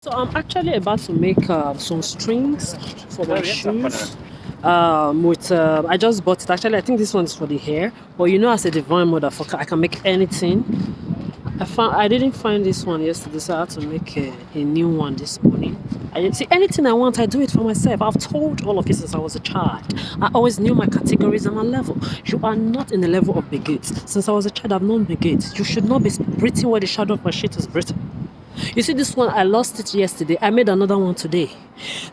So I'm actually about to make some strings for my shoes. I just bought it. Actually, I think this one's for the hair. But you know, as a divine motherfucker, I can make anything. I didn't find this one yesterday, so I had to make a new one this morning. I see anything I want, I do it for myself. I've told all of you since I was a child. I always knew my categories and my level. You are not in the level of bigots. Since I was a child, I've known bigots. You should not be breathing where the shadow of my shit is breathing. You see this one, I lost it yesterday. I made another one today.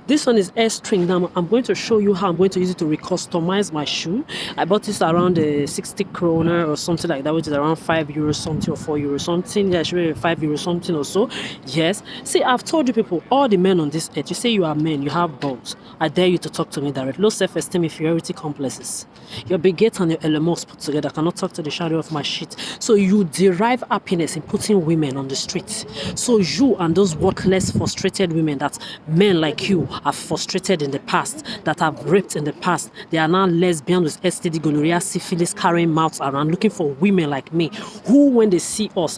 This one is air string. Now I'm going to show you how I'm going to use it to recustomize my shoe. I bought this around 60 kroner or something like that, which is around €5 something or €4 something. Yeah, should be €5 something or so. Yes. See, I've told you people, all the men on this earth, you say you are men, you have balls. I dare you to talk to me directly. Low self-esteem, inferiority complexes. Your bigot and your LMOs put together cannot talk to the shadow of my shit. So you derive happiness in putting women on the street. So you and those worthless, frustrated women that men like you have frustrated in the past, that have raped in the past, they are now lesbian with STD, gonorrhea, syphilis, carrying mouths around, looking for women like me, who, when they see us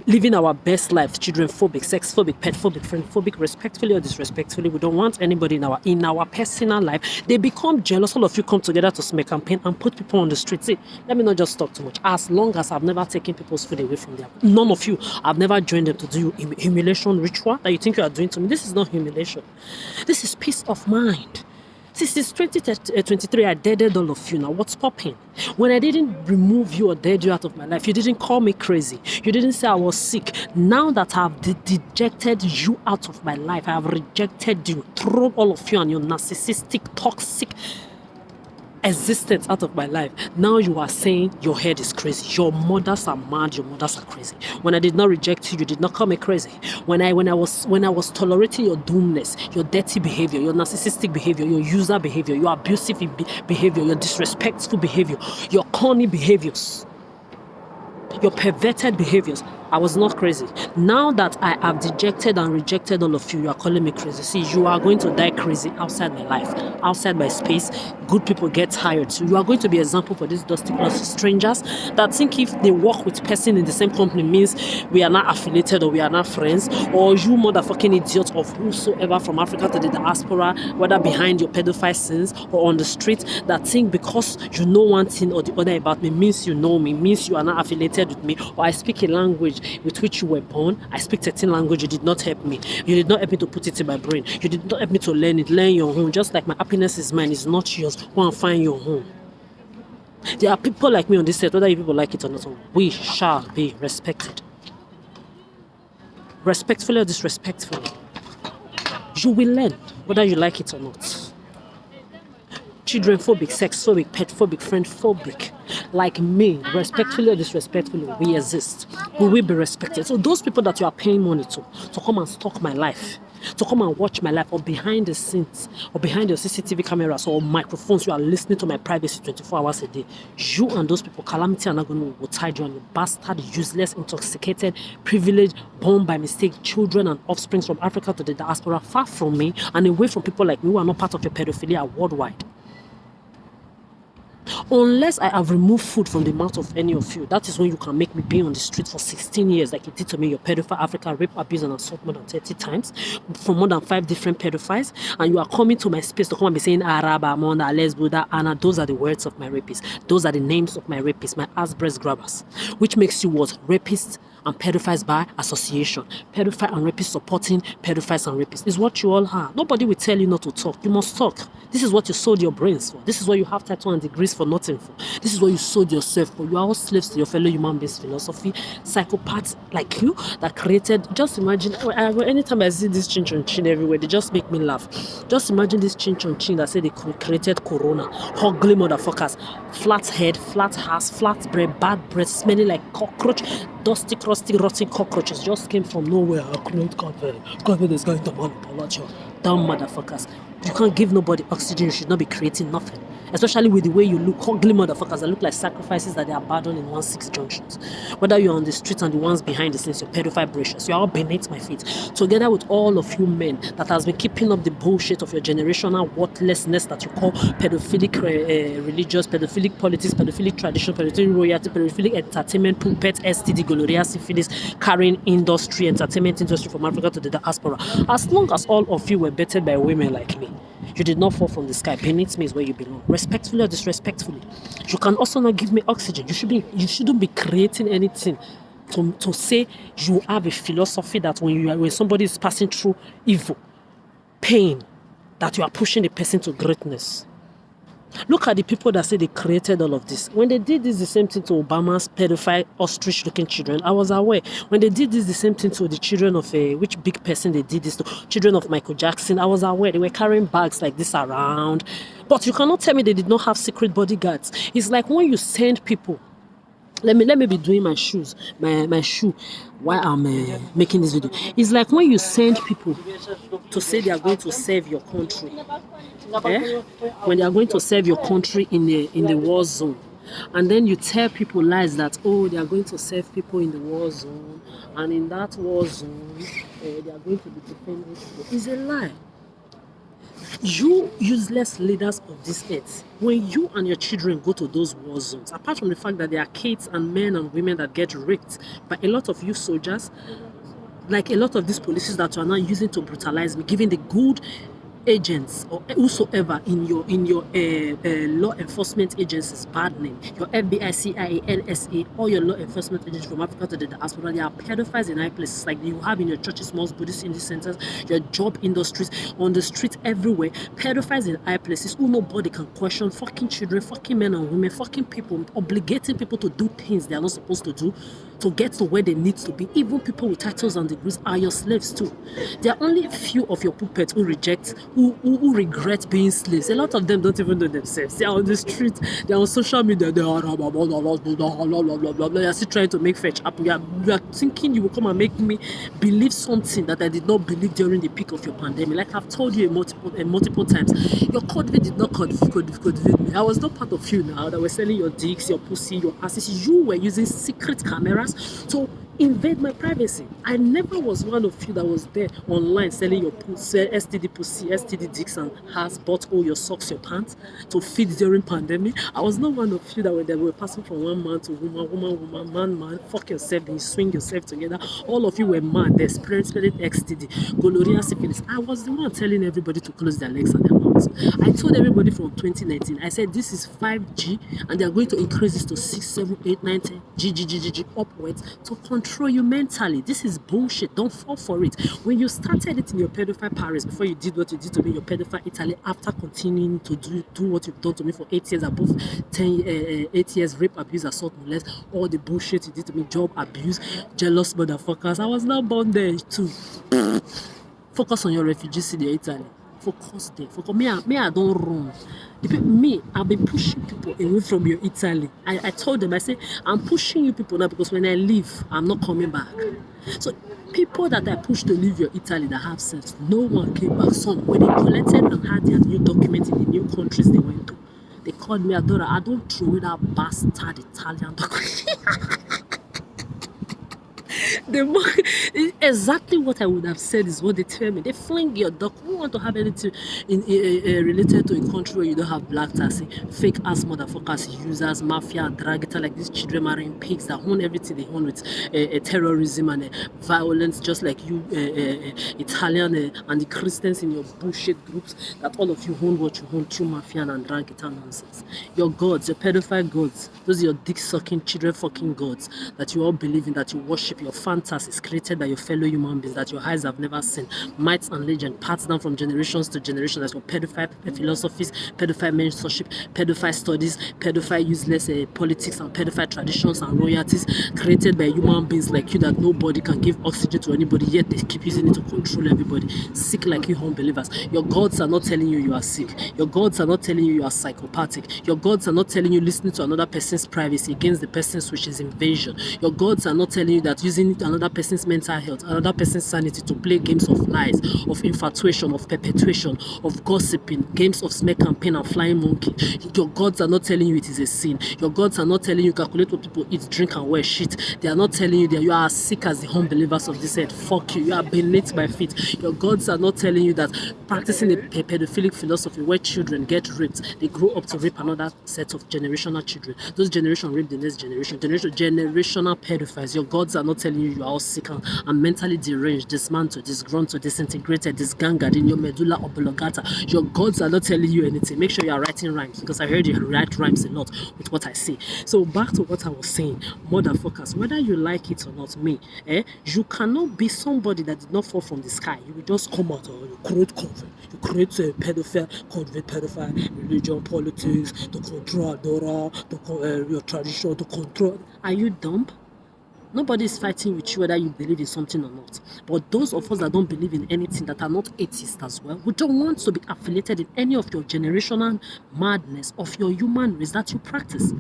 living our best life, children phobic, sex phobic, pet phobic, friend phobic, respectfully or disrespectfully, we don't want anybody in our personal life. They become jealous. All of you come together to smear campaign and put people on the street. See, let me not just talk too much. As long as I've never taken people's food away from them, none of you, I've never joined them to do humiliation ritual that you think you are doing to me. This is not humiliation. This is peace of mind. Since 2023, I deaded all of you. Now, what's popping? When I didn't remove you or dead you out of my life, you didn't call me crazy. You didn't say I was sick. Now that I've dejected you out of my life, I have rejected you, thrown all of you and your narcissistic, toxic existence out of my life. Now you are saying your head is crazy. Your mothers are mad. Your mothers are crazy. When I did not reject you, you did not call me crazy. When I was tolerating your doomness, your dirty behavior, your narcissistic behavior, your user behavior, your abusive behavior, your disrespectful behavior, your corny behaviors, your perverted behaviors, I was not crazy. Now that I have dejected and rejected all of you, you are calling me crazy. See, you are going to die crazy outside my life, outside my space. Good people get tired. So you are going to be an example for these dusty class strangers that think if they work with person in the same company means we are not affiliated or we are not friends, or you motherfucking idiots of whosoever from Africa to the diaspora, whether behind your pedophile sins or on the street, that think because you know one thing or the other about me means you know me, means you are not affiliated with me, or I speak a language with which you were born. I speak 13 language. You did not help me. You did not help me to put it in my brain. You did not help me to learn it. Learn your home. Just like my happiness is mine, it's not yours. Go and find your home. There are people like me on this set, whether you people like it or not. We shall be respected. Respectfully or disrespectfully. You will learn whether you like it or not. Children phobic, sex phobic, pet phobic, friend phobic, like me, respectfully or disrespectfully, we exist. We will be respected. So those people that you are paying money to come and stalk my life, to come and watch my life, or behind the scenes, or behind your CCTV cameras or microphones, you are listening to my privacy 24 hours a day. You and those people, calamity and agony will tide you on, you bastard, useless, intoxicated, privileged, born by mistake, children and offspring from Africa to the diaspora, far from me and away from people like me who are not part of your pedophilia worldwide. Unless I have removed food from the mouth of any of you, that is when you can make me be on the street for 16 years like you did to me, your pedophile Africa, rape, abuse and assault more than 30 times from more than 5 different pedophiles, and you are coming to my space to come and be saying Araba, Monda, Lesbuda, Anna. Those are the words of my rapists. Those are the names of my rapists, my ass breast grabbers. Which makes you what? Rapists and pedophiles by association. Pedophile and rapist supporting pedophiles and rapists is what you all are. Nobody will tell you not to talk. You must talk. This is what you sold your brains for. This is what you have title and degrees for nothing for. This is what you sold yourself for. You are all slaves to your fellow human beings philosophy. Psychopaths like you that created, just imagine, anytime I see this chin chon chin everywhere, they just make me laugh. Just imagine this chin chon chin that said they created corona. Ugly motherfuckers. Flat head, flat ass, flat breath, bad breath, smelling like cockroach, dusty, crusty, rotten cockroaches just came from nowhere. I couldn't cover this guy to manipulate you. Dumb motherfuckers. You can't give nobody oxygen. You should not be creating nothing. especially with the way you look, ugly motherfuckers that look like sacrifices that they abandoned in 1-6 junctions. Whether you're on the street and the ones behind the scenes, you're pedophile bracious, you're all beneath my feet. Together with all of you men that has been keeping up the bullshit of your generational worthlessness that you call pedophilic religious, pedophilic politics, pedophilic tradition, pedophilic royalty, pedophilic entertainment, pulpit, STD, gonorrhea, syphilis, carrying industry, entertainment industry from Africa to the diaspora. As long as all of you were bettered by women like me, you did not fall from the sky. Beneath me is where you belong. Respectfully or disrespectfully. You can also not give me oxygen. You shouldn't be creating anything to say you have a philosophy that when somebody is passing through evil, pain, that you are pushing the person to greatness. Look at the people that say they created all of this. When they did this, the same thing to Obama's pedophile ostrich-looking children, I was aware. When they did this, the same thing to the children of which big person they did this to? Children of Michael Jackson, I was aware. They were carrying bags like this around. But you cannot tell me they did not have secret bodyguards. It's like when you send people. Let me be doing my shoes, my shoe while I'm making this video. It's like when you send people to say they are going to serve your country. When they are going to serve your country in the war zone, and then you tell people lies that they are going to serve people in the war zone, and in that war zone they are going to be defending people. It's a lie. You useless leaders of this earth, when you and your children go to those war zones, apart from the fact that there are kids and men and women that get raped by a lot of you soldiers, like a lot of these policies that you are now using to brutalize me, giving the good agents or whosoever in your law enforcement agencies bad name, your FBI, CIA, NSA, all your law enforcement agents from Africa to the diaspora, they are pedophiles in high places like you have in your churches, mosques, Buddhist Indian centers, your job industries, on the street, everywhere. Pedophiles in high places who nobody can question, fucking children, fucking men and women, fucking people, obligating people to do things they are not supposed to do to get to where they need to be. Even people with titles and degrees are your slaves too. There are only a few of your puppets who reject, who regret being slaves. A lot of them don't even know themselves. They are on the street, they are on social media, they are blah, blah, blah, blah, blah, blah, blah. They are still trying to make fetch happen. You are thinking you will come and make me believe something that I did not believe during the peak of your pandemic. Like I've told you multiple times, your COVID did not COVID me. I was not part of you now that were selling your dicks, your pussy, your asses. You were using secret cameras to invade my privacy. I never was one of you that was there online selling your pussy, STD pussy, STD dicks and has bought all your socks, your pants to feed during pandemic. I was not one of you that were passing from one man to woman, man, fuck yourself, then you swing yourself together. All of you were mad, they spread STD, gonorrhea, syphilis. I was the one telling everybody to close their legs and their mouths. I told everybody from 2019, I said this is 5G and they are going to increase this to 6, 7, 8, 9, 10, G upwards to control you mentally. This is bullshit. Don't fall for it. When you started it in your pedophile Paris, before you did what you did to me in your pedophile Italy, after continuing to do what you've done to me for 8 years, above 8 years, rape, abuse, assault, molest, all the bullshit you did to me, job abuse, jealous motherfuckers. I was now born there too. Focus on your refugees in Italy. Focus there. Focus. Me, I don't run. I've been pushing people away from your Italy. I told them, I said, I'm pushing you people now because when I leave, I'm not coming back. So people that I pushed to leave your Italy that have sex, no one came back. Some, when they collected and had their new documents in the new countries they went to, they called me Adora. I don't throw away that bastard Italian document. Exactly what I would have said is what they tell me. They fling your doc. We want to have anything related to a country where you don't have black taxi, fake ass motherfuckers, users, mafia, dragita, like these children marrying pigs that own everything they own with terrorism and violence, just like you Italian and the Christians in your bullshit groups, that all of you own what you own through mafia and dragita nonsense. Your gods, your pedophile gods, those are your dick-sucking children fucking gods that you all believe in, that you worship, your fantasies created by your fellow human beings that your eyes have never seen, mites and legend passed down from generations to generations. That's your pedophile philosophies, pedophile mentorship, pedophile studies, pedophile useless politics and pedophile traditions and royalties created by human beings like you that nobody can give oxygen to anybody, yet they keep using it to control everybody. Sick like you unbelievers. Your gods are not telling you you are sick. Your gods are not telling you you are psychopathic. Your gods are not telling you listening to another person's privacy against the person's, which is invasion. Your gods are not telling you that using another person's mental health, another person's sanity, to play games of lies, of infatuation, of perpetuation, of gossiping, games of smear campaign and flying monkey. Your gods are not telling you it is a sin. Your gods are not telling you calculate what people eat, drink, and wear shit. They are not telling you that you are as sick as the unbelievers of this earth. Fuck you. You are beneath my feet. Your gods are not telling you that practicing a pedophilic philosophy where children get raped, they grow up to rape another set of generational children. Those generation rape the next generation. Generational pedophiles. Your gods are not telling you you are all sick and mentally deranged, dismantled, disgruntled, disintegrated, disgangared in your medulla oblongata. Your gods are not telling you anything. Make sure you are writing rhymes, because I heard you write rhymes a lot with what I say. So back to what I was saying, motherfuckers, whether you like it or not, you cannot be somebody that did not fall from the sky. You will just come out or you create convent. You create a pedophile, convert pedophile, religion, politics, to control Adora, your tradition, to control. Are you dumb? Nobody is fighting with you whether you believe in something or not. But those of us that don't believe in anything, that are not atheists as well, we don't want to be affiliated in any of your generational madness of your human race that you practice.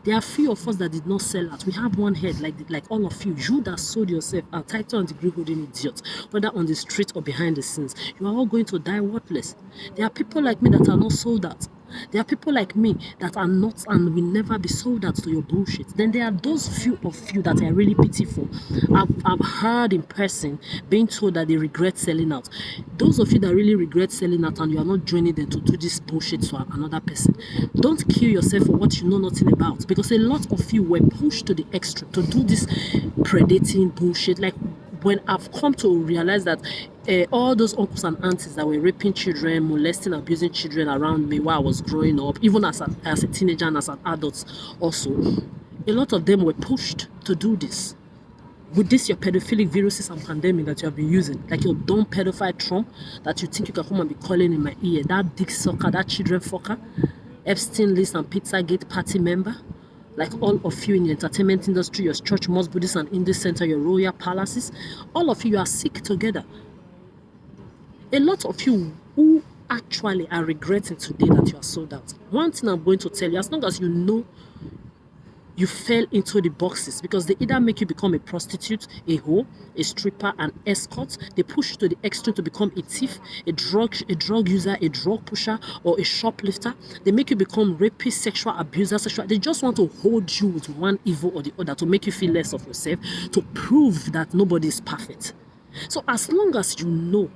There are few of us that did not sell out. We have one head, like all of you. You that sold yourself a title and degree holding idiot, whether on the street or behind the scenes. You are all going to die worthless. There are people like me that are not sold out. There are people like me that are not and will never be sold out to your bullshit. Then there are those few of you that are really pitiful. I've heard in person being told that they regret selling out. Those of you that really regret selling out and you are not joining them to do this bullshit to another person, don't kill yourself for what you know nothing about, because a lot of you were pushed to the extreme to do this predating bullshit. Like when I've come to realize that all those uncles and aunties that were raping children, molesting, abusing children around me while I was growing up, even as a teenager and as an adult also, a lot of them were pushed to do this. With this, your pedophilic viruses and pandemic that you have been using, like your dumb pedophile Trump that you think you can come and be calling in my ear, that dick sucker, that children fucker, Epstein list and Pizzagate party member, like all of you in the entertainment industry, your church, mosque, Buddhist and Indian center, your royal palaces, all of you are sick together. A lot of you who actually are regretting today that you are sold out. One thing I'm going to tell you, as long as you know you fell into the boxes, because they either make you become a prostitute, a hoe, a stripper, an escort. They push you to the extreme to become a thief, a drug user, a drug pusher, or a shoplifter. They make you become rapist, sexual abuser, They just want to hold you with one evil or the other to make you feel less of yourself, to prove that nobody is perfect. So as long as you know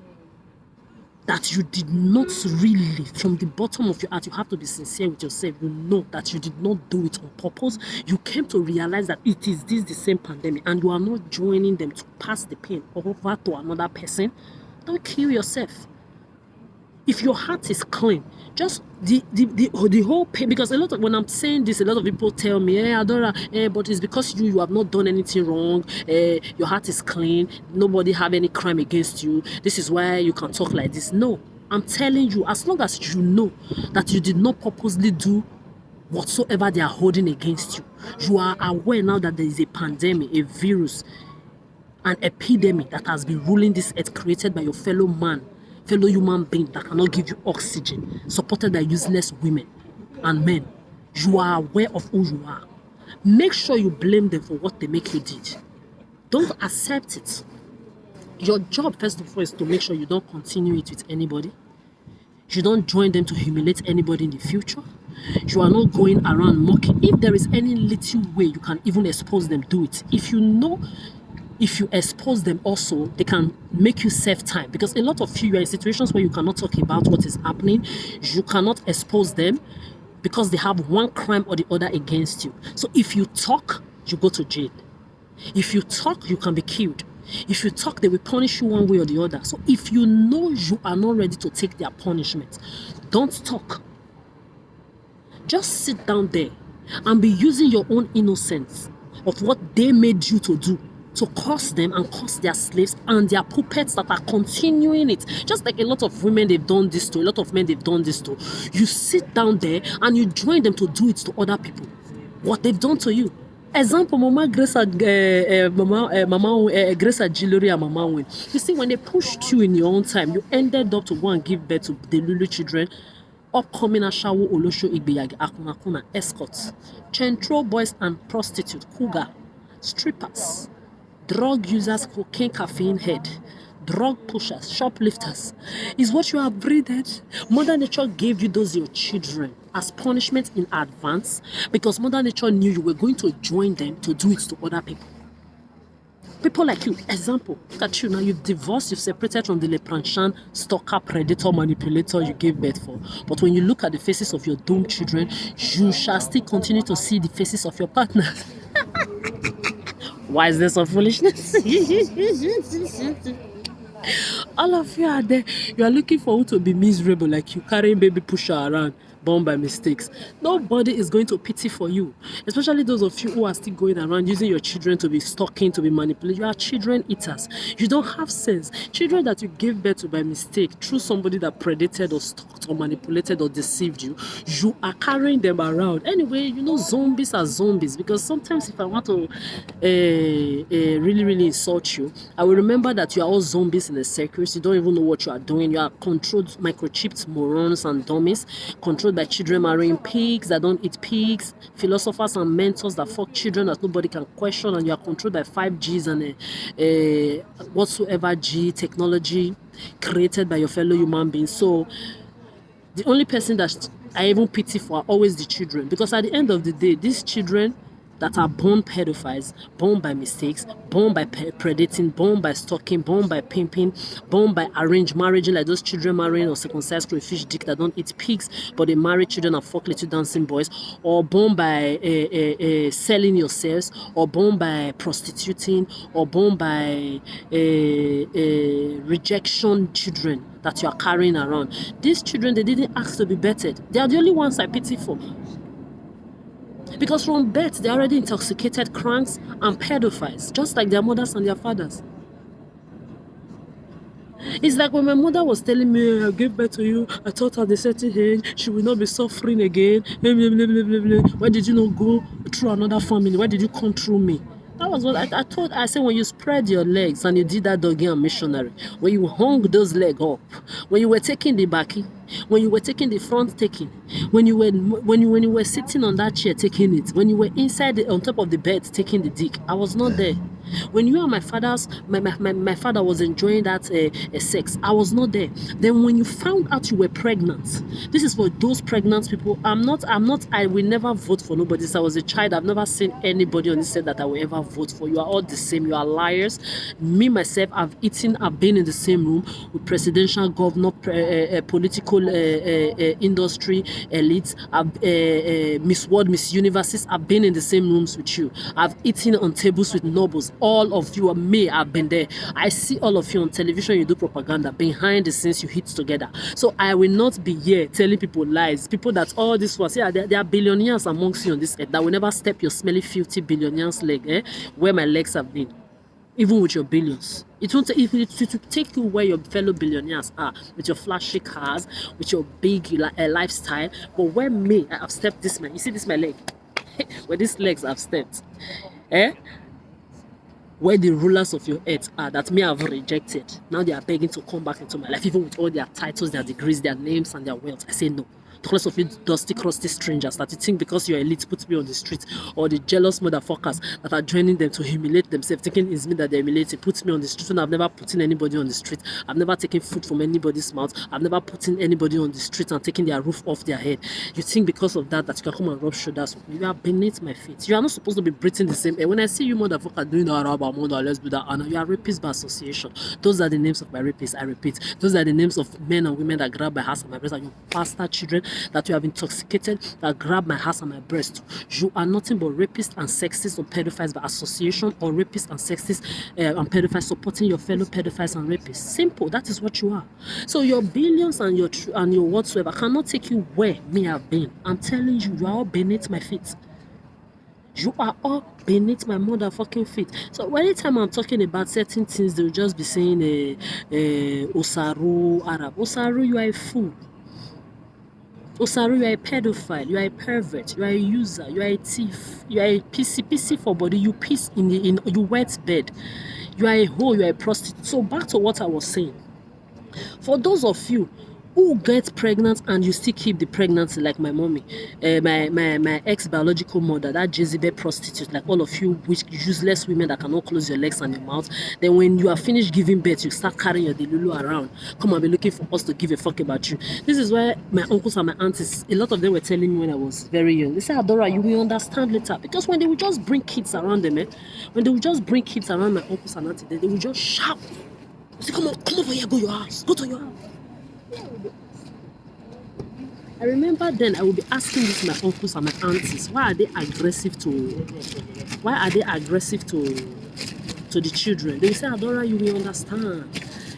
that you did not really, from the bottom of your heart, you have to be sincere with yourself. You know that you did not do it on purpose. You came to realize that it is the same pandemic, and you are not joining them to pass the pain over to another person. Don't kill yourself. If your heart is clean, just the whole pain, because a lot of, when I'm saying this, a lot of people tell me, Adora, but it's because you have not done anything wrong, your heart is clean, nobody have any crime against you, this is why you can talk like this. No, I'm telling you, as long as you know that you did not purposely do whatsoever they are holding against you, you are aware now that there is a pandemic, a virus, an epidemic that has been ruling this earth, created by your fellow human being that cannot give you oxygen, supported by useless women and men. You are aware of who you are. Make sure you blame them for what they make you did. Don't accept it. Your job, first of all, is to make sure you don't continue it with anybody. You don't join them to humiliate anybody in the future. You are not going around mocking. If there is any little way you can even expose them, do it. If you know, if you expose them also, they can make you save time, because a lot of you are in situations where you cannot talk about what is happening. You cannot expose them because they have one crime or the other against you. So if you talk, you go to jail. If you talk, you can be killed. If you talk, they will punish you one way or the other. So if you know you are not ready to take their punishment, don't talk. Just sit down there and be using your own innocence of what they made you to do to curse them and curse their slaves and their puppets that are continuing it. Just like a lot of women they've done this to, a lot of men they've done this to. You sit down there and you join them to do it to other people. What they've done to you. Example, Mama Grace Jewelry and Mama Win. You see, when they pushed you in your own time, you ended up to go and give birth to the Lulu children, upcoming Ashawo Olosho Igbeyagi Akunakuna escorts, Chentro boys and prostitute, cougar, strippers. drug users, cocaine, caffeine head, drug pushers, shoplifters, is what you have breeded. Mother Nature gave you those your children as punishment in advance because Mother Nature knew you were going to join them to do it to other people. People like you, example, look at you now, you've divorced, you've separated from the lepranchan, stalker, predator, manipulator you gave birth for. But when you look at the faces of your doomed children, you shall still continue to see the faces of your partners. Why is this so foolishness? All of you are there. You are looking for who to be miserable, like you carrying baby pusher around, born by mistakes. Nobody is going to pity for you, especially those of you who are still going around using your children to be stalking, to be manipulated. You are children eaters. You don't have sense. Children that you gave birth to by mistake through somebody that predated or stalked or manipulated or deceived you, you are carrying them around. Anyway, you know, zombies are zombies, because sometimes if I want to really insult you, I will remember that you are all zombies in the circus. You don't even know what you are doing. You are controlled, microchipped morons and dummies, controlled by children marrying pigs that don't eat pigs, philosophers and mentors that fuck children that nobody can question, and you are controlled by 5Gs and whatsoever G technology created by your fellow human beings. So the only person that I even pity for are always the children, because at the end of the day, these children that are born pedophiles, born by mistakes, born by predating, born by stalking, born by pimping, born by arranged marriage, like those children marrying or circumcised crayfish dick that don't eat pigs, but they marry children and fuck little dancing boys, or born by selling yourselves, or born by prostituting, or born by rejection children that you are carrying around. These children, they didn't ask to be bettered. They are the only ones I pity for. Because from birth, they're already intoxicated cranks and pedophiles, just like their mothers and their fathers. It's like when my mother was telling me, I gave birth to you, I thought at a certain age, she will not be suffering again. Why did you not go through another family? Why did you come through me? That was what I thought. I said, when you spread your legs and you did that doggy and missionary, when you hung those legs up, when you were taking the backy, when you were taking the front taking, when you were sitting on that chair taking it, when you were inside on top of the bed taking the dick, I was not there. When you and my father was enjoying that sex, I was not there. Then when you found out you were pregnant, this is for those pregnant people. I will never vote for nobody. Since I was a child, I've never seen anybody on this set that I will ever vote for. You are all the same. You are liars. Me, myself, I've been in the same room with presidential, governor, political industry elites. Miss World, Miss Universes. I've been in the same rooms with you. I've eaten on tables with nobles. All of you and me have been there. I see all of you on television. You do propaganda. Behind the scenes, you hit together. So I will not be here telling people lies. People that all this was, yeah, there are billionaires amongst you on this earth that will never step your smelly, filthy billionaire's leg, where my legs have been. Even with your billions, it won't take you where your fellow billionaires are, with your flashy cars, with your big lifestyle. But where me, I have stepped this man. You see this my leg? Where these legs have stepped, where the rulers of your earth are, that me have rejected. Now they are begging to come back into my life, even with all their titles, their degrees, their names, and their wealth. I say no. The rest of you dusty, crusty strangers that you think because you're elite put me on the street, or the jealous motherfuckers that are joining them to humiliate themselves, thinking it's me that they're humiliating, puts me on the street when I've never put in anybody on the street. I've never taken food from anybody's mouth. I've never put in anybody on the street and taken their roof off their head. You think because of that you can come and rub shoulders with me? You are beneath my feet. You are not supposed to be breathing the same air. When I see you motherfucker doing that, let's do that, and you are rapists by association. Those are the names of my rapists. I repeat, those are the names of men and women that grab my ass and my breast, and you bastard children that you have intoxicated that grab my ass and my breast. You are nothing but rapists and sexists or pedophiles by association, or rapists and sexists and pedophiles supporting your fellow pedophiles and rapists. Simple. That is what you are. So your billions and your whatsoever cannot take you where me have been. I'm telling you, you are all beneath my feet. You are all beneath my motherfucking feet. So anytime I'm talking about certain things, they'll just be saying Osaru Arab. Osaru, you are a fool. Osaru, you are a pedophile, you are a pervert, you are a user, you are a thief, you are a PC for body, you piss in you wet bed, you are a hoe, you are a prostitute. So back to what I was saying. For those of you Who gets pregnant and you still keep the pregnancy, like my mommy, my ex-biological mother, that Jezebel prostitute, like all of you which useless women that cannot close your legs and your mouth. Then when you are finished giving birth, you start carrying your delulu around. Come and be looking for us to give a fuck about you. This is where my uncles and my aunties, a lot of them were telling me when I was very young. They said, Adora, you will understand later. Because when they would just bring kids around them, when they would just bring kids around my uncles and aunties, they would just shout. They say, come over here, go to your house. Go to your house. I remember then I would be asking this my uncles and my aunties, why are they aggressive to the children? They will say, Adora, you will understand.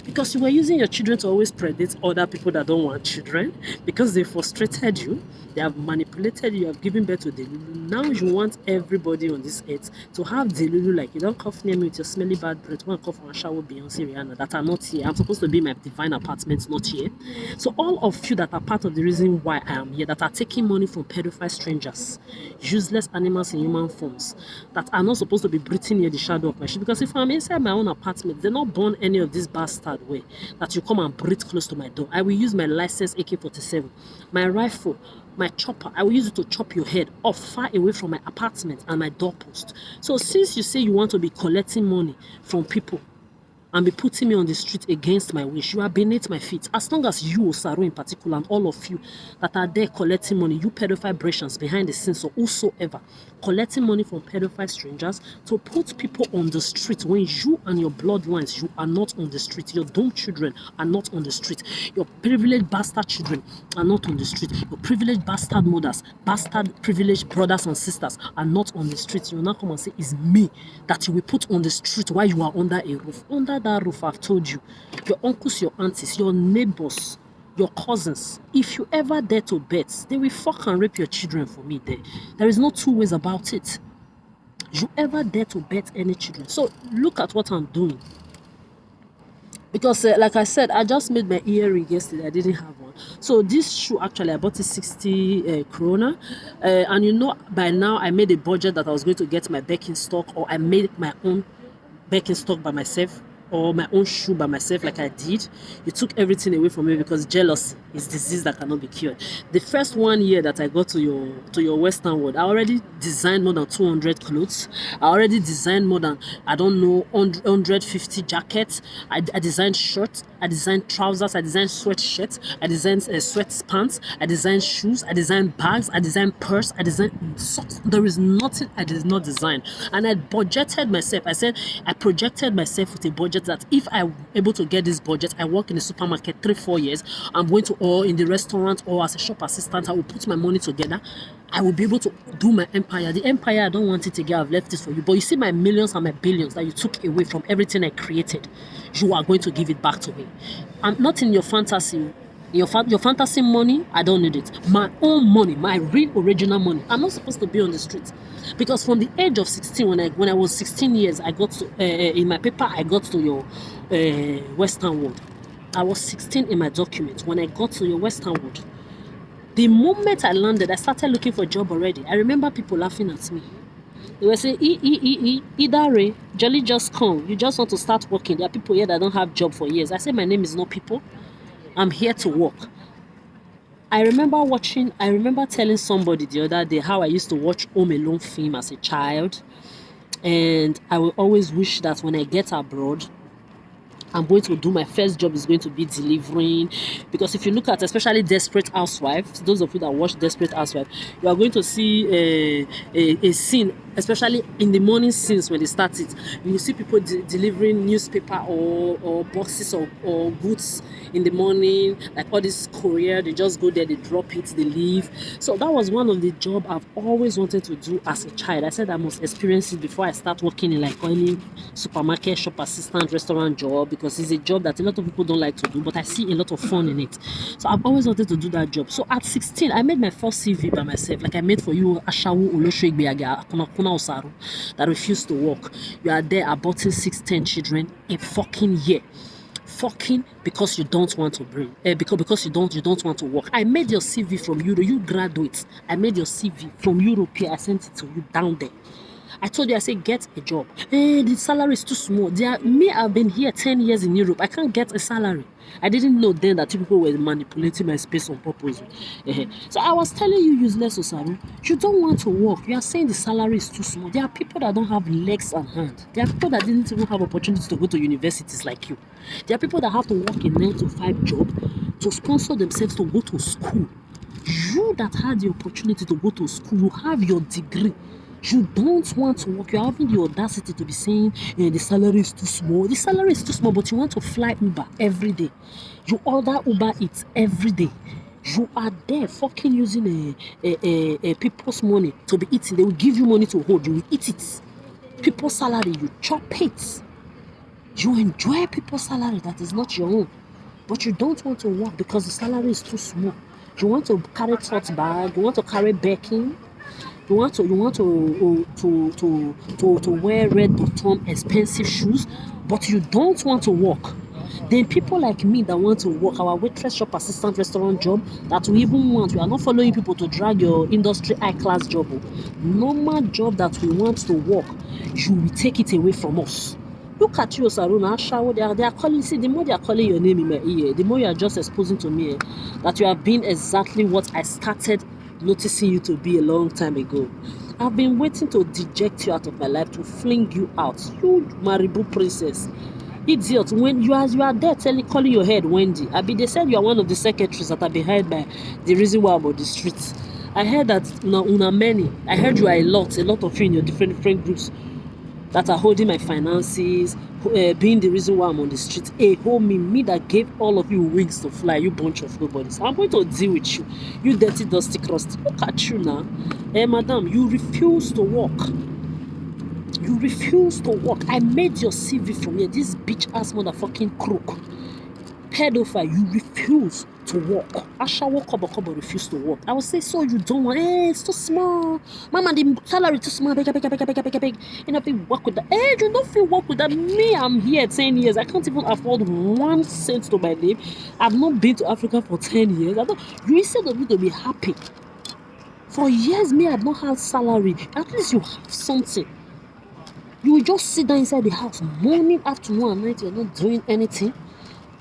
Because you were using your children to always predate other people that don't want children, because they frustrated you, they have manipulated you, you have given birth to Delulu. Now you want everybody on this earth to have Delulu. Like, you don't cough near me with your smelly bad breath. One cough and shower Beyonce, Rihanna that are not here. I'm supposed to be in my divine apartment, not here. So all of you that are part of the reason why I am here, that are taking money from pedophile strangers, useless animals in human forms, that are not supposed to be breathing near the shadow of my shit. Because if I'm inside my own apartment, they're not born any of this bastard way that you come and breathe close to my door. I will use my licensed AK-47, my rifle, my chopper. I will use it to chop your head off far away from my apartment and my doorpost. So since you say you want to be collecting money from people and be putting me on the street against my wish, you are beneath my feet. As long as you, Osaru in particular, and all of you that are there collecting money, you pedophile Bretians behind the scenes or whosoever, collecting money from pedophile strangers to put people on the street when you and your bloodlines, you are not on the street. Your dumb children are not on the street. Your privileged bastard children are not on the street. Your privileged bastard mothers, bastard privileged brothers and sisters are not on the street. You will now come and say, it's me that you will put on the street while you are under a roof. Under that roof, I've told you, your uncles, your aunties, your neighbors, your cousins, if you ever dare to bet, they will fuck and rape your children for me there. There is no two ways about it. You ever dare to bet any children. So look at what I'm doing. Because like I said, I just made my earring yesterday. I didn't have one. So this shoe, actually, I bought it 60 krona. And you know, by now, I made a budget that I was going to get my Birkenstock, or I made my own Birkenstock by myself, or my own shoe by myself, like I did. You took everything away from me because jealousy is disease that cannot be cured. The first 1 year that I got to your Western world, I already designed more than 200 clothes. I already designed more than, I don't know, 150 jackets. I designed shirts. I designed trousers. I designed sweatshirts. I designed sweatpants. I designed shoes. I designed bags. I designed purse. I designed socks. There is nothing I did not design. And I budgeted myself. I said I projected myself with a budget that if I'm able to get this budget, I work in the supermarket 3-4 years, I'm going to, or in the restaurant, or as a shop assistant, I will put my money together. I will be able to do my empire. The empire, I don't want it again. I've left it for you. But you see my millions and my billions that you took away from everything I created, you are going to give it back to me. I'm not in your fantasy. Your fantasy money, I don't need it. My own money, my real original money. I'm not supposed to be on the street. Because from the age of 16, when I was 16 years, I got to, in my paper, I got to your Western world. I was 16 in my document when I got to your Western world. The moment I landed, I started looking for a job already. I remember people laughing at me. They were saying, Idare, Jolly just come. You just want to start working. There are people here that don't have job for years. I said, my name is not people. I'm here to work. I remember telling somebody the other day how I used to watch Home Alone film as a child. And I will always wish that when I get abroad, I'm going to do, my first job is going to be delivering. Because if you look at especially Desperate Housewives, those of you that watch Desperate Housewives, you are going to see a scene, especially in the morning scenes when they start it. You will see people delivering newspaper or boxes or goods in the morning, like all this courier. They just go there, they drop it, they leave. So that was one of the jobs I've always wanted to do as a child. I said I must experience it before I start working in like any supermarket, shop assistant, restaurant job, because it's a job that a lot of people don't like to do, but I see a lot of fun in it. So I've always wanted to do that job. So at 16, I made my first CV by myself, like I made for you, Ashawu Oloshoigbeaga, Kuna Osaru, that refused to work. You are there aborting 6-10 children a fucking year. Fucking because you don't want to bring, because you don't want to work. I made your CV from Europe, you graduates. I made your CV from Europe here. I sent it to you down there. I told you, I say, get a job. Hey, the salary is too small. I've been here 10 years in Europe. I can't get a salary. I didn't know then that people were manipulating my space on purpose. So I was telling you, useless Osaru, you don't want to work. You are saying the salary is too small. There are people that don't have legs and hands. There are people that didn't even have opportunities to go to universities like you. There are people that have to work a 9-to-5 job to sponsor themselves to go to school. You that had the opportunity to go to school, you have your degree. You don't want to work. You're having the audacity to be saying the salary is too small. The salary is too small, but you want to fly Uber every day. You order Uber Eats every day. You are there fucking using people's money to be eating. They will give you money to hold. You will eat it. People's salary, you chop it. You enjoy people's salary that is not your own. But you don't want to work because the salary is too small. You want to carry tote bag. You want to carry baking. You want to wear red bottom expensive shoes, but you don't want to work. Then people like me that want to work, our waitress, shop assistant, restaurant job, that we even want. We are not following people to drag your industry high class job. Normal job that we want to work, you will take it away from us. Look at you, Saruna, Ashawo. They are calling. See, the more they are calling your name in my ear, the more you are just exposing to me that you have been exactly what I started noticing you to be a long time ago. I've been waiting to deject you out of my life, to fling you out. You Maribu princess. Idiot. When you are there calling your head Wendy. They said you are one of the secretaries that are behind by the reason why I'm on the streets. I heard that una many. I heard you are a lot of you in your different groups that are holding my finances, being the reason why I'm on the street. Hey, homie, me that gave all of you wings to fly, you bunch of nobodies. I'm going to deal with you. You dirty, dusty, crusty. Look at you now. Hey, madam, you refuse to work. You refuse to work. I made your CV from here. This bitch-ass motherfucking crook. Pedophile, you refuse to work. Ashawo Kobo refuse to work. I will say, so you don't want, it's too small. Mama, the salary too small. Beg. You know, if work with that. You don't feel work with that. Me, I'm here 10 years. I can't even afford 1 cent to my name. I've not been to Africa for 10 years. You instead of me to be happy. For years, me, I've not had salary. At least you have something. You will just sit down inside the house morning, afternoon, and night. You're not doing anything.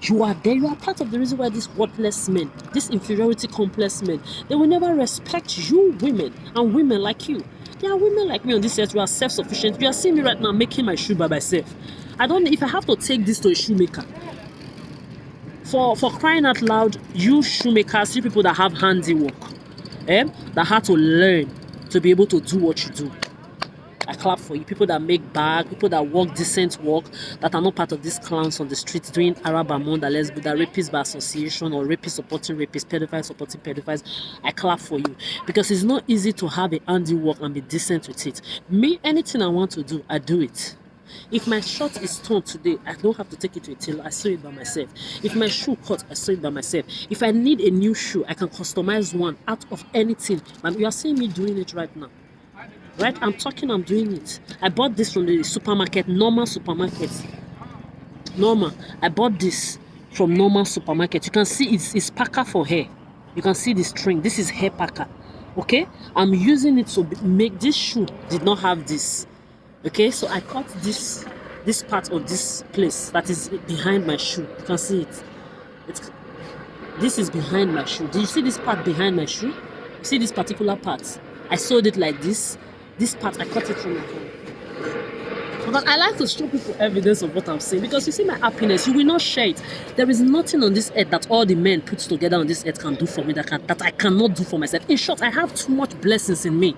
You are there. You are part of the reason why these worthless men, these inferiority complex men, they will never respect you women and women like you. There are women like me on this earth. You are self-sufficient. You are seeing me right now making my shoe by myself. I don't know if I have to take this to a shoemaker. For crying out loud, you shoemakers, you people that have handiwork, that had to learn to be able to do what you do. I clap for you. People that make bag, people that work decent work, that are not part of these clowns on the streets doing Arab Amanda, lesbian, that rapists by association or rapists supporting rapists, pedophiles supporting pedophiles. I clap for you because it's not easy to have a handiwork and be decent with it. Me, anything I want to do, I do it. If my shirt is torn today, I don't have to take it to a tailor. I sew it by myself. If my shoe cut, I sew it by myself. If I need a new shoe, I can customize one out of anything. You are seeing me doing it right now. Right? I'm doing it. I bought this from the supermarket, normal supermarket. Normal. I bought this from normal supermarket. You can see it's packer for hair. You can see the string. This is hair packer. Okay? I'm using it to make this shoe did not have this. Okay? So I cut this part of this place that is behind my shoe. You can see it. This is behind my shoe. Do you see this part behind my shoe? You see this particular part? I sewed it like this. This part, I cut it from my hand. But I like to show people evidence of what I'm saying because you see my happiness, you will not share it. There is nothing on this earth that all the men put together on this earth can do for me that I cannot do for myself. In short, I have too much blessings in me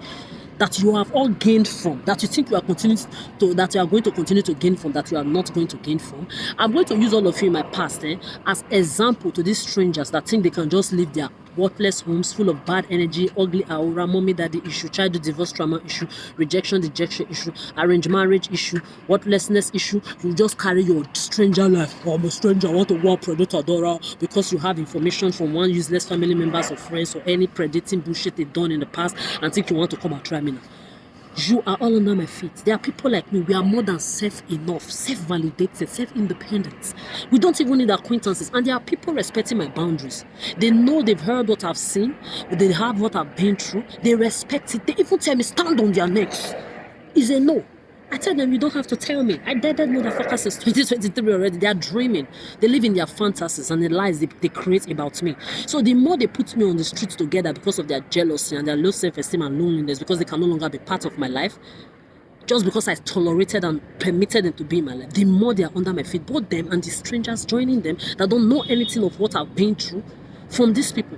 that you have all gained from, that you think you are going to continue to gain from, that you are not going to gain from. I'm going to use all of you in my past as example to these strangers that think they can just live their worthless homes full of bad energy, ugly aura, mommy daddy issue, child divorce trauma issue, rejection issue, arranged marriage issue, worthlessness issue. You just carry your stranger life. Oh, I'm a stranger, I want to war predator Dora because you have information from one useless family members or friends or any predating bullshit they've done in the past and think you want to come and try me now. You are all under my feet. There are people like me. We are more than self-enough, self-validated, self-independent. We don't even need acquaintances. And there are people respecting my boundaries. They know they've heard what I've seen. They have what I've been through. They respect it. They even tell me, stand on their necks. is a no. I tell them, you don't have to tell me. I dated motherfuckers since 2023 already. They are dreaming. They live in their fantasies and the lies they create about me. So the more they put me on the streets together because of their jealousy and their low self-esteem and loneliness, because they can no longer be part of my life, just because I tolerated and permitted them to be in my life, the more they are under my feet, both them and the strangers joining them that don't know anything of what I've been through from these people.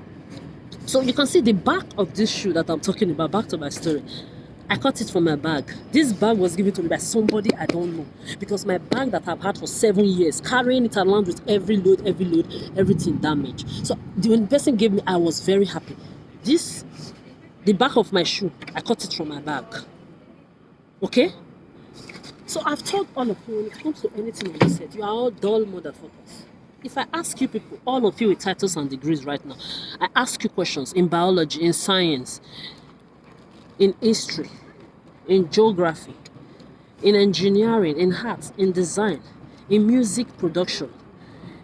So you can see the back of this shoe that I'm talking about, back to my story. I cut it from my bag. This bag was given to me by somebody I don't know. Because my bag that I've had for 7 years, carrying it around with every load, everything damaged. So when the person gave me, I was very happy. The back of my shoe, I cut it from my bag. Okay? So I've told all of you, when it comes to anything on this set, you are all dull motherfuckers. If I ask you people, all of you with titles and degrees right now, I ask you questions in biology, in science, in history, in geography, in engineering, in arts, in design, in music production,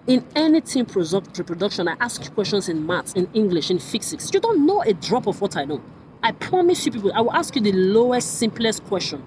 in anything reproduction. I ask you questions in maths, in English, in physics. You don't know a drop of what I know. I promise you people, I will ask you the lowest, simplest question.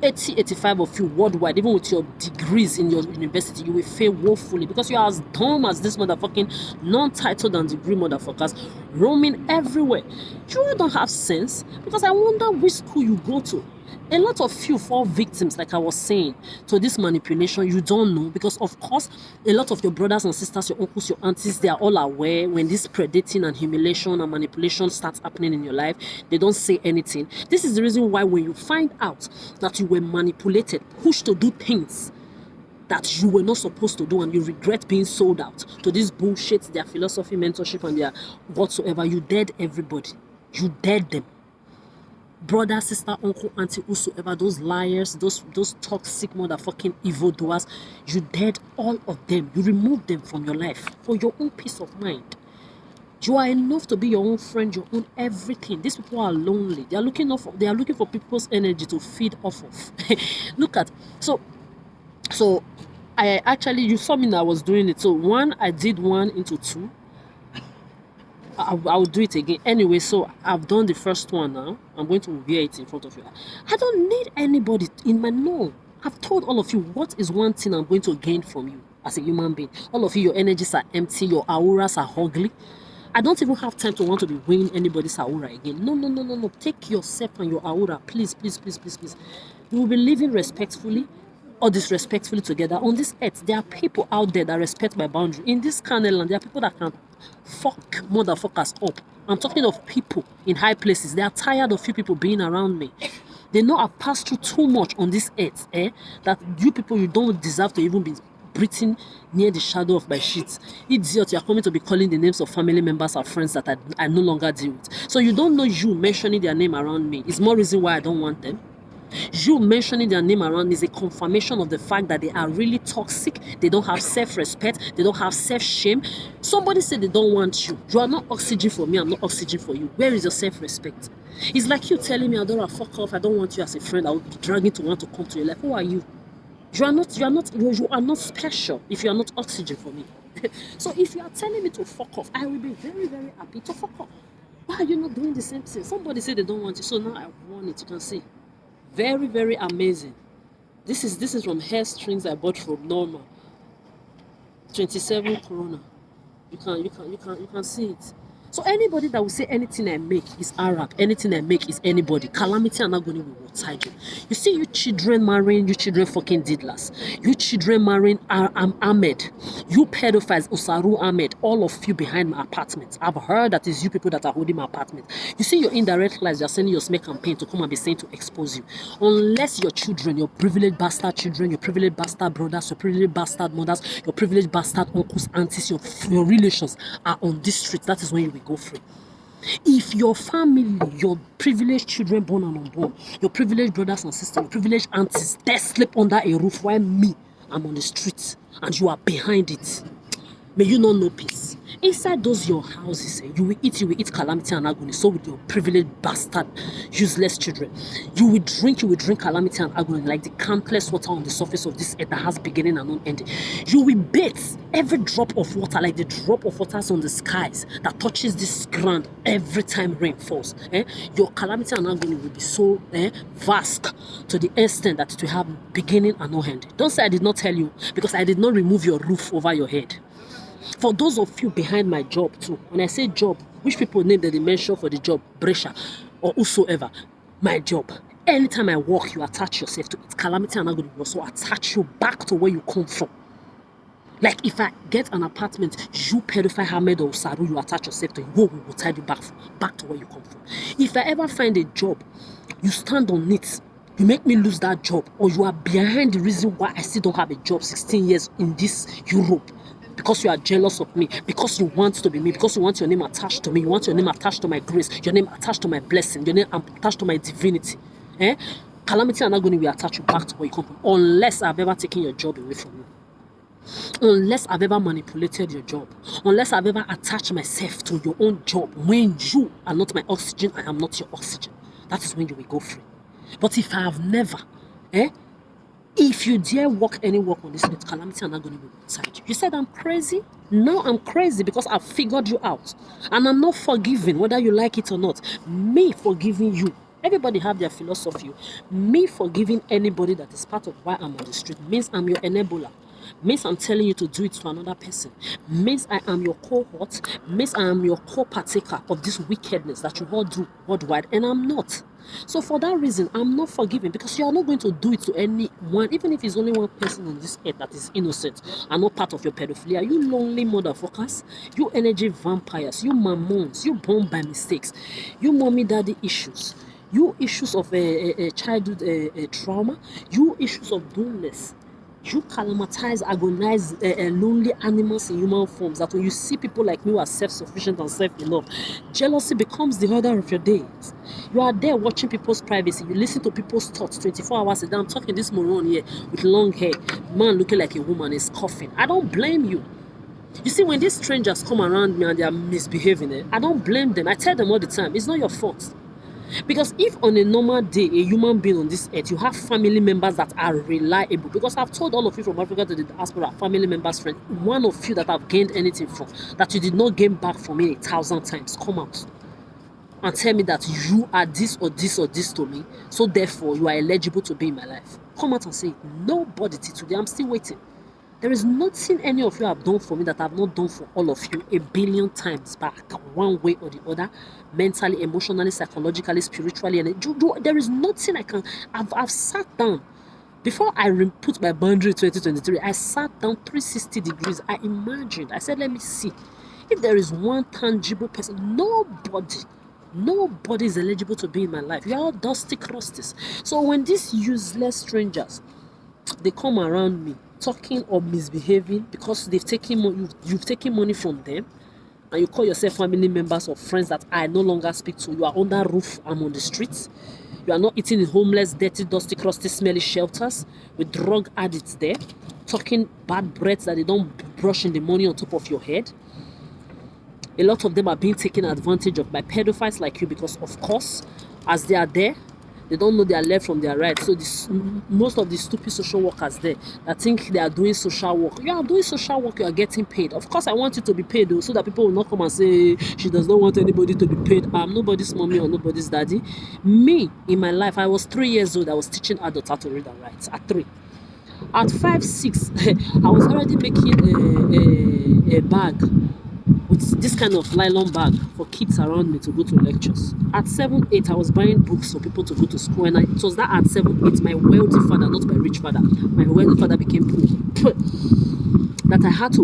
85 of you worldwide, even with your degrees in your university, you will fail woefully because you are as dumb as this motherfucking non-titled and degree motherfuckers roaming everywhere. You don't have sense because I wonder which school you go to. A lot of you fall victims, like I was saying, to this manipulation. You don't know because, of course, a lot of your brothers and sisters, your uncles, your aunties, they are all aware when this predating and humiliation and manipulation starts happening in your life. They don't say anything. This is the reason why when you find out that you were manipulated, pushed to do things that you were not supposed to do and you regret being sold out to this bullshit, their philosophy, mentorship, and their whatsoever, you dead everybody. You dead them. Brother, sister, uncle, auntie, whosoever, those liars, those toxic motherfucking evildoers, you dead all of them. You remove them from your life for your own peace of mind. You are enough to be your own friend, your own everything. These people are lonely. They are looking for people's energy to feed off of. Look at so I actually, you saw me that I was doing it. So I did 1 into 2. I'll do it again. Anyway, so I've done the first one now. I'm going to wear it in front of you. I don't need anybody in my no. I've told all of you what is one thing I'm going to gain from you as a human being. All of you, your energies are empty, your auras are ugly. I don't even have time to want to be weighing anybody's aura again. No. Take yourself and your aura. Please. We will be living respectfully or disrespectfully together on this earth. There are people out there that respect my boundary. In this carnal land, there are people that can fuck motherfuckers up. I'm talking of people in high places. They are tired of you people being around me. They know I've passed through too much on this earth, that you people, you don't deserve to even be breathing near the shadow of my sheets. Idiot, you are coming to be calling the names of family members or friends that I no longer deal with. So you don't know you mentioning their name around me is more reason why I don't want them. You mentioning their name around me is a confirmation of the fact that they are really toxic. They don't have self-respect. They don't have self-shame. Somebody said they don't want you. You are not oxygen for me. I'm not oxygen for you. Where is your self-respect? It's like you telling me, Adora, fuck off. I don't want you as a friend. I would be dragging to want to come to your life. Who are you? You are not special if you are not oxygen for me. So if you are telling me to fuck off, I will be very, very happy to fuck off. Why are you not doing the same thing? Somebody said they don't want you. So now I want it. You can see. Very, very amazing. This is from hair strings I bought from Norma. 27 Corona. You can see it. So anybody that will say anything I make is Arab, anything I make is anybody, calamity and agony will outside you. You see, you children marrying, you children fucking diddlers, you children marrying Ahmed, you pedophiles, Osaru Ahmed, all of you behind my apartment. I've heard that it's you people that are holding my apartment. You see your indirect lies, you're sending your smear campaign to come and be saying to expose you. Unless your children, your privileged bastard children, your privileged bastard brothers, your privileged bastard mothers, your privileged bastard uncles, aunties, your relations are on this street, that is when you will go free. If your family, your privileged children born and unborn, your privileged brothers and sisters, your privileged aunties, they sleep under a roof while me, I'm on the streets and you are behind it, may you not know peace. Inside those your houses, you will eat calamity and agony. So with your privileged bastard, useless children. You will drink calamity and agony like the countless water on the surface of this earth that has beginning and no ending. You will bathe every drop of water like the drop of water on the skies that touches this ground every time rain falls. Your calamity and agony will be so vast to the extent that it will have beginning and no end. Don't say I did not tell you, because I did not remove your roof over your head. For those of you behind my job too, when I say job, which people name the dimension for the job, Brescia or whosoever, my job. Anytime I walk, you attach yourself to it. Calamity and agony will also attach you back to where you come from. Like if I get an apartment, you pedophile Hamed or Saru, you attach yourself to it. We will tie you back to where you come from. If I ever find a job, you stand on it. You make me lose that job, or you are behind the reason why I still don't have a job 16 years in this Europe. Because you are jealous of me, because you want to be me, because you want your name attached to me, you want your name attached to my grace, your name attached to my blessing, your name attached to my divinity. Calamity and agony will attach you back to where you come from, unless I've ever taken your job away from you. Unless I've ever manipulated your job, unless I've ever attached myself to your own job. When you are not my oxygen, I am not your oxygen. That is when you will go free. But if I have never, if you dare walk any walk on this earth, calamity and agony will be inside you. You said I'm crazy? No, I'm crazy because I've figured you out. And I'm not forgiving, whether you like it or not. Me forgiving you. Everybody have their philosophy. Me forgiving anybody that is part of why I'm on the street means I'm your enabler. Means I'm telling you to do it to another person. Means I am your cohort. Means I am your co-partaker of this wickedness that you all do worldwide, and I'm not. So for that reason, I'm not forgiving, because you are not going to do it to anyone, even if it's only one person on this earth that is innocent and not part of your pedophilia. You lonely motherfuckers, you energy vampires, you mammons, you born by mistakes, you mommy daddy issues, you issues of childhood trauma, you issues of doomness. You calamatize, agonize lonely animals in human forms, that when you see people like me who are self-sufficient and self-enough, jealousy becomes the order of your days. You are there watching people's privacy. You listen to people's thoughts 24 hours a day. I'm talking this moron here with long hair, man looking like a woman is coughing. I don't blame you. You see, when these strangers come around me and they are misbehaving, I don't blame them. I tell them all the time, it's not your fault. Because if on a normal day, a human being on this earth, you have family members that are reliable, because I've told all of you from Africa to the diaspora, family members, friends, one of you that I've gained anything from, that you did not gain back from me 1,000 times, come out and tell me that you are this or this or this to me, so therefore you are eligible to be in my life. Come out and say it. Nobody till today. I'm still waiting. There is nothing any of you have done for me that I've not done for all of you 1 billion times back, one way or the other, mentally, emotionally, psychologically, spiritually. And there is nothing I can. I've sat down. Before I put my boundary in 2023, I sat down 360 degrees. I imagined. I said, let me see. If there is one tangible person, nobody is eligible to be in my life. You are all dusty crusties. So when these useless strangers, they come around me, talking or misbehaving because they've taken you've taken money from them, and you call yourself family members or friends that I no longer speak to. You are under roof, I'm on the streets. You are not eating in homeless, dirty, dusty, crusty, smelly shelters with drug addicts there, talking bad breaths that they don't brush in the money on top of your head. A lot of them are being taken advantage of by pedophiles like you, because of course, as they are there, they don't know their left from their right. So most of the stupid social workers there that think they are doing social work. You are doing social work, you are getting paid. Of course, I want you to be paid though, so that people will not come and say she does not want anybody to be paid. I'm nobody's mommy or nobody's daddy. Me, in my life, I was 3 years old. I was teaching adults how to read and write at 3. At 5, 6, I was already making a bag with this kind of nylon bag for kids around me to go to lectures. At 7, 8, I was buying books for people to go to school, and it was that at 7, 8, my wealthy father, not my rich father, my wealthy father became poor, that I had to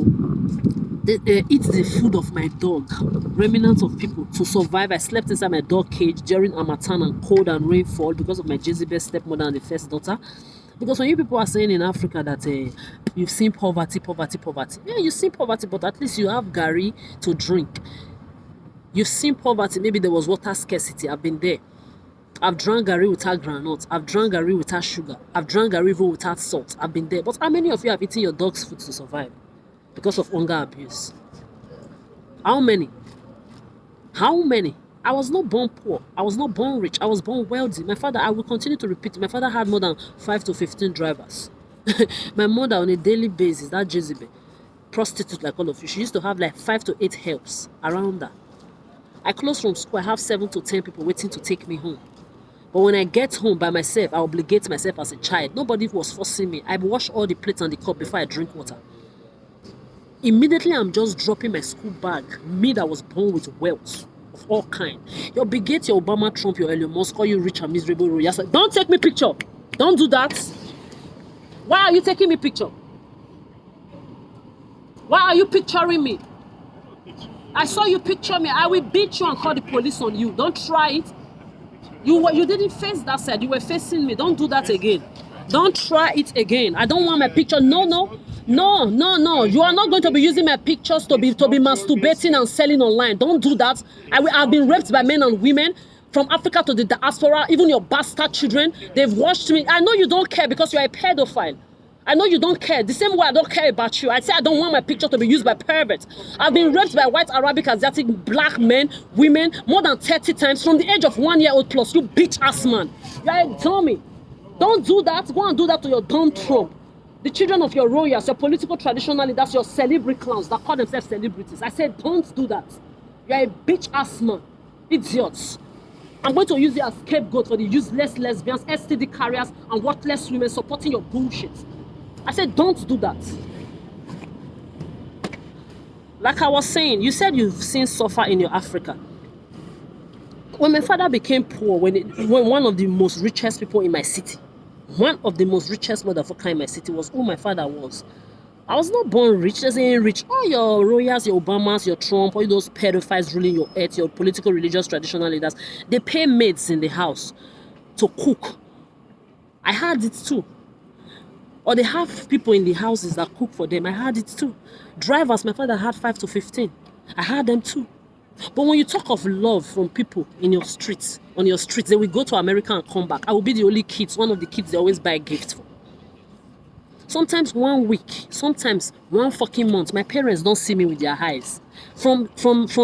eat the food of my dog, remnants of people, to survive. I slept inside my dog cage during harmattan and cold and rainfall because of my Jezebel stepmother and the first daughter. Because when you people are saying in Africa that you've seen poverty, yeah, you've seen poverty, but at least you have gari to drink. You've seen poverty, maybe there was water scarcity. I've been there. I've drank gari without granules. I've drank gari without sugar. I've drank gari even without salt. I've been there. But how many of you have eaten your dog's food to survive because of hunger abuse? How many? How many? I was not born poor. I was not born rich. I was born wealthy. My father, I will continue to repeat, my father had more than 5 to 15 drivers. My mother on a daily basis, that Jezebel, prostitute like all of you, she used to have like 5 to 8 helps around her. I close from school, I have 7 to 10 people waiting to take me home. But when I get home by myself, I obligate myself as a child. Nobody was forcing me. I wash all the plates and the cup before I drink water. Immediately, I'm just dropping my school bag. Me that was born with wealth of all kind. You obligate your Obama, Trump, your Elon Musk, call you rich and miserable. Yes, don't take me picture. Don't do that. Why are you taking me picture? Why are you picturing me? I saw you picture me. I will beat you and call the police on you. Don't try it. You didn't face that side. You were facing me. Don't do that again. Don't try it again. I don't want my picture. No. You are not going to be using my pictures to be masturbating and selling online. Don't do that. I've been raped by men and women from Africa to the diaspora. Even your bastard children, they've watched me. I know you don't care because you are a pedophile. I know you don't care. The same way I don't care about you. I say I don't want my picture to be used by perverts. I've been raped by white, Arabic, Asiatic, black men, women, more than 30 times from the age of 1 year old plus. You bitch ass man. You are a dummy. Don't do that. Go and do that to your dumb Trump. The children of your royals, your political traditional leaders, your celebrity clowns that call themselves celebrities. I said don't do that. You are a bitch ass man. Idiots. I'm going to use you as scapegoat for the useless lesbians, STD carriers, and worthless women supporting your bullshit. I said, don't do that. Like I was saying, you said you've seen suffer in your Africa. When my father became poor, when one of the most richest people in my city, one of the most richest motherfucker in my city was who my father was. I was not born rich, just ain't rich. All your royals, your Obamas, your Trump, all those pedophiles ruling your earth, your political, religious, traditional leaders, they pay maids in the house to cook. I had it too. Or they have people in the houses that cook for them. I had it too. Drivers, my father had 5 to 15. I had them too. But when you talk of love from people in your streets, on your streets, they will go to America and come back. I will be the only kids, one of the kids they always buy a gift for. Sometimes 1 week, sometimes 1 fucking month, my parents don't see me with their eyes. From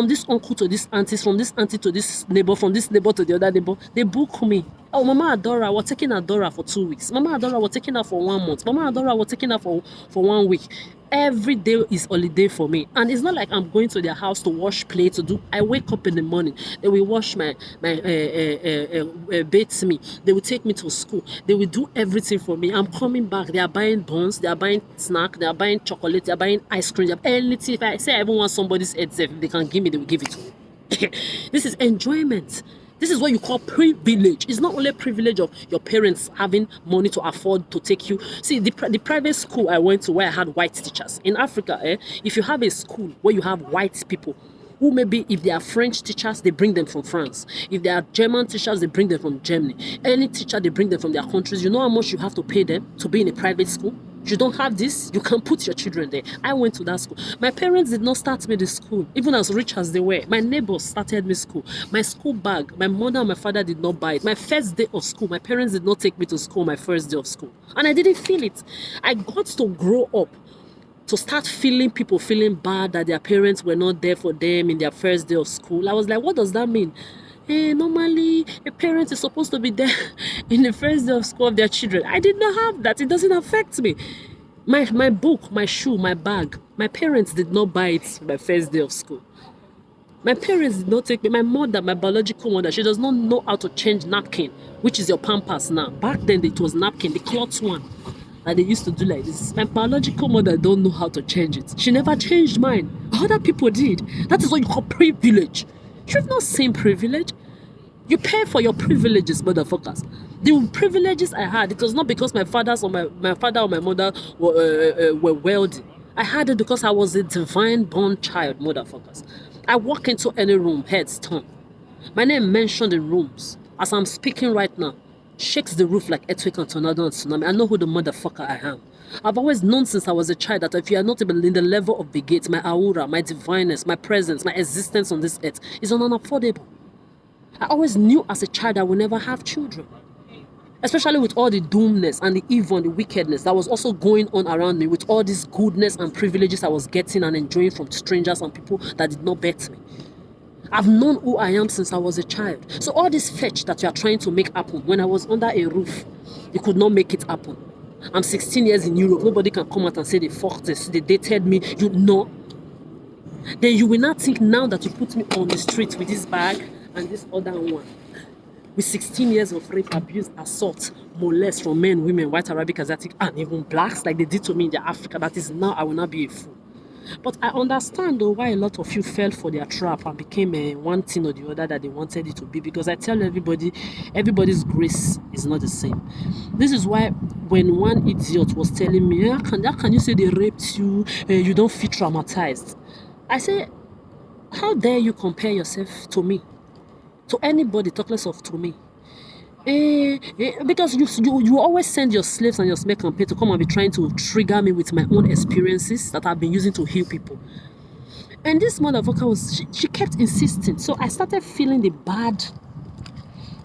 this uncle to this auntie, from this auntie to this neighbor, from this neighbor to the other neighbor, they book me. Oh, Mama Adora, we're taking Adora for 2 weeks. Mama Adora, we're taking her for 1 month. Mama Adora, we're taking her for 1 week. Every day is holiday for me. And it's not like I'm going to their house to wash plates, I wake up in the morning. They will wash my bates me. They will take me to school. They will do everything for me. I'm coming back. They are buying buns. They are buying snack. They are buying chocolate. They are buying ice cream. They are anything. If I say I even want somebody's head, if they can give me, they will give it to me. This is enjoyment. This is what you call privilege. It's not only privilege of your parents having money to afford to take you. See, the private school I went to where I had white teachers. In Africa, if you have a school where you have white people, who maybe if they are French teachers, they bring them from France. If they are German teachers, they bring them from Germany. Any teacher, they bring them from their countries. You know how much you have to pay them to be in a private school? You don't have this, you can put your children there. I went to that school. My parents did not start me the school, even as rich as they were. My neighbors started me school. My school bag, my mother and my father did not buy it. My first day of school, my parents did not take me to school my first day of school. And I didn't feel it. I got to grow up to start feeling people feeling bad that their parents were not there for them in their first day of school. I was like, what does that mean? Normally a parent is supposed to be there in the first day of school of their children. I did not have that. It doesn't affect me. My book, my shoe, my bag, my parents did not buy it my first day of school. My parents did not take me. My mother, my biological mother, she does not know how to change napkin, which is your Pampers now. Back then it was napkin, the cloth one that they used to do like this. My biological mother don't know how to change it. She never changed mine. Other people did. That is what you call privilege. You've not seen privilege. You pay for your privileges, motherfuckers. The privileges I had, it was not because my father or my mother were wealthy. I had it because I was a divine born child, motherfuckers. I walk into any room, heads turn. My name mentioned in rooms. As I'm speaking right now, shakes the roof like earthquake and tornado and tsunami. I know who the motherfucker I am. I've always known since I was a child that if you are not even in the level of the gate, my aura, my divineness, my presence, my existence on this earth is unaffordable. I always knew as a child I would never have children. Especially with all the doomness and the evil and the wickedness that was also going on around me, with all this goodness and privileges I was getting and enjoying from strangers and people that did not bet me. I've known who I am since I was a child. So all this fetch that you are trying to make happen, when I was under a roof, you could not make it happen. I'm 16 years in Europe. Nobody can come out and say they fucked this, they dated me. You know. Then you will not think now that you put me on the street with this bag and this other one, with 16 years of rape, abuse, assault, molest from men, women, white, Arabic, Asiatic, and even blacks, like they did to me in the Africa. That is now I will not be a fool. But I understand though why a lot of you fell for their trap and became one thing or the other that they wanted it to be. Because I tell everybody, everybody's grace is not the same. This is why when one idiot was telling me, how can you say they raped you? You don't feel traumatized. I say, how dare you compare yourself to me? To anybody, talk less of to me. Because you always send your slaves and your smear campaign to come and be trying to trigger me with my own experiences that I've been using to heal people. And this motherfucker she kept insisting. So I started feeling the bad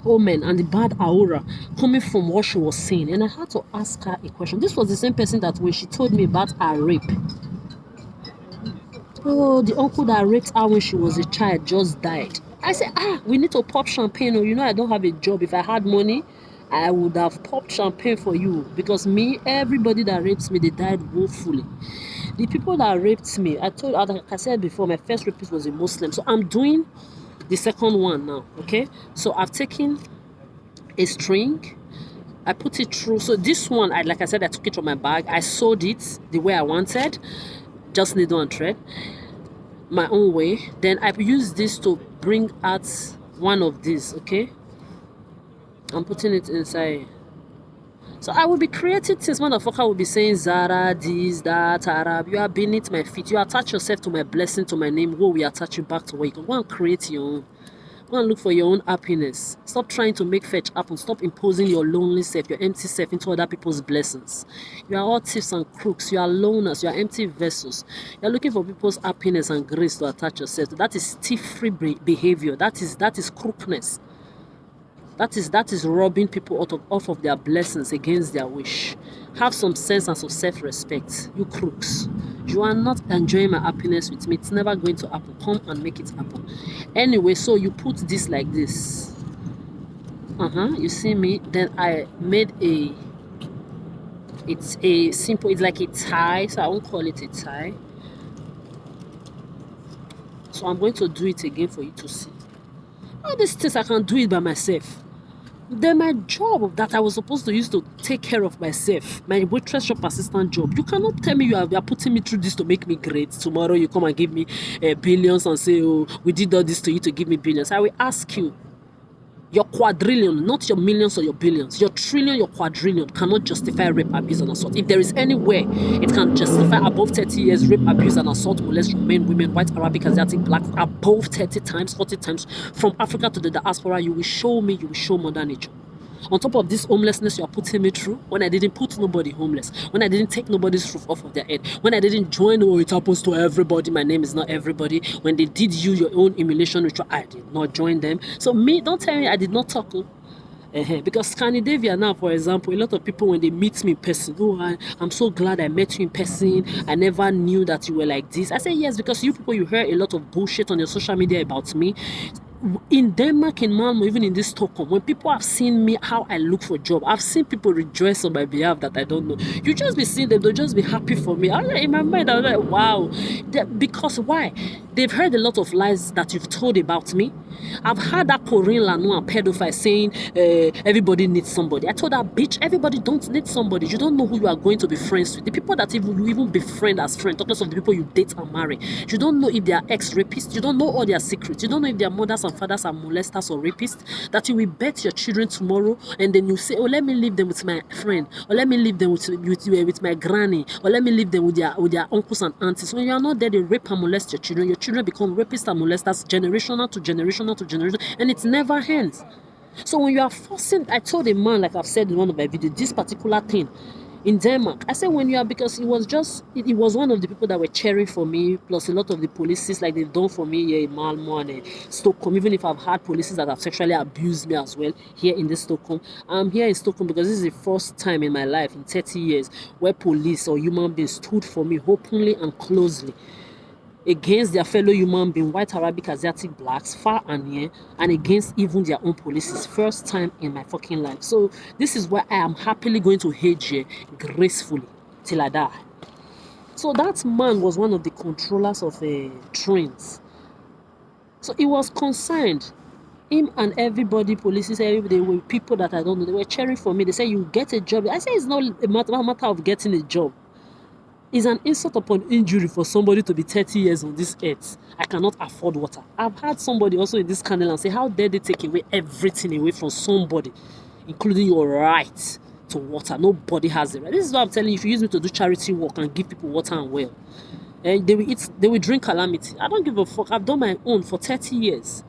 omen and the bad aura coming from what she was saying. And I had to ask her a question. This was the same person that when she told me about her rape, oh, the uncle that raped her when she was a child just died. I said, we need to pop champagne. Oh, you know, I don't have a job. If I had money, I would have popped champagne for you. Because me, everybody that rapes me, they died woefully. The people that raped me, like I said before, my first rapist was a Muslim. So I'm doing the second one now, okay? So I've taken a string, I put it through. So this one, like I said, I took it from my bag. I sewed it the way I wanted, just needle and thread, my own way. Then I used this to bring out one of these, okay? I'm putting it inside. So I will be creating things. Motherfucker will be saying Zara, this, that, Arab. You are beneath my feet. You attach yourself to my blessing, to my name. Whoa, we attach you back to where you can go and create your own. Go and look for your own happiness. Stop trying to make fetch happen. Stop imposing your lonely self, your empty self into other people's blessings. You are all thieves and crooks. You are loners. You are empty vessels. You are looking for people's happiness and grace to attach yourself to. That is thief-free behavior. That is crookedness. That is robbing people off of their blessings against their wish. Have some sense and some self-respect, you crooks. You are not enjoying my happiness with me. It's never going to happen. Come and make it happen. Anyway, so you put this like this. You see me? Then I made it's a simple, it's like a tie, so I won't call it a tie. So I'm going to do it again for you to see. All these things I can do it by myself. Then my job that I was supposed to use to take care of myself, my waitress shop assistant job, you cannot tell me you are putting me through this to make me great. Tomorrow you come and give me billions and say, oh, we did all this to you to give me billions. I will ask you, your quadrillion, not your millions or your billions, your trillion, your quadrillion cannot justify rape, abuse, and assault. If there is any way it can justify above 30 years rape, abuse, and assault, molest from men, women, white, Arabic, Asiatic, black, above 30 times, 40 times, from Africa to the diaspora, you will show me, you will show Mother Nature. On top of this homelessness you are putting me through, when I didn't put nobody homeless, when I didn't take nobody's roof off of their head, when I didn't join, oh, it happens to everybody, my name is not everybody, when they did you your own humiliation ritual, I did not join them. So me, don't tell me I did not talk. Because Scandinavia now, for example, a lot of people when they meet me in person, oh, I'm so glad I met you in person. I never knew that you were like this. I say yes, because you people, you hear a lot of bullshit on your social media about me. In Denmark, in Malmo, even in this Stockholm, when people have seen me, how I look for a job, I've seen people rejoice on my behalf that I don't know. You just be seeing them, they'll just be happy for me. In my mind, I'm like, wow. Because why? They've heard a lot of lies that you've told about me. I've heard that Corinne Lanois pedophile saying everybody needs somebody. I told that bitch, everybody don't need somebody. You don't know who you are going to be friends with. The people that you even befriend as friends, talk less of the people you date and marry. You don't know if they are ex-rapists. You don't know all their secrets. You don't know if their mothers and fathers are molesters or rapists. That you will bet your children tomorrow and then you say, oh, let me leave them with my friend, or let me leave them with my granny, or let me leave them with their uncles and aunties. When you are not there, they rape and molest your children. Your children become rapists and molesters, generational to generational to generation, and it never ends. So when you are forcing, I told a man, like I've said in one of my videos, this particular thing, in Denmark. I said when you are, because it was one of the people that were cheering for me, plus a lot of the policies like they've done for me here in Malmo and Stockholm. Even if I've had policies that have sexually abused me as well here in this Stockholm. I'm here in Stockholm because this is the first time in my life in 30 years where police or human beings stood for me openly and closely against their fellow human being, white, Arabic, Asiatic, blacks, far and near, and against even their own policies. First time in my fucking life. So this is why I am happily going to age here gracefully till I die. So that man was one of the controllers of trains. So he was concerned. Him and everybody, police, everybody, were people that I don't know. They were cheering for me. They said, you get a job. I said, it's not a matter of getting a job. It's an insult upon injury for somebody to be 30 years on this earth. I cannot afford water. I've had somebody also in this scandal and say, how dare they take away everything away from somebody, including your right to water. Nobody has it right. This is what I'm telling you. If you use me to do charity work and give people water and well, they will drink calamity. I don't give a fuck. I've done my own for 30 years.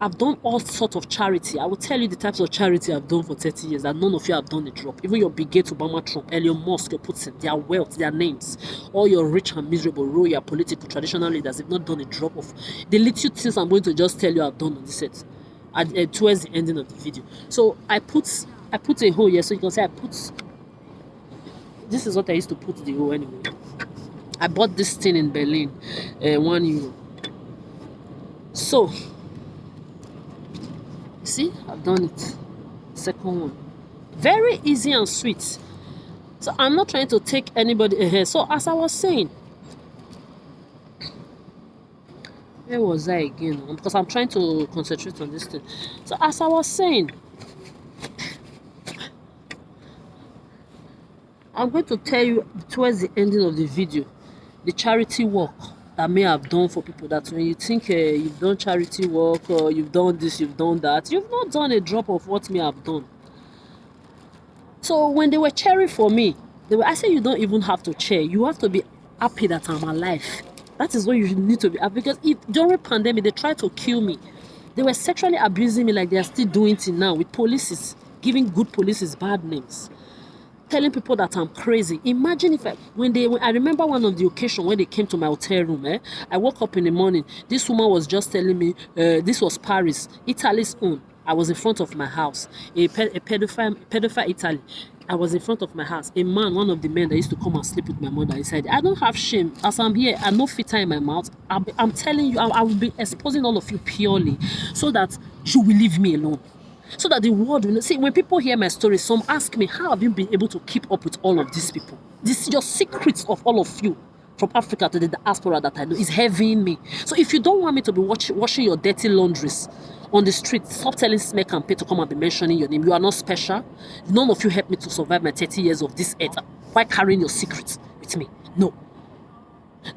I've done all sorts of charity. I will tell you the types of charity I've done for 30 years that none of you have done a drop. Even your Bill Gates, Obama, Trump, Elon Musk, your Putin, their wealth, their names, all your rich and miserable, your political, traditional leaders have not done a drop of the little things I'm going to just tell you I've done on this set towards the ending of the video. So I put a hole here, so you can say this is what I used to put the hole anyway. I bought this thing in Berlin, €1. So see, I've done it. Second one. Very easy and sweet. So I'm not trying to take anybody ahead. So as I was saying, where was I again? Because I'm trying to concentrate on this thing. So as I was saying, I'm going to tell you towards the ending of the video, the charity work that may have done for people. That when you think you've done charity work or you've done this, you've done that, you've not done a drop of what me have done. So when they were cheering for me, I said you don't even have to cheer. You have to be happy that I'm alive. That is what you need to be happy. Because during pandemic, they tried to kill me. They were sexually abusing me like they are still doing it now with policies, giving good policies bad names, telling people that I'm crazy. Imagine if I remember one of the occasion when they came to my hotel room. I woke up in the morning. This woman was just telling me, this was Paris, Italy's own. I was in front of my house. A pedophile Italy. I was in front of my house. A man, one of the men that used to come and sleep with my mother, he said, I don't have shame. As I'm here, I no filter in my mouth. I'm telling you, I will be exposing all of you purely so that you will leave me alone. So that the world will see. When people hear my story, some ask me, how have you been able to keep up with all of these people? This is your secrets of all of you from Africa to the diaspora that I know is heavy in me. So if you don't want me to be washing your dirty laundries on the street, stop telling Smeck and Pay to come and be mentioning your name. You are not special. None of you helped me to survive my 30 years of this earth. Why carrying your secrets with me? No.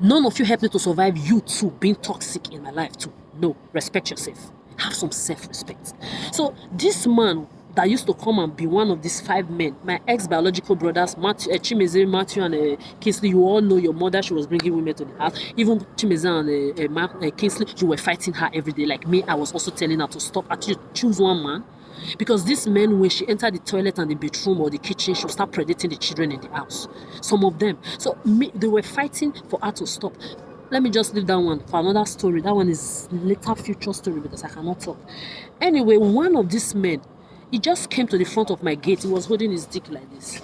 None of you helped me to survive you too being toxic in my life too. No. Respect yourself. Have some self-respect. So this man that used to come and be one of these 5 men, my ex-biological brothers, Chimeze, Matthew, and Kingsley, you all know your mother, she was bringing women to the house. Even Chimeze and Kingsley, you were fighting her every day. Like me, I was also telling her to stop. Actually, choose one man. Because this men, when she entered the toilet and the bedroom or the kitchen, she would start predating the children in the house. Some of them. So they were fighting for her to stop. Let me just leave that one for another story. That one is later future story because I cannot talk. Anyway, one of these men, he just came to the front of my gate. He was holding his dick like this.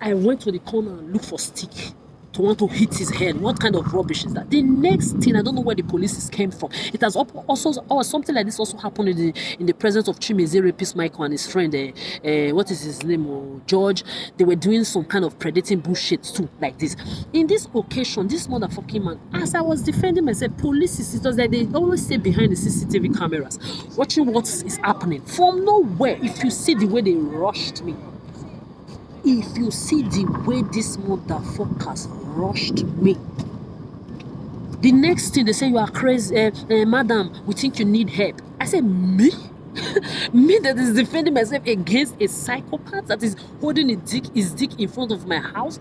I went to the corner and looked for stick to want to hit his head. What kind of rubbish is that? The next thing, I don't know where the police came from. It has also something like this also happened in the presence of Chimeze rapist Michael and his friend. What is his name? George. They were doing some kind of predating bullshit too, like this. In this occasion, this motherfucking man, as I was defending myself, police, it was like they always stay behind the CCTV cameras, watching what is happening. From nowhere, if you see the way they rushed me, if you see the way this motherfuckers rushed me, the next thing they say, you are crazy, madam, we think you need help. I said, me? Me that is defending myself against a psychopath that is holding his dick in front of my house?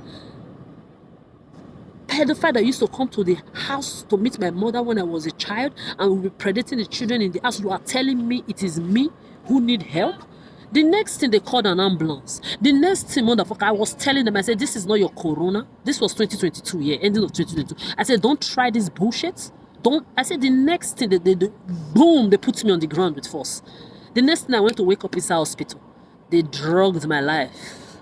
Pedophile that used to come to the house to meet my mother when I was a child and will be predating the children in the house. You are telling me it is me who need help? The next thing, they called an ambulance. The next thing, motherfucker, I was telling them, I said, this is not your corona. This was 2022, yeah, ending of 2022. I said, don't try this bullshit. Don't. I said, the next thing, boom, they put me on the ground with force. The next thing, I went to wake up inside hospital. They drugged my life.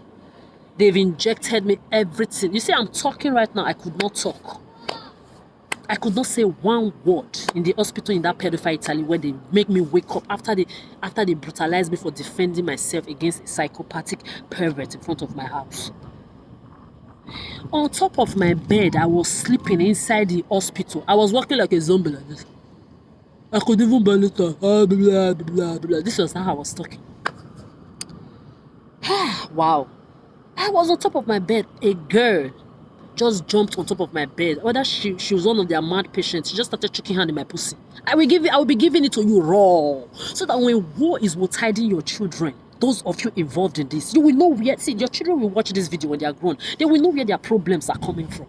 They've injected me everything. You see, I'm talking right now. I could not talk. I could not say one word in the hospital in that pedophile Italy where they make me wake up after they brutalized me for defending myself against a psychopathic pervert in front of my house. On top of my bed, I was sleeping inside the hospital. I was walking like a zombie like this. I could even barely talk. Blah, blah, blah, blah. This was how I was talking. Wow. I was on top of my bed. A girl just jumped on top of my bed. Whether she was one of their mad patients, she just started choking hand in my pussy. I will be giving it to you raw. So that when war is hiding your children, those of you involved in this, you will know where, see, your children will watch this video when they are grown. They will know where their problems are coming from.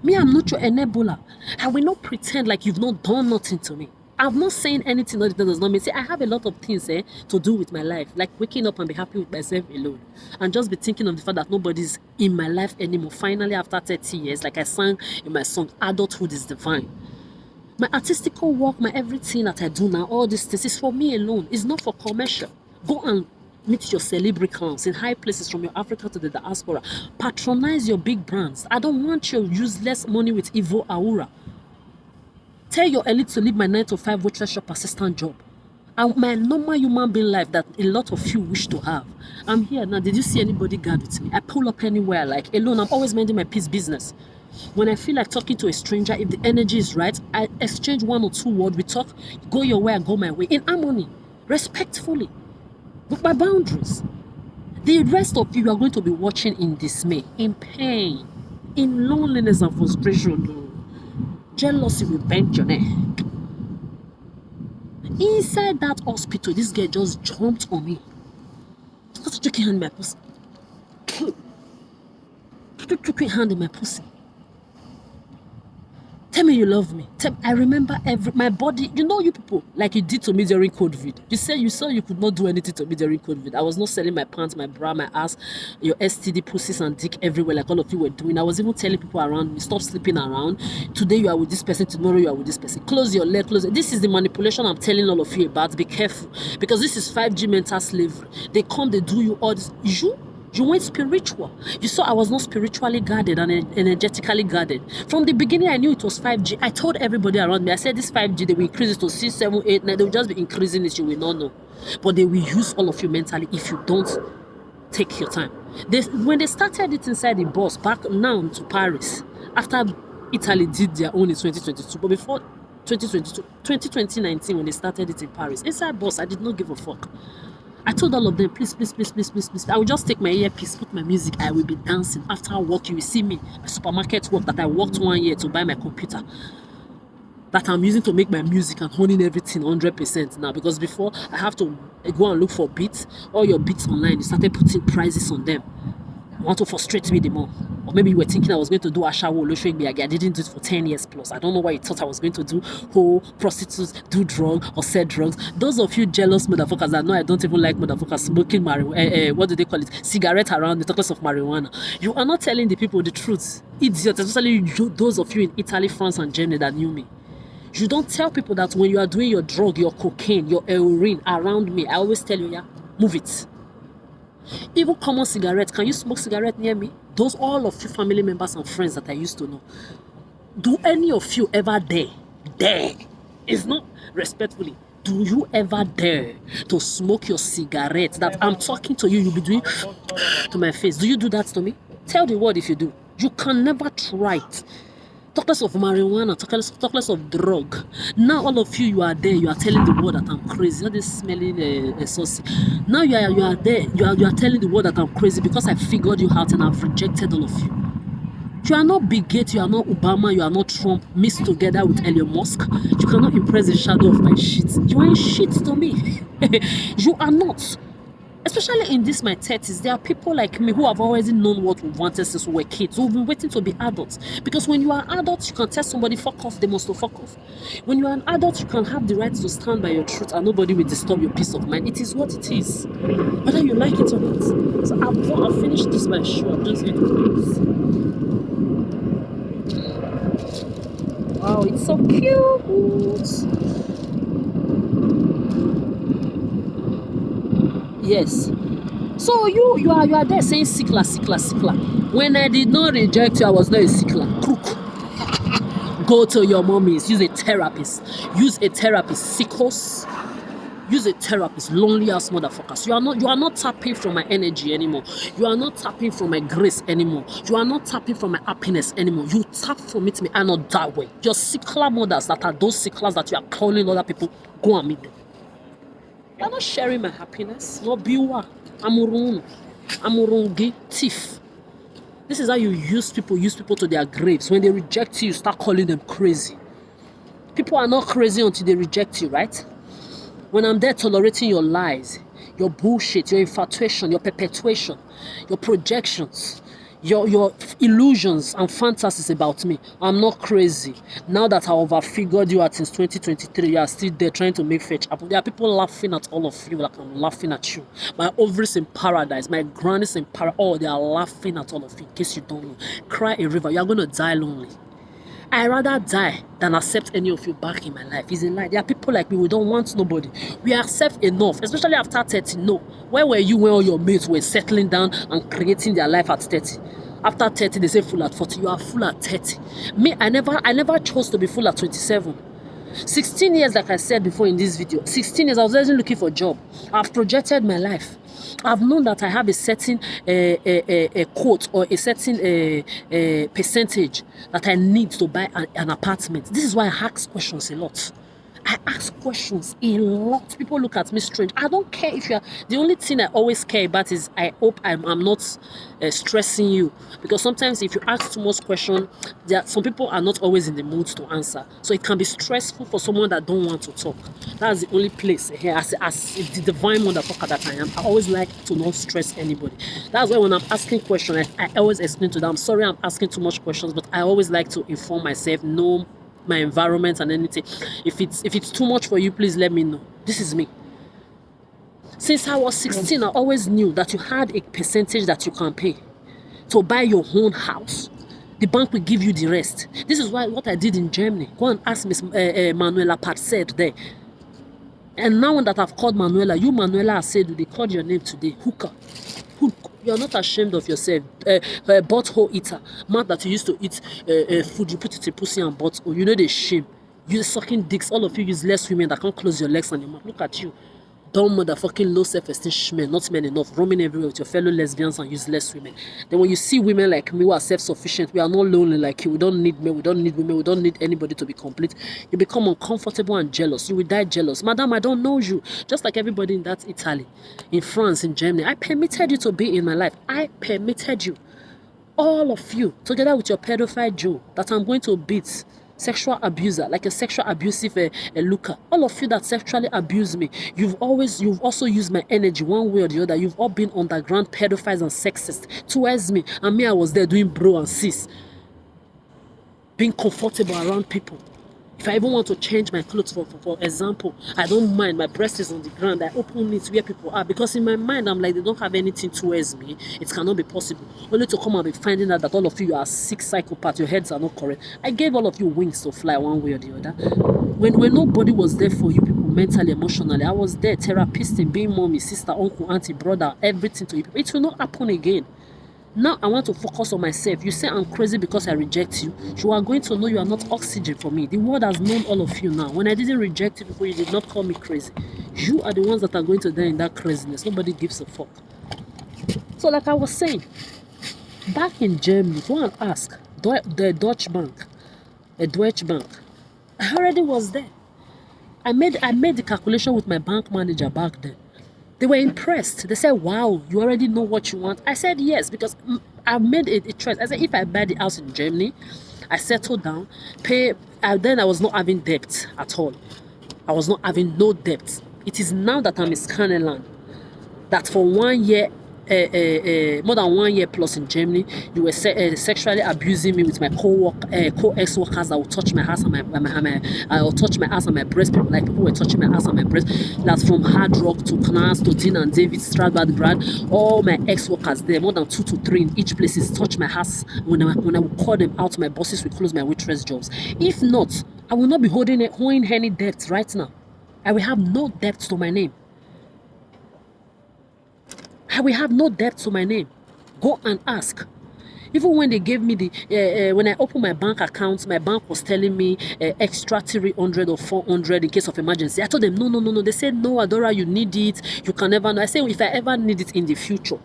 Me, I'm not your enabler. I will not pretend like you've not done nothing to me. I'm not saying anything that does not mean. See, I have a lot of things to do with my life, like waking up and be happy with myself alone, and just be thinking of the fact that nobody's in my life anymore. Finally, after 30 years, like I sang in my song, adulthood is divine. My artistical work, my everything that I do now, all this is for me alone. It's not for commercial. Go and meet your celebrity clowns in high places from your Africa to the diaspora. Patronize your big brands. I don't want your useless money with evil aura. Tell your elite to leave my 9-to-5 waitress shop assistant job and my normal human being life that a lot of you wish to have. I'm here now. Did you see anybody guard with me? I pull up anywhere like alone. I'm always minding my peace business. When I feel like talking to a stranger, if the energy is right, I exchange 1 or 2 words. We talk, go your way, I go my way, in harmony, respectfully, with my boundaries. The rest of you are going to be watching in dismay, in pain, in loneliness and frustration. Jealousy will bend your neck. Inside that hospital, this girl just jumped on me. Just took her hand in my pussy. Took her hand in my pussy. Tell me you love me. I remember my body. You know you people, like you did to me during COVID. You saw you could not do anything to me during COVID. I was not selling my pants, my bra, my ass, your STD pussies and dick everywhere like all of you were doing. I was even telling people around me, stop sleeping around. Today you are with this person, tomorrow you are with this person. Close your leg, close it. This is the manipulation I'm telling all of you about. Be careful. Because this is 5G mental slavery. They come, they do you all this. You went spiritual. You saw I was not spiritually guarded and energetically guarded. From the beginning, I knew it was 5G. I told everybody around me, I said this 5G, they will increase it to 6, 7, 8, 9. They will just be increasing it. You will not know. But they will use all of you mentally if you don't take your time. When they started it inside the bus, back now to Paris, after Italy did their own in 2022, but before 2019, when they started it in Paris, inside bus, I did not give a fuck. I told all of them, please. I will just take my earpiece, put my music, I will be dancing. After work, you will see me, my supermarket work that I worked 1 year to buy my computer, that I'm using to make my music and honing everything 100% now. Because before, I have to go and look for beats. All your beats online, you started putting prices on them. You want to frustrate me the more. Or maybe you were thinking I was going to do Ashawo, I didn't do it for 10 years plus. I don't know why you thought I was going to do whole prostitutes, do drug or sell drugs. Those of you jealous motherfuckers that know I don't even like motherfuckers smoking marijuana, what do they call it? Cigarette around the talkers of marijuana. You are not telling the people the truth. Idiots, especially those of you in Italy, France and Germany that knew me. You don't tell people that when you are doing your drug, your cocaine, your heroin around me. I always tell you, yeah, move it. Even common cigarette, can you smoke cigarette near me? Those all of you family members and friends that I used to know. Do any of you ever dare, it's not respectfully, do you ever dare to smoke your cigarette that I'm talking to you, you'll be doing to my face? Do you do that to me? Tell the world if you do. You can never try it. Talk less of marijuana, talk less of drug. Now all of you are there, you are telling the world that I'm crazy. Not this smelling saucy. Now you are there, you are telling the world that I'm crazy because I figured you out and I've rejected all of you. You are not Bill Gates, you are not Obama, you are not Trump mixed together with Elon Musk. You cannot impress the shadow of my shit. You ain't shit to me. You are not. Especially in this my 30s, there are people like me who have already known what we wanted since we were kids, who've been waiting to be adults. Because when you are adults, you can tell somebody fuck off, they must fuck off. When you are an adult, you can have the right to stand by your truth and nobody will disturb your peace of mind. It is what it is, whether you like it or not. So I've finished this my show. I'm just going to close. Wow, it's so cute. Yes. So you are there saying sickler. When I did not reject you, I was not a sickler. Crook. Go to your mommies. Use a therapist. Sickos. Use a therapist. Lonely ass motherfuckers. You are not tapping from my energy anymore. You are not tapping from my grace anymore. You are not tapping from my happiness anymore. You tap from it, and not that way. Your sickler mothers that are those sicklers that you are calling other people, go and meet them. You are not sharing my happiness. No biwa. Amurungi, thief. This is how you use people to their graves. When they reject you, you start calling them crazy. People are not crazy until they reject you, right? When I'm there tolerating your lies, your bullshit, your infatuation, your perpetuation, your projections, your illusions and fantasies about me, I'm not crazy. Now that I overfigured you out since 2023, you are still there trying to make fetch happen. There are people laughing at all of you like I'm laughing at you. My ovaries in paradise, my grannies in paradise, oh, they are laughing at all of you. In case you don't know, cry a river, you're going to die lonely. I rather die than accept any of you back in my life. It's a lie. There are people like me, we don't want nobody. We accept enough, especially after 30. No. Where were you when all your mates were settling down and creating their life at 30? After 30, they say full at 40. You are full at 30. Me, I never chose to be full at 27. 16 years, like I said before in this video, 16 years, I was always looking for a job. I've projected my life. I've known that I have a certain quote or a certain percentage that I need to buy an apartment. This is why I ask questions a lot. I ask questions a lot. People look at me strange. I don't care if you are. The only thing I always care about is I hope I'm not stressing you. Because sometimes if you ask too much questions, some people are not always in the mood to answer. So it can be stressful for someone that don't want to talk. That's the only place here. As the divine motherfucker that I am, I always like to not stress anybody. That's why when I'm asking questions, I always explain to them, I'm sorry I'm asking too much questions, but I always like to inform myself, know my environment and anything. If it's too much for you, please let me know. This is me. Since I was 16, I always knew that you had a percentage that you can pay to buy your own house. The bank will give you the rest. This is what I did in Germany. Go and ask Miss Manuela Parced there. And now that I've called Manuela, you Manuela I said, they called your name today. Hooker. You're not ashamed of yourself. Butthole eater. Man that you used to eat food, you put it in pussy and butthole. You know the shame. You're sucking dicks. All of you useless women that can't close your legs and your mouth. Look at you. Dumb motherfucking low self-esteem men, not men enough, roaming everywhere with your fellow lesbians and useless women. Then when you see women like me who are self-sufficient, we are not lonely like you, we don't need men, we don't need women, we don't need anybody to be complete, you become uncomfortable and jealous. You will die jealous. Madam, I don't know you. Just like everybody in that Italy, in France, in Germany, I permitted you to be in my life. I permitted you. All of you, together with your pedophile Joe, that I'm going to beat, sexual abuser, like a sexual abusive looker. All of you that sexually abuse me, you've also used my energy one way or the other. You've all been underground pedophiles and sexists towards me. And me, I was there doing bro and sis. Being comfortable around people. If I even want to change my clothes, for example, I don't mind. My breast is on the ground. I open it where people are. Because in my mind, I'm like, they don't have anything towards me. It cannot be possible. Only to come and be finding out that all of you are sick psychopaths. Your heads are not correct. I gave all of you wings to fly one way or the other. When nobody was there for you people, mentally, emotionally, I was there, therapist, being mommy, sister, uncle, auntie, brother, everything to you people. It will not happen again. Now I want to focus on myself. You say I'm crazy because I reject you. You are going to know you are not oxygen for me. The world has known all of you now. When I didn't reject you before, you did not call me crazy. You are the ones that are going to die in that craziness. Nobody gives a fuck. So like I was saying, back in Germany, go and ask the Deutsche Bank. I already was there. I made the calculation with my bank manager back then. They were impressed. They said, wow, you already know what you want. I said, yes, because I made a choice. I said, if I buy the house in Germany, I settle down, pay, and then I was not having debt at all. I was not having no debt. It is now that I'm in Scannerland. that for 1 year, more than 1 year plus in Germany, you were sexually abusing me with my co-ex-workers that would touch my ass and I'll touch my ass and my breast, like people were touching my ass and my breast. That's from Hard Rock to Knas to Dean and David, Stradbad, Grad. All my ex-workers there, more than 2 to 3 in each place, touch my ass. When I would call them out, my bosses will close my waitress jobs. If not, I will not be holding any debts right now. I will have no debt to my name. I will have no debt to my name. Go and ask. Even when they gave me the, when I opened my bank account, my bank was telling me extra 300 or 400 in case of emergency. I told them, no. They said, no, Adora, you need it. You can never know. I said, if I ever need it in the future,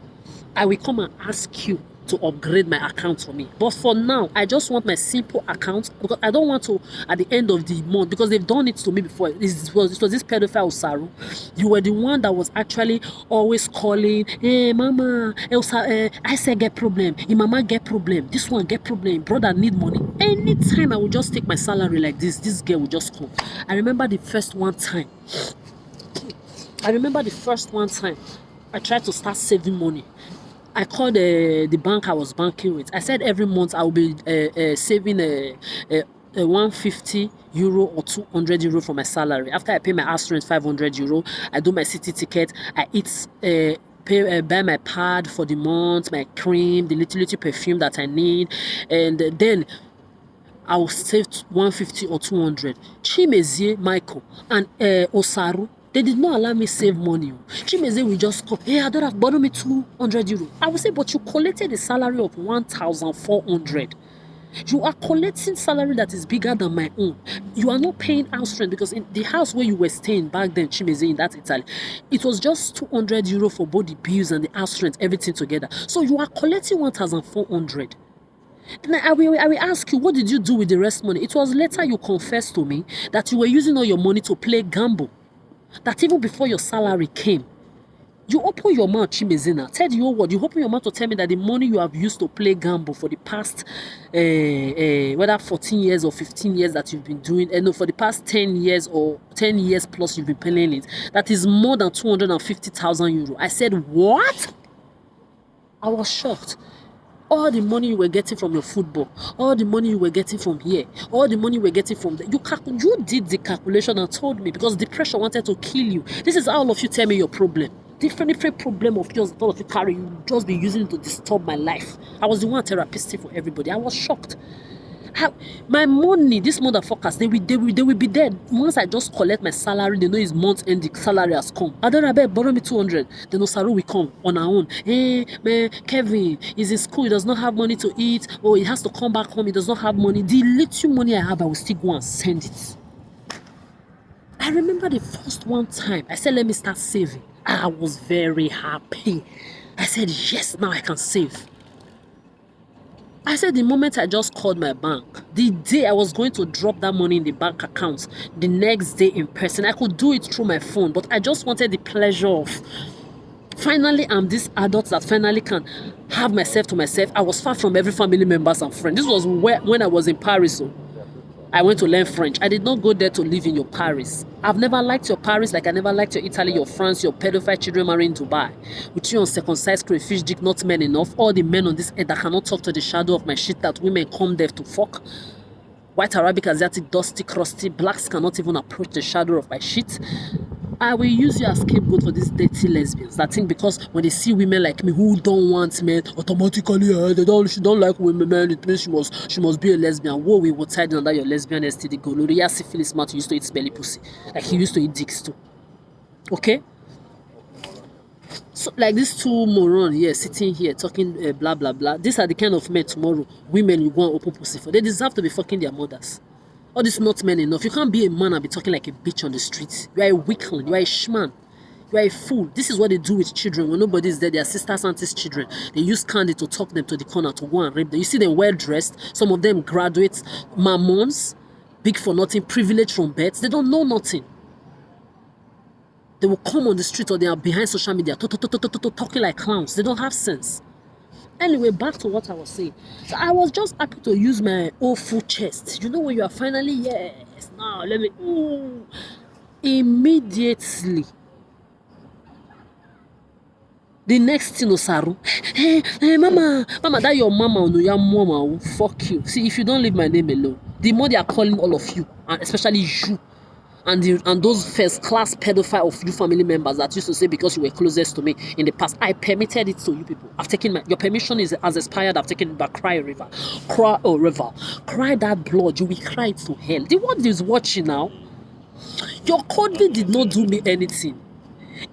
I will come and ask you to upgrade my account for me. But for now, I just want my simple account because I don't want to, at the end of the month, because they've done it to me before. It was this pedophile Saru. You were the one that was actually always calling, hey, mama, I say get problem. Your mama get problem. This one get problem. Brother need money. Anytime I would just take my salary like this girl would just come. I remember the first one time. I tried to start saving money. I called the bank I was banking with. I said every month I will be saving 150 euro or 200 euro for my salary. After I pay my house rent 500 euro, I do my city ticket, I eat, buy my pad for the month, my cream, the little perfume that I need, and then I will save 150 or 200. Chimezie, Michael, and Osaru, they did not allow me save money. Chimezie will just come, hey, I don't have borrow me 200 euro. I will say, but you collected a salary of 1,400. You are collecting salary that is bigger than my own. You are not paying house rent because in the house where you were staying back then, Chimezie, in that Italy, it was just 200 euro for both the bills and the house rent, everything together. So you are collecting 1,400. Then I will ask you, what did you do with the rest money? It was later you confessed to me that you were using all your money to play gamble. That even before your salary came, you open your mouth, Chimezina. Tell you what, you open your mouth to tell me that the money you have used to play gamble for the past, whether 14 years or 15 years that you've been doing, no, for the past 10 years or 10 years plus you've been playing it, that is more than 250,000 euro. I said, what? I was shocked. All the money you were getting from your football, all the money you were getting from here, all the money you were getting from there, you did the calculation and told me because depression wanted to kill you. This is how all of you tell me your problem. Different problem of yours, all of you carry, you just be using it to disturb my life. I was the one therapist for everybody. I was shocked. My money, these motherfuckers, they will be dead. Once I just collect my salary, they know his month-end the salary has come. I don't know, borrow me 200. Then Osaru will come on our own. Hey, man, Kevin, he's in school, he does not have money to eat, or he has to come back home, he does not have money. The little money I have, I will still go and send it. I remember the first one time, I said, let me start saving. I was very happy. I said, yes, now I can save. I said the moment I just called my bank, the day I was going to drop that money in the bank account, the next day in person, I could do it through my phone, but I just wanted the pleasure of, finally I'm this adult that finally can have myself to myself. I was far from every family members and friends. This was when I was in Paris. So I went to learn French. I did not go there to live in your Paris. I've never liked your Paris like I never liked your Italy, your France, your pedophile children marrying Dubai. With you on circumcised crayfish dick, not men enough. All the men on this earth that cannot talk to the shadow of my shit that women come there to fuck. White, Arabic, Asiatic, dusty, crusty, blacks cannot even approach the shadow of my shit. I will use you as scapegoat for these dirty lesbians that think because when they see women like me who don't want men, automatically she don't like women, man, it means she must be a lesbian. Whoa, we will tie under your lesbian STD gonorrhea, syphilis, smart, you used to eat smelly pussy. Like he used to eat dicks too. Okay? So like these two morons here sitting here talking blah blah blah. These are the kind of men tomorrow women you go and open pussy for. They deserve to be fucking their mothers. All this not men enough. You can't be a man and be talking like a bitch on the street. You are a weakling. You are a shman. You are a fool. This is what they do with children when nobody is there. They are sisters, aunties, children. They use candy to talk them to the corner to go and rape them. You see them well dressed. Some of them graduates, mammons, big for nothing, privileged from birth. They don't know nothing. They will come on the street or they are behind social media talking like clowns. They don't have sense. Anyway, back to what I was saying. So I was just happy to use my old full chest. You know when you are finally, yes, now let me, ooh, immediately. The next thing, Osaru, hey, mama, that your mama, no, your mama, fuck you. See, if you don't leave my name alone, the more they are calling all of you, and especially you, and those first class pedophile of you family members that used to say because you were closest to me in the past, I permitted it to you people. I've taken your permission has expired. I've taken it back. Cry river, cry that blood. You will cry it to hell. The world is watching now. Your COVID did not do me anything.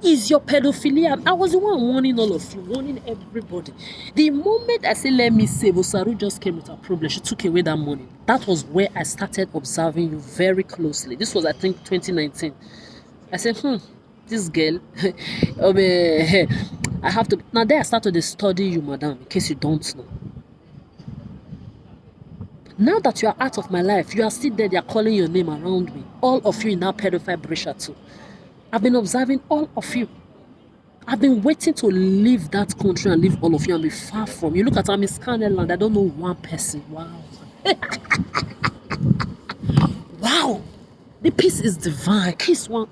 Is your pedophilia? I was the one warning all of you, warning everybody. The moment I say let me save, Osaru just came with a problem. She took away that money. That was where I started observing you very closely. This was, I think, 2019. I said, this girl, I have to. Now there I started to study you, madam, in case you don't know. Now that you are out of my life, you are still there, they are calling your name around me. All of you in that pedophile Brescia too. I've been observing all of you. I've been waiting to leave that country and leave all of you and be far from you. Look at I'm in Scannerland. I don't know one person. Wow. Wow. The peace is divine. Peace one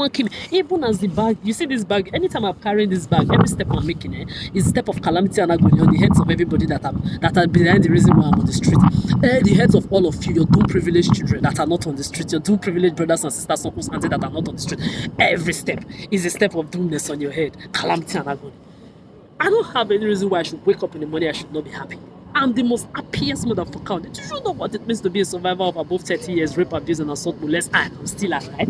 came. Even as the bag, you see this bag, anytime I'm carrying this bag, every step I'm making is a step of calamity and agony on the heads of everybody that are behind the reason why I'm on the street. The heads of all of you, your doomed privileged children that are not on the street, your doomed privileged brothers and sisters, uncles, aunties that are not on the street. Every step is a step of doomness on your head, calamity and agony. I don't have any reason why I should wake up in the morning I should not be happy. I'm the most happiest motherfucker. Do you know what it means to be a survivor of above 30 years, rape, abuse, and assault, molest? I'm still alive.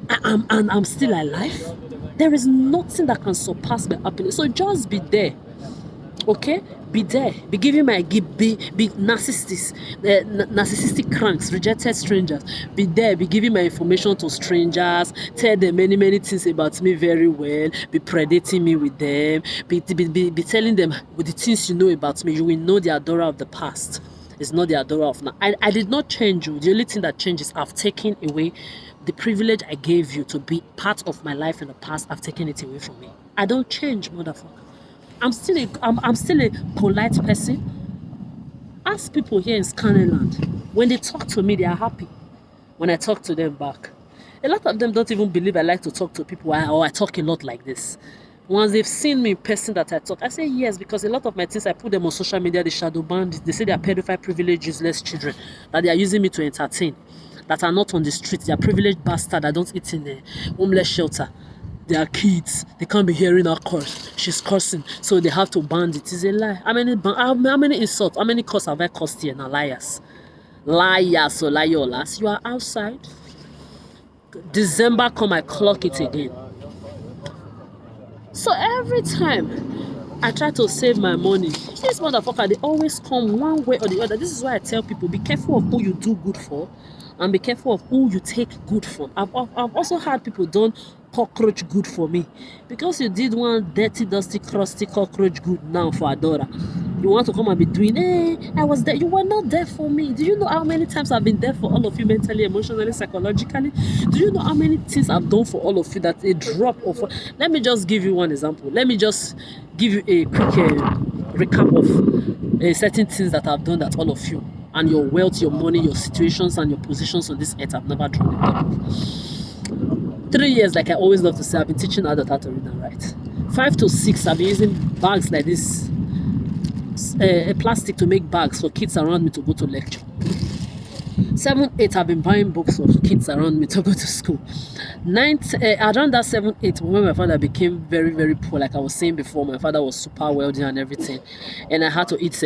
I'm still alive. There is nothing that can surpass my happiness. So just be there. Okay? Be there. Be giving my gift. Be narcissistic cranks, rejected strangers. Be there. Be giving my information to strangers. Tell them many things about me very well. Be predating me with them. Be telling them with the things you know about me. You will know the adorer of the past. It's not the adorer of now. I did not change you. The only thing that changes, I've taken away the privilege I gave you to be part of my life in the past. I've taken it away from me. I don't change, motherfucker. I'm still a polite person. Ask people here in Scannerland. When they talk to me, they are happy. When I talk to them back, a lot of them don't even believe I like to talk to people or I talk a lot like this. Once they've seen me in person that I talk, I say yes, because a lot of my things I put them on social media, they shadow banned. They say they are pedophile, privileged, useless children that they are using me to entertain, that are not on the street. They are privileged bastard that don't eat in a homeless shelter. They are kids. They can't be hearing her curse. She's cursing, so they have to ban it. It's a lie. How many insults? How many curses have I cursed here now? Liars. Liars or liars. You are outside. December come, I clock it again. So every time I try to save my money, this motherfucker, they always come one way or the other. This is why I tell people, be careful of who you do good for and be careful of who you take good from. I've also had people done cockroach good for me because you did one dirty, dusty, crusty cockroach good now for Adora. You want to come and be doing, I was there. You were not there for me. Do you know how many times I've been there for all of you mentally, emotionally, psychologically? Do you know how many things I've done for all of you that a drop of... Let me just give you one example. Let me just give you a quick recap of certain things that I've done that all of you and your wealth, your money, your situations and your positions on this earth I've never drawn it up. 3 years, like I always love to say, I've been teaching adults how to read and write. 5 to 6, I've been using bags like this, plastic to make bags for kids around me to go to lecture. 7, 8, I've been buying books for kids around me to go to school. 9, around that 7, 8, when my father became very, very poor, like I was saying before, my father was super wealthy and everything, and I had to eat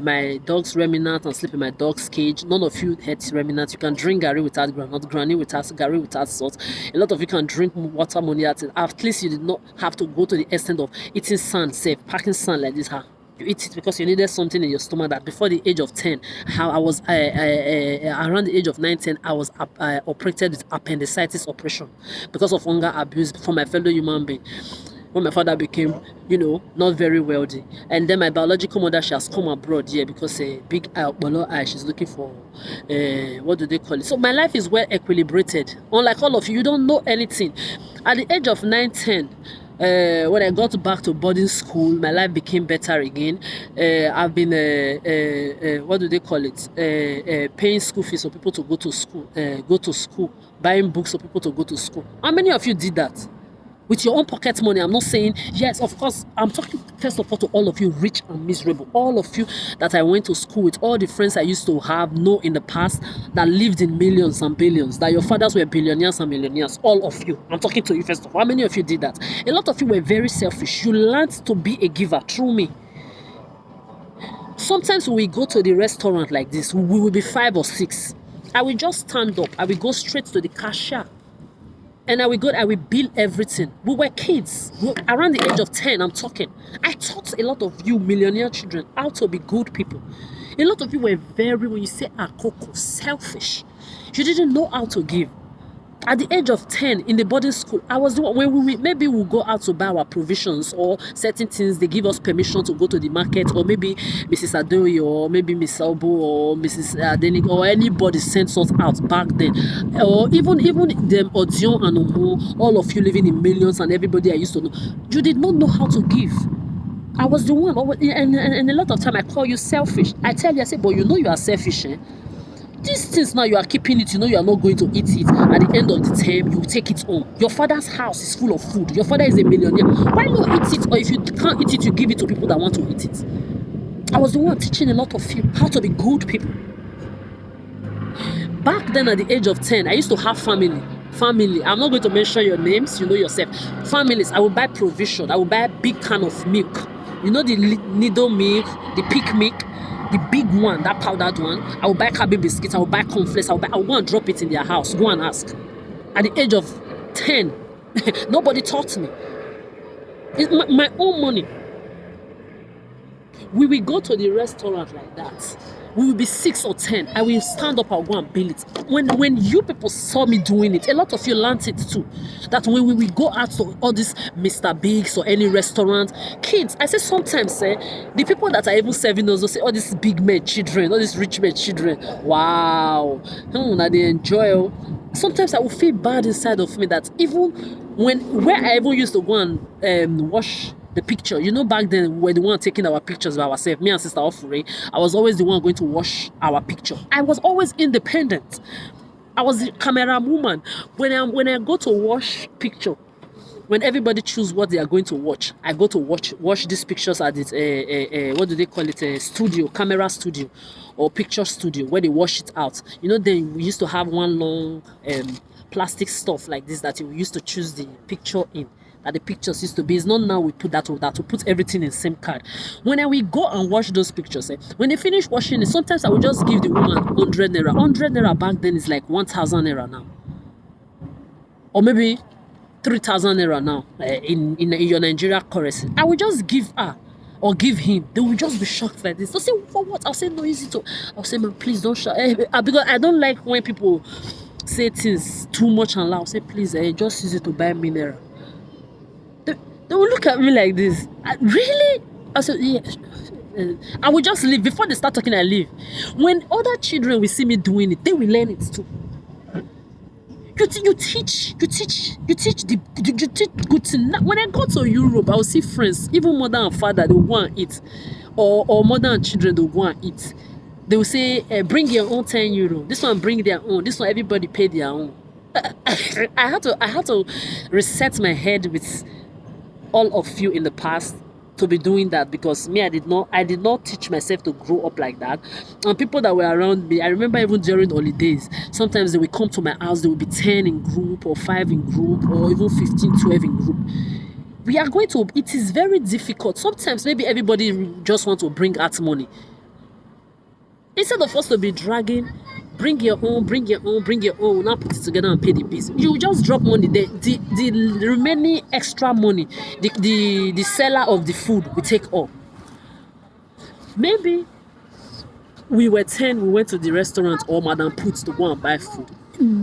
my dog's remnant and sleep in my dog's cage. None of you hate remnant. You can drink gari without granite, granny without gari without salt. A lot of you can drink water money at it. At least you did not have to go to the extent of eating sand, say packing sand like this. You eat it because you needed something in your stomach. That before the age of 10, how I was around the age of 9, 10, I was operated with appendicitis operation because of hunger abuse from my fellow human being. When my father became, not very wealthy, and then my biological mother, she has come abroad here because a big eye, she's looking for what do they call it? So my life is well equilibrated. Unlike all of you, you don't know anything. At the age of 9, 10. When I got back to boarding school, my life became better again. I've been, what do they call it? Paying school fees for people to go to school, buying books for people to go to school. How many of you did that? with your own pocket money. I'm not saying, yes, of course, I'm talking first of all to all of you rich and miserable, all of you that I went to school with, all the friends I used to have, know in the past, that lived in millions and billions, that your fathers were billionaires and millionaires, all of you. I'm talking to you first of all. How many of you did that? A lot of you were very selfish. You learned to be a giver through me. Sometimes when we go to the restaurant like this, we will be 5 or 6. I will just stand up. I will go straight to the cashier. And I will bill everything. We were kids. Around the age of 10, I'm talking. I taught a lot of you millionaire children how to be good people. A lot of you were very, when you say akoko, selfish. You didn't know how to give. At the age of 10 in the boarding school, I was the one, when maybe we'll go out to buy our provisions or certain things, they give us permission to go to the market, or maybe Mrs. Adoye or maybe Miss Albo or Mrs. Adenik or anybody sends us out back then. Or even them Odion and Omo, all of you living in millions and everybody I used to know, you did not know how to give. I was the one, and a lot of time I call you selfish. I tell you, I say, but you know you are selfish, eh? These things now, you are keeping it, you know you are not going to eat it. At the end of the term, you take it home. Your father's house is full of food. Your father is a millionaire. Why not eat it? Or if you can't eat it, you give it to people that want to eat it. I was the one teaching a lot of you how to be good people. Back then at the age of 10, I used to have family. I'm not going to mention your names, you know yourself. Families, I would buy provision. I would buy a big can of milk. You know the needle milk, the peak milk. The big one, that powdered one, I will buy Kabi biscuits, I will buy cornflakes, I will go and drop it in their house. Go and ask. At the age of 10, nobody taught me. It's my own money. We will go to the restaurant like that. We will be 6 or 10. I will stand up and go and bill it. When you people saw me doing it, a lot of you learned it too. That when we go out to all these Mr. Biggs or any restaurant, kids, I say sometimes, the people that are even serving us will say, all these big men children, all these rich men children, wow, they enjoy. Sometimes I will feel bad inside of me that even where I even used to go and wash the picture, you know, back then we were the one taking our pictures by ourselves. Me and Sister Ofure, I was always the one going to wash our picture. I was always independent. I was the camera woman. When I go to wash picture, when everybody choose what they are going to watch, I go to watch these pictures at this what do they call it, a studio, camera studio or picture studio, where they wash it out. You know, then we used to have one long plastic stuff like this that we used to choose the picture in. That the pictures used to be. It's not now we put that to put everything in same card. When we go and watch those pictures, when they finish washing it, sometimes I will just give the woman 100 naira. 100 naira back then is like 1,000 naira now, or maybe 3,000 naira now in your Nigeria currency. I will just give her or give him. They will just be shocked like this. They'll say, for what? I'll say, no, easy to. I'll say, man, please don't shout. Because I don't like when people say things too much and loud. I'll say, please, just use it to buy mineral. They will look at me like this. Really? I said, yeah. I will just leave. Before they start talking, I leave. When other children will see me doing it, they will learn it too. You teach good thing. When I go to Europe, I will see friends, even mother and father, they will go and eat. Or mother and children, they will go and eat. They will say, bring your own 10 euro. This one bring their own. This one everybody pay their own. I had to reset my head with all of you in the past to be doing that, because me, I did not teach myself to grow up like that. And people that were around me, I remember even during holidays, sometimes they will come to my house, they will be 10 in group or 5 in group or even 15, 12 in group. It is very difficult. Sometimes maybe everybody just want to bring out money. Instead of us to be dragging, bring your own, now put it together and pay the bills. You just drop money. The remaining extra money, the seller of the food will take all. Maybe we were 10, we went to the restaurant or Madame Puts to go and buy food.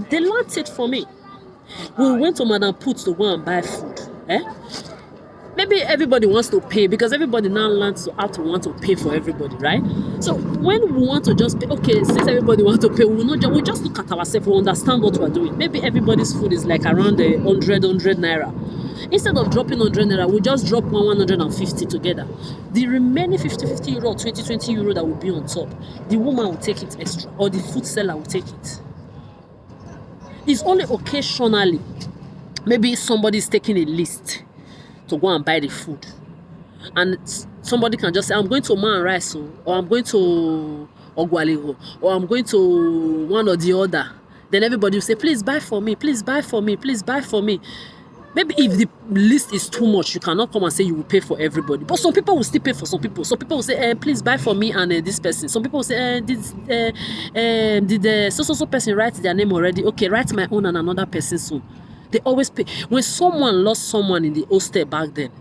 They learned it for me. We went to Madame Puts to go and buy food. Maybe everybody wants to pay, because everybody now learns how to want to pay for everybody, right? So when we want to just pay, okay, since everybody wants to pay, we just look at ourselves, we understand what we're doing. Maybe everybody's food is like around 100 naira. Instead of dropping 100 naira, we just drop 150 together. The remaining 50 euro or 20 euro that will be on top, the woman will take it extra, or the food seller will take it. It's only occasionally Maybe somebody's taking a list to go and buy the food, and somebody can just say, I'm going to Man Rice, or I'm going to Ogwaliho, or I'm going to one or the other. Then everybody will say, please buy for me, please buy for me, please buy for me. Maybe if the list is too much, you cannot come and say you will pay for everybody. But some people will still pay for some people. Some people will say, please buy for me and this person. Some people will say, did so person write their name already? Okay, write my own and another person's own. They always pay. When someone lost someone in the hostel back then,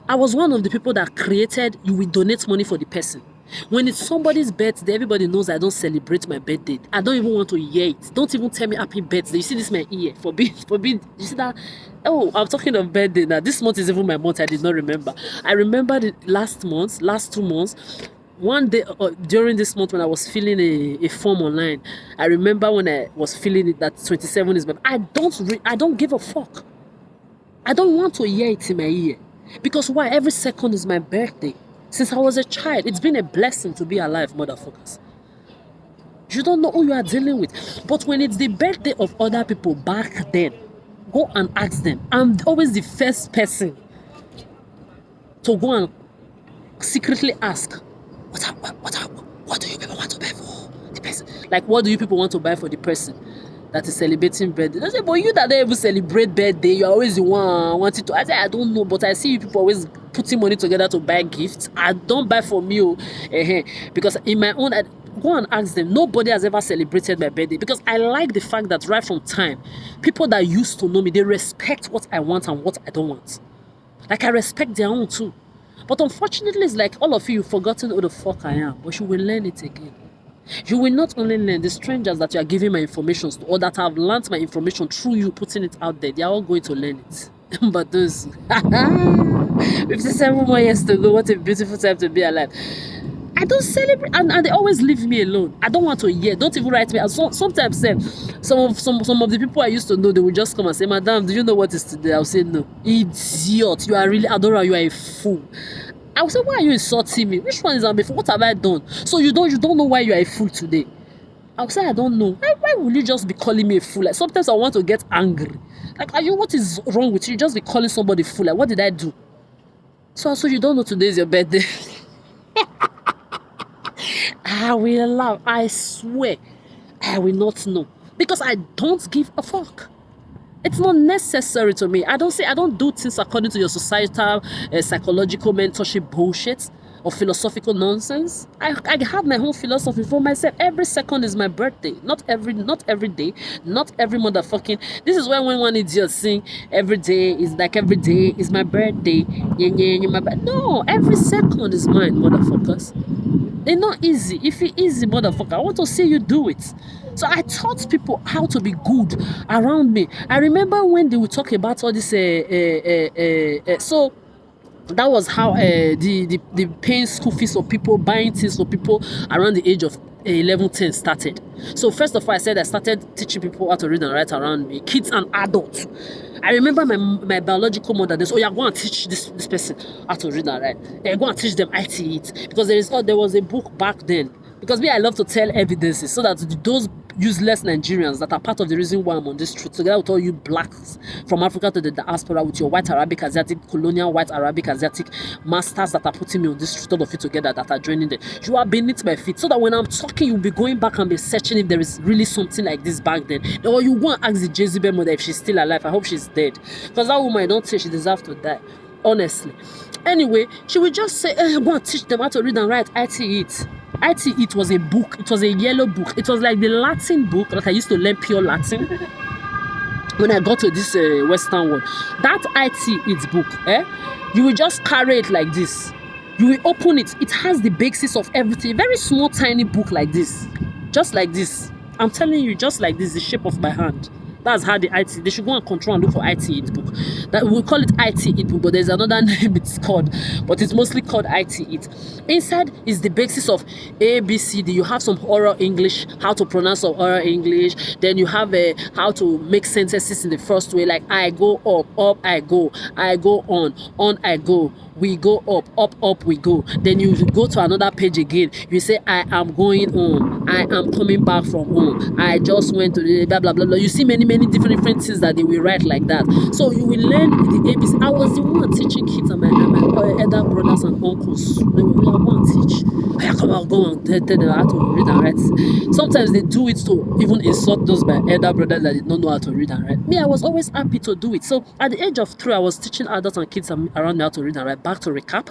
I was one of the people that created, you will donate money for the person. When it's somebody's birthday, everybody knows I don't celebrate my birthday. I don't even want to hear it. Don't even tell me happy birthday. You see this my ear. Forbid. You see that? Oh, I'm talking of birthday now. This month is even my month. I did not remember. I remember the last 2 months. One day during this month when I was filling a form online, I remember when I was filling it that 27 is my I don't give a fuck. I don't want to hear it in my ear. Because why? Every second is my birthday. Since I was a child, it's been a blessing to be alive, motherfuckers. You don't know who you are dealing with. But when it's the birthday of other people back then, go and ask them. I'm always the first person to go and secretly ask, what do you people want to buy for the person? Like, what do you people want to buy for the person that is celebrating birthday? They say, but you that don't even celebrate birthday, you're always the one wanting to. I say, I don't know, but I see you people always putting money together to buy gifts. I don't buy for me, because in my own, go and ask them. Nobody has ever celebrated my birthday, because I like the fact that right from time, people that used to know me, they respect what I want and what I don't want. Like, I respect their own too. But unfortunately, it's like all of you, you've forgotten who the fuck I am, but you will learn it again. You will not only learn, the strangers that you are giving my information to, or that have learned my information through you putting it out there, they are all going to learn it. But those 57 more years to go, what a beautiful time to be alive. I don't celebrate, and they always leave me alone. I don't want to hear. Don't even write me. Sometimes some of the people I used to know, they will just come and say, Madam, do you know what is today? I'll say, no. Idiot, you are really Adora, you are a fool. I will say, why are you insulting me? Which one is before? What have I done? So you don't know why you are a fool today. I will say, I don't know. Why will you just be calling me a fool? Like, sometimes I want to get angry. Like, what is wrong with you? You just be calling somebody a fool. Like, what did I do? So you don't know today is your birthday. I will laugh. I swear, I will not know, because I don't give a fuck. It's not necessary to me. I don't do things according to your societal, psychological mentorship bullshit or philosophical nonsense. I have my own philosophy for myself. Every second is my birthday. Not every day, not every motherfucking. This is why when one idiot sing, every day is my birthday. No, every second is mine, motherfuckers. It's not easy. If it is easy, motherfucker, I want to see you do it. So I taught people how to be good around me. I remember when they would talk about all this. So that was how the paying school fees for people, buying things for people around the age of 11, 10 started. So first of all, I said I started teaching people how to read and write around me, kids and adults. I remember my biological mother. They said, "Oh, you're going to teach this person how to read and write. You're going to teach them IT, because there was a book back then." Because me, I love to tell evidences so that those useless Nigerians that are part of the reason why I'm on this truth, together with all you blacks from Africa to the diaspora, with your white Arabic Asiatic, colonial white Arabic Asiatic masters that are putting me on this truth, all of you together that are joining them, you are beneath my feet, so that when I'm talking, you'll be going back and be searching if there is really something like this back then. Or you want to ask the Jezebel mother if she's still alive. I hope she's dead, because that woman, I don't say she deserves to die, honestly. Anyway, she would just say, go and teach them how to read and write. IT was a book. It was a yellow book. It was like the Latin book. Like, I used to learn pure Latin when I got to this Western world. That IT book, you will just carry it like this. You will open it. It has the basis of everything. Very small, tiny book like this. Just like this. I'm telling you, just like this, the shape of my hand. That's how the IT. They should go and control and look for IT book. That we call it IT book, but there's another name it's called. But it's mostly called IT. Inside is the basis of A, B, C, D. You have some oral English, how to pronounce some oral English. Then you have how to make sentences in the first way, like I go up I go on I go. We go up we go. Then you go to another page again. You say, I am going home. I am coming back from home. I just went to the blah blah blah blah. You see many many different things that they will write like that. So you will learn the ABC. I was the one teaching kids and my elder brothers and uncles. They were like, go and teach. I come out, go and tell them how to read and write. Sometimes they do it to even insult those my elder brothers that did not know how to read and write. Me, I was always happy to do it. So at the age of 3, I was teaching adults and kids around me how to read and write. Back to recap,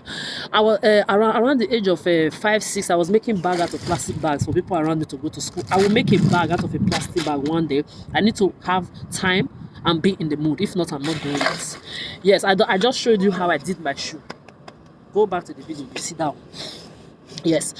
I was around the age of 5, 6. I was making bags out of plastic bags for people around me to go to school. I will make a bag out of a plastic bag one day. I need to have time and be in the mood. If not, I'm not doing it. Yes, I just showed you how I did my shoe. Go back to the video. You see that one. Yes.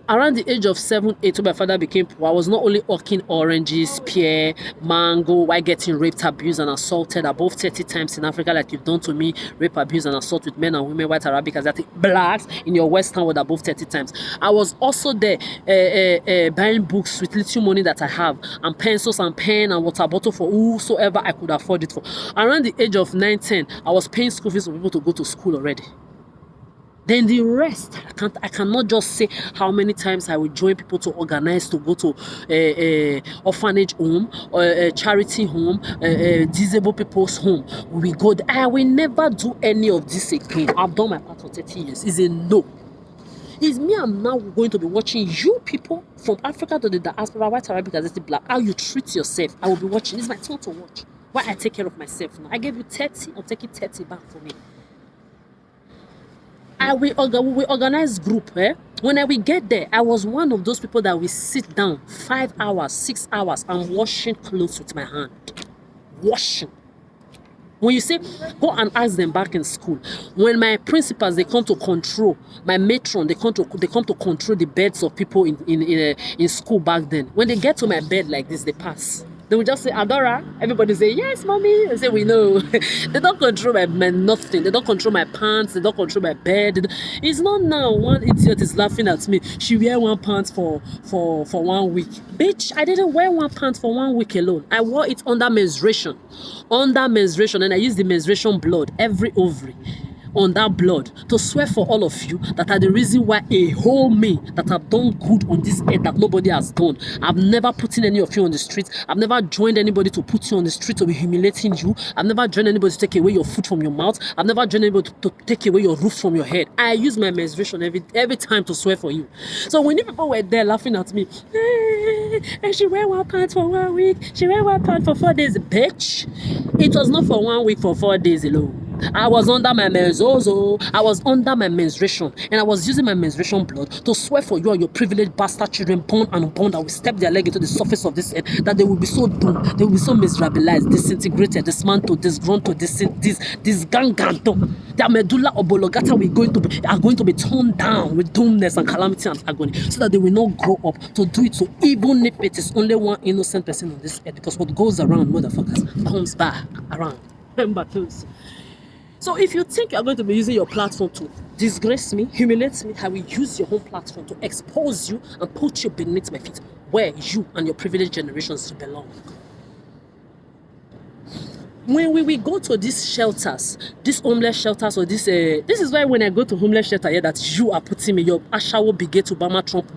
Around the age of 7, 8, when my father became poor, I was not only hawking oranges, pear, mango, while getting raped, abused, and assaulted above 30 times in Africa, like you've done to me, rape, abuse, and assault with men and women, white, Arabic, Asiatic, blacks in your Western world above 30 times. I was also there buying books with little money that I have, and pencils and pen and water bottle for whosoever I could afford it for. Around the age of 9, 10, I was paying school fees for people to go to school already. Then the rest, I cannot just say how many times I will join people to organize to go to a orphanage home, or a charity home, disabled people's home. We go there. I will never do any of this again. I've done my part for 30 years. It's a no. It's me. I'm now going to be watching you people from Africa to the diaspora, white, Arabic, Asiatic, black, how you treat yourself. I will be watching. It's my turn to watch. Why I take care of myself now. I gave you 30, I'll take it 30 back for me. We will organize group. When I will get there, I was one of those people that will sit down 5 hours, 6 hours, and washing clothes with my hand. Washing. When you say, go and ask them back in school. When my principals, they come to control, my matron, they come to control the beds of people in school back then. When they get to my bed like this, they pass. They will just say, Adora. Everybody say, yes, mommy. They say, we know. They don't control my nothing. They don't control my pants. They don't control my bed. It's not now. One idiot is laughing at me. She wear one pants for 1 week. Bitch, I didn't wear one pants for 1 week alone. I wore it under menstruation. Under menstruation. And I used the menstruation blood, every ovary, on that blood to swear for all of you that are the reason why a whole me that have done good on this earth that nobody has done. I've never put in any of you on the street. I've never joined anybody to put you on the street to be humiliating you. I've never joined anybody to take away your food from your mouth. I've never joined anybody to take away your roof from your head. I use my menstruation every time to swear for you. So when you people were there laughing at me, and she wear one pants for 1 week, she wear one pants for 4 days, bitch. It was not for 1 week, for 4 days alone. I was under my menzozo. I was under my menstruation, and I was using my menstruation blood to swear for you and your privileged bastard children, born and unborn, that will step their leg into the surface of this earth, that they will be so doomed, they will be so miserabilized, disintegrated, dismantled, disgruntled, disganganto. Their medulla oblongata are going to be torn down with doomness and calamity and agony, so that they will not grow up to do it. So even if it is only one innocent person on this earth, because what goes around, motherfuckers, comes back around. Remember those. So if you think you're going to be using your platform to disgrace me, humiliate me, I will use your own platform to expose you and put you beneath my feet, where you and your privileged generations belong. When we will go to these shelters, these homeless shelters, or this is why when I go to homeless shelter here, that you are putting me, your Ashawo, Bill Gates, Obama, Trump,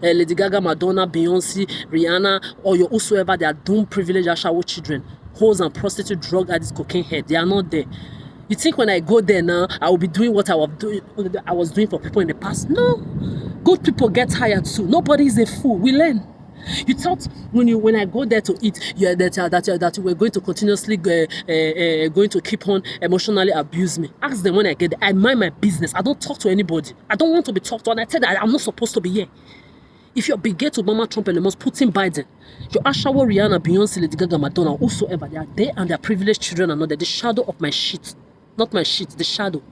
Lady Gaga, Madonna, Beyonce, Rihanna, or your whosoever, they are doomed privileged Ashawo children, hoes and prostitute, drug addicts, cocaine head. They are not there. You think when I go there now, I will be doing what I was doing for people in the past? No. Good people get tired too. Nobody is a fool. We learn. You thought when I go there to eat, that you were going to continuously going to keep on emotionally abuse me. Ask them when I get there. I mind my business. I don't talk to anybody. I don't want to be talked to. And I tell them I'm not supposed to be here. If you're Bill Gates, Obama, Trump, and the most Putin, Biden, your Ashawo, Rihanna, Beyonce, Lady Gaga, Madonna, whosoever, they are there and their privileged children are not there. The shadow of my shit. Not my shit, the shadow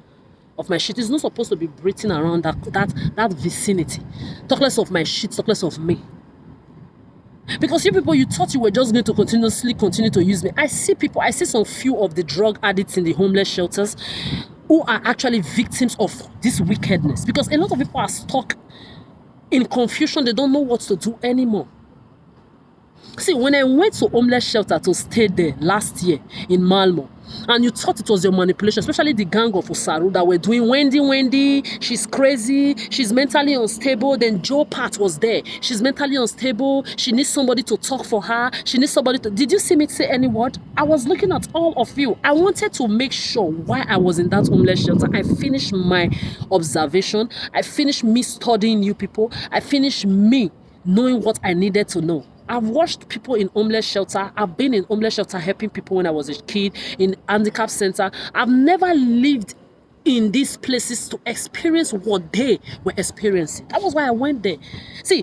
of my shit is not supposed to be breathing around that vicinity. Talk less of my shit, talk less of me. Because you people, you thought you were just going to continue to use me. I see some few of the drug addicts in the homeless shelters who are actually victims of this wickedness. Because a lot of people are stuck in confusion. They don't know what to do anymore. See, when I went to homeless shelter to stay there last year in Malmo, and you thought it was your manipulation, especially the gang of Usaru that were doing Wendy, she's crazy, she's mentally unstable. Then Joe Pat was there. She's mentally unstable. She needs somebody to talk for her. She needs somebody to... Did you see me say any word? I was looking at all of you. I wanted to make sure why I was in that homeless shelter. I finished my observation. I finished me studying you people. I finished me knowing what I needed to know. I've watched people in homeless shelter. I've been in homeless shelter helping people when I was a kid, in handicap center. I've never lived in these places to experience what they were experiencing. That was why I went there. See,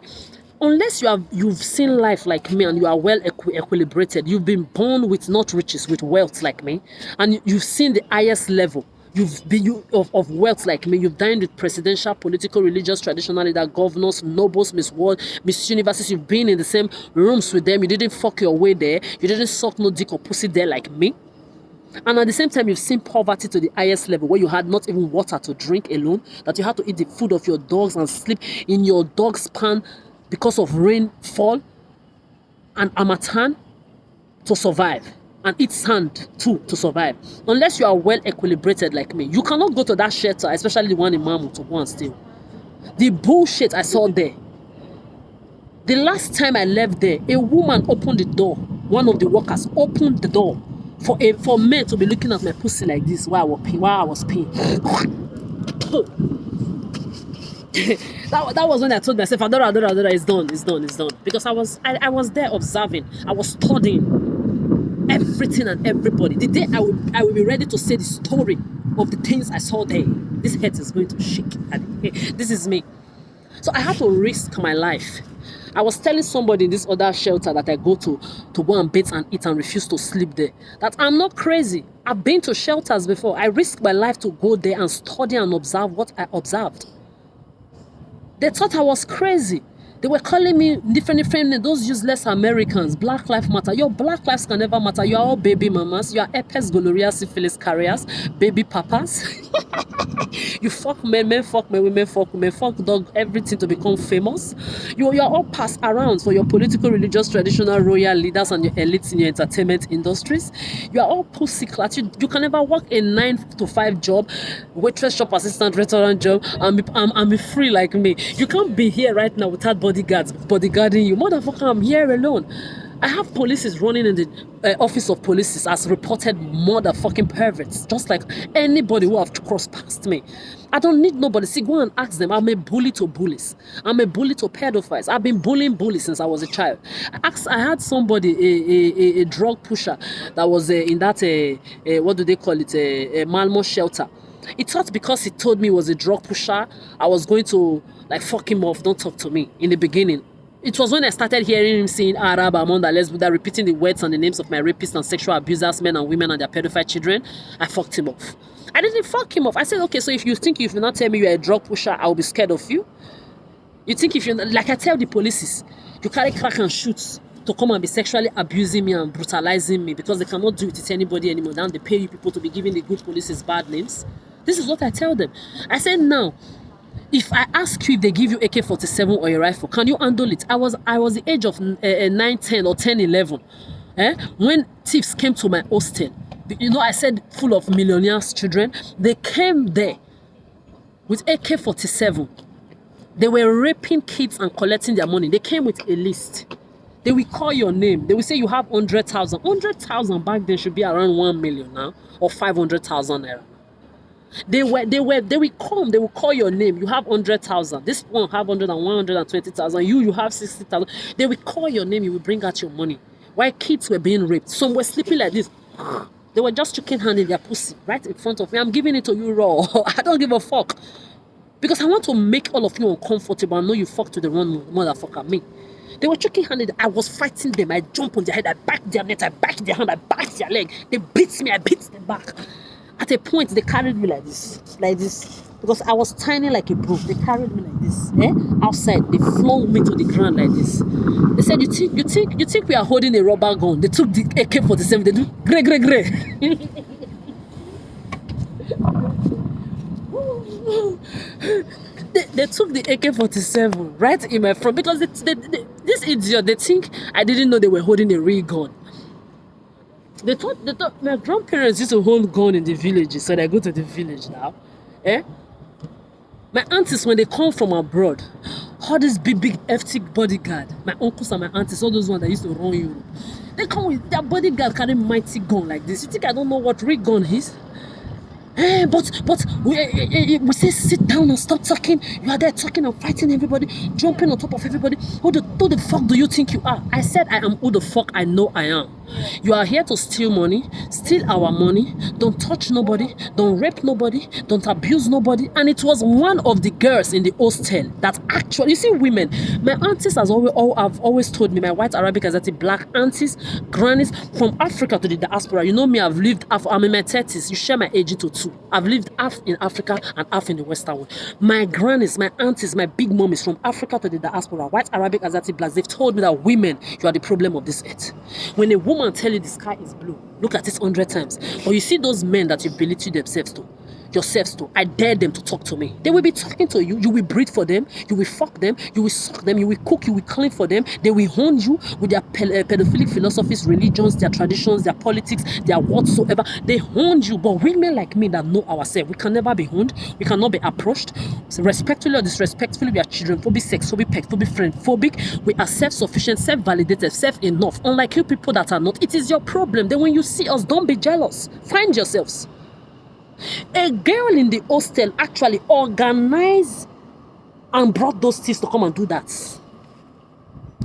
unless you've seen life like me and you are well equilibrated, you've been born with not riches, with wealth like me, and you've seen the highest level. You've been of wealth like me. You've dined with presidential, political, religious, traditional leader, governors, nobles, Miss World, Miss Universes. You've been in the same rooms with them. You didn't fuck your way there. You didn't suck no dick or pussy there like me. And at the same time, you've seen poverty to the highest level, where you had not even water to drink alone, that you had to eat the food of your dogs and sleep in your dog's pan because of rainfall and harmattan to survive. And eat sand too to survive. Unless you are well equilibrated like me, you cannot go to that shelter, especially the one in Mamu, to go and steal. The bullshit I saw there. The last time I left there, a woman opened the door. One of the workers opened the door for men to be looking at my pussy like this while I was peeing. that was when I told myself, Adora, it's done. Because I was there observing. I was studying everything and everybody. The day I will be ready to say the story of the things I saw there, this head is going to shake. This is me. So I had to risk my life. I was telling somebody in this other shelter that I go to go and bathe and eat and refuse to sleep there, that I'm not crazy. I've been to shelters before. I risked my life to go there and study and observe what I observed. They thought I was crazy. They were calling me different names, those useless Americans, Black Lives Matter. Your Black lives can never matter. You are all baby mamas. You are herpes, gonorrhea, syphilis carriers, baby papas. You fuck men fuck men, women fuck women, fuck dog, everything to become famous. You are all passed around for your political, religious, traditional, royal leaders and your elites in your entertainment industries. You are all pussy class. You can never work a 9 to 5 job, waitress, shop assistant, restaurant job, and be free like me. You can't be here right now without bodyguards bodyguarding you. Motherfucker, I'm here alone. I have police running in the office of police as reported motherfucking perverts, just like anybody who have crossed past me. I don't need nobody. See, go and ask them. I'm a bully to bullies. I'm a bully to pedophiles. I've been bullying bullies since I was a child. I had somebody, a drug pusher that was in that, what do they call it, a Malmo shelter. He thought because he told me he was a drug pusher, I was going to like fuck him off, don't talk to me in the beginning. It was when I started hearing him saying Arab, Amanda, Lesbuda, repeating the words and the names of my rapists and sexual abusers, men and women and their pedophile children, I fucked him off. I didn't fuck him off. I said, okay, so if you think you not tell me you're a drug pusher, I'll be scared of you. You think if you, like I tell the police, you carry crack and shoot to come and be sexually abusing me and brutalizing me because they cannot do it to anybody anymore. Now they pay you people to be giving the good police bad names. This is what I tell them. I said, now, if I ask you if they give you AK-47 or a rifle, can you handle it? I was the age of 9, 10 or 10, 11. When thieves came to my hostel, you know, I said full of millionaires' children, they came there with AK-47. They were raping kids and collecting their money. They came with a list. They will call your name. They will say you have 100,000. 100,000 back then should be around 1 million now, or 500,000 naira. They will come, they will call your name. You have 100,000. This one have 120,000. You have 60,000. They will call your name, you will bring out your money. While kids were being raped, some were sleeping like this. They were just choking hand in their pussy right in front of me. I'm giving it to you raw. I don't give a fuck. Because I want to make all of you uncomfortable. I know you fucked with the wrong motherfucker, me. They were choking hand. I was fighting them. I jumped on their head. I backed their neck. I backed their hand. I backed their leg. They beat me. I beat them back. At a point, they carried me like this. Because I was tiny like a brook. They carried me like this. Outside, they flung me to the ground like this. They said, you think we are holding a rubber gun? They took the AK-47. They do gray. They took the AK-47 right in my front because this idiot, they think I didn't know they were holding a real gun. They thought my grandparents used to hold gun in the villages, so I go to the village now. My aunties, when they come from abroad, all this big hefty bodyguard, my uncles and my aunties, all those ones that used to run Europe, they come with their bodyguard carrying mighty gun like this. You think I don't know what real gun is? But we say sit down and stop talking. You are there talking and fighting everybody, jumping on top of everybody. Who the fuck do you think you are? I said I am who the fuck I know I am. You are here to steal money, steal our money, don't touch nobody, don't rape nobody, don't abuse nobody. And it was one of the girls in the hostel that actually, you see, women, my aunties have always told me, my white Arabic Azati black aunties, grannies from Africa to the diaspora. You know me, I'm in my 30s. You share my age into two. I've lived half in Africa and half in the Western world. My grannies, my aunties, my big mummies from Africa to the diaspora, white Arabic Azati blacks, they've told me that women, you are the problem of this earth. When a woman tell you the sky is blue, look at it 100 times. Or you see those men that you belittle yourselves to, I dare them to talk to me. They will be talking to you. You will breathe for them. You will fuck them. You will suck them. You will cook. You will clean for them. They will hone you with their pedophilic philosophies, religions, their traditions, their politics, their whatsoever. They hone you. But women like me that know ourselves, we can never be honed. We cannot be approached. So respectfully or disrespectfully, we are children-phobic, sex-phobic, pet-phobic, friend-phobic. We are self-sufficient, self-validated, self-enough. Unlike you people that are not, it is your problem. Then when you see us, don't be jealous. Find yourselves. A girl in the hostel actually organized and brought those things to come and do that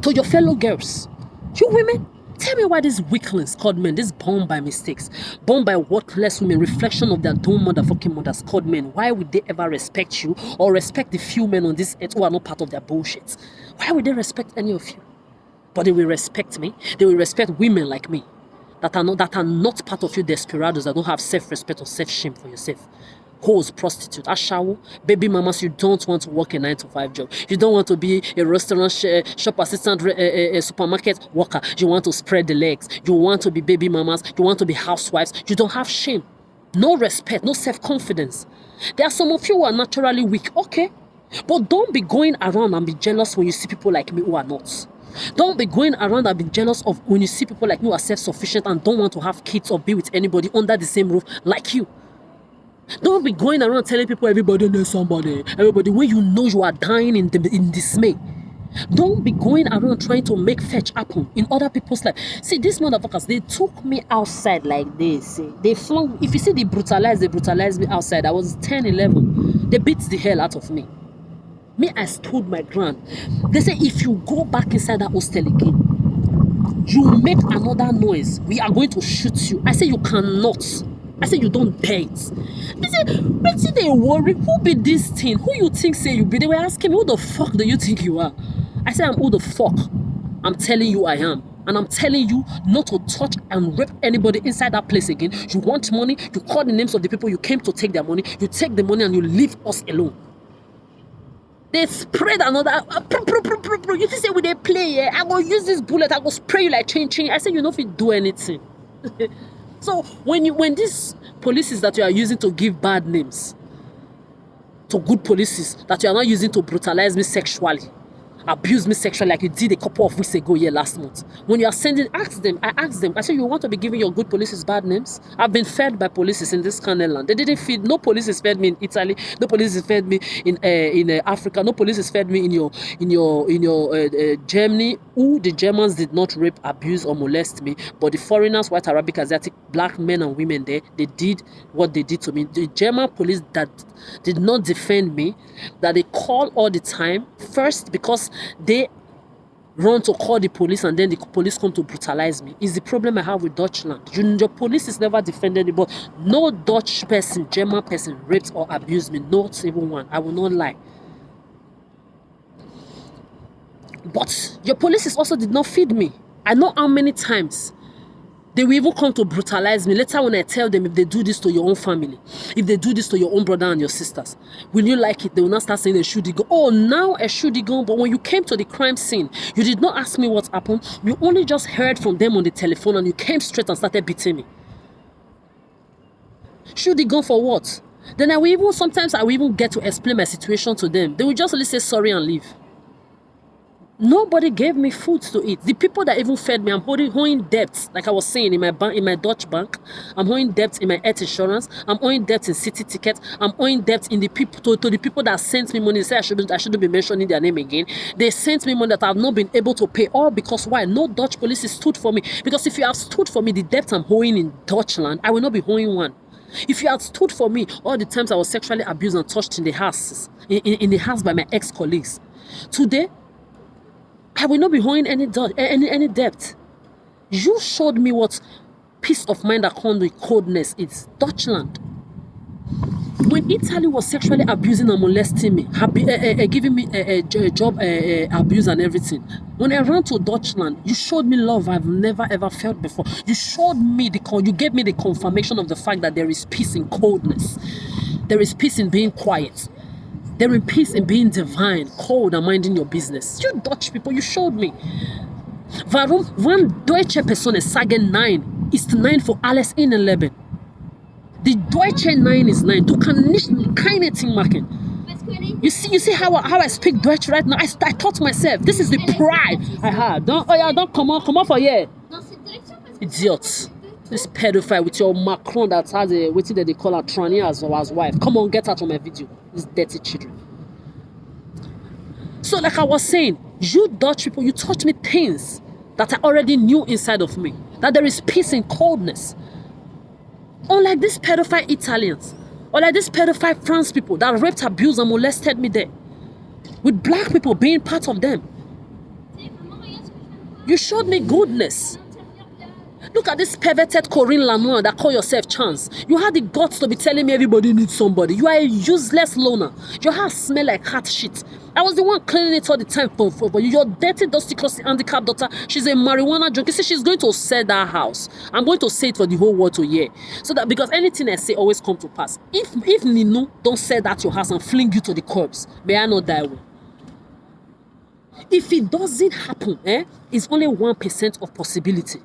to your fellow girls. You women, tell me why these weaklings called men, these born by mistakes, born by worthless women, reflection of their dumb motherfucking mothers called men, why would they ever respect you or respect the few men on this earth who are not part of their bullshit? Why would they respect any of you? But they will respect me. They will respect women like me. That are not part of you desperados, that don't have self-respect or self-shame for yourself. Hoes, prostitute, ashawo, baby mamas, you don't want to work a 9-to-5 job. You don't want to be a restaurant shop assistant, a supermarket worker. You want to spread the legs. You want to be baby mamas. You want to be housewives. You don't have shame. No respect, no self-confidence. There are some of you who are naturally weak, okay? But don't be going around and be jealous when you see people like me who are not. Don't be going around and be jealous of when you see people like me who are self-sufficient and don't want to have kids or be with anybody under the same roof like you. Don't be going around telling people everybody knows somebody, everybody, when you know you are dying in dismay. Don't be going around trying to make fetch happen in other people's life. See, these motherfuckers, they took me outside like this. They flung, if you see they brutalized me outside. I was 10, 11. They beat the hell out of me. Me, I stood my ground. They say, if you go back inside that hostel again, you make another noise, we are going to shoot you. I say, you cannot. I say, you don't dare it. They say, but see, they worry. Who be this thing? Who you think say you be? They were asking me, who the fuck do you think you are? I say, I'm who the fuck. I'm telling you I am. And I'm telling you not to touch and rape anybody inside that place again. You want money, you call the names of the people you came to take their money, you take the money and you leave us alone. They spread another. You say when they play, I will use this bullet. I will spray you like chain. I say you know if you do anything. So when these policies that you are using to give bad names to good policies that you are not using to brutalize me sexually, abuse me sexually like you did a couple of weeks ago here last month. When you are sending, I asked them, I said, you want to be giving your good policies bad names? I've been fed by policies in this Canal land. They didn't feed, no police fed me in Italy, no police fed me in Africa, no police fed me in your Germany, who the Germans did not rape, abuse or molest me, but the foreigners, white, Arabic, Asiatic, black men and women there, they did what they did to me. The German police that did not defend me, that they call all the time, first because they run to call the police and then the police come to brutalize me, is the problem I have with Deutschland. Your police is never defended me, but no Dutch person, German person raped or abused me, not even one. I will not lie. But your police also did not feed me. I know how many times they will even come to brutalize me. Later when I tell them, if they do this to your own family, if they do this to your own brother and your sisters, will you like it? They will not start saying a shooting gun. Oh, now a shooting gun. But when you came to the crime scene, you did not ask me what happened. You only just heard from them on the telephone and you came straight and started beating me. Shooting gun for what? Then sometimes I will even get to explain my situation to them. They will just only say sorry and leave. Nobody gave me food to eat. The people that even fed me, I'm holding debts. Like I was saying, in my Dutch bank, I'm holding debts in my health insurance. I'm owing debts in city tickets. I'm owing debts in the people to the people that sent me money. They say I shouldn't be mentioning their name again. They sent me money that I've not been able to pay. All because why? No Dutch police stood for me. Because if you have stood for me, the debt I'm owing in Deutschland, I will not be owing one. If you had stood for me all the times I was sexually abused and touched in the house, in the house by my ex-colleagues, today I will not be owing any debt. You showed me what peace of mind that comes with coldness is. Deutschland. When Italy was sexually abusing and molesting me, giving me a job abuse and everything, when I ran to Deutschland, you showed me love I've never ever felt before. You showed me you gave me the confirmation of the fact that there is peace in coldness. There is peace in being quiet. There is peace in being divine, cold, and minding your business. You Dutch people, you showed me. Warum deutsche Person sagen Nein ist Nein für alles innen Leben? The Deutsche Nein is Nein. Du kannst keine Ding machen. You see how I speak Dutch right now? I thought to myself, this is the pride I had. Don't come on for here. Idiots. This pedophile with your Macron that has a waiting that they call her tranny as wife. Come on, get out of my video. These dirty children. So like I was saying, you Dutch people, you taught me things that I already knew inside of me. That there is peace in coldness. Unlike these pedophile Italians, or like these pedophile France people that raped, abused, and molested me there. With black people being part of them. You showed me goodness. Look at this perverted Corinne Lanois that call yourself Chance. You had the guts to be telling me everybody needs somebody. You are a useless loner. Your house smell like cat shit. I was the one cleaning it all the time for you. Your dirty, dusty, crusty, handicapped daughter, she's a marijuana junkie. See, she's going to sell that house. I'm going to say it for the whole world to hear. So that because anything I say always come to pass. If Nino don't sell that your house and fling you to the corpse, may I not die? If it doesn't happen, it's only 1% of possibility.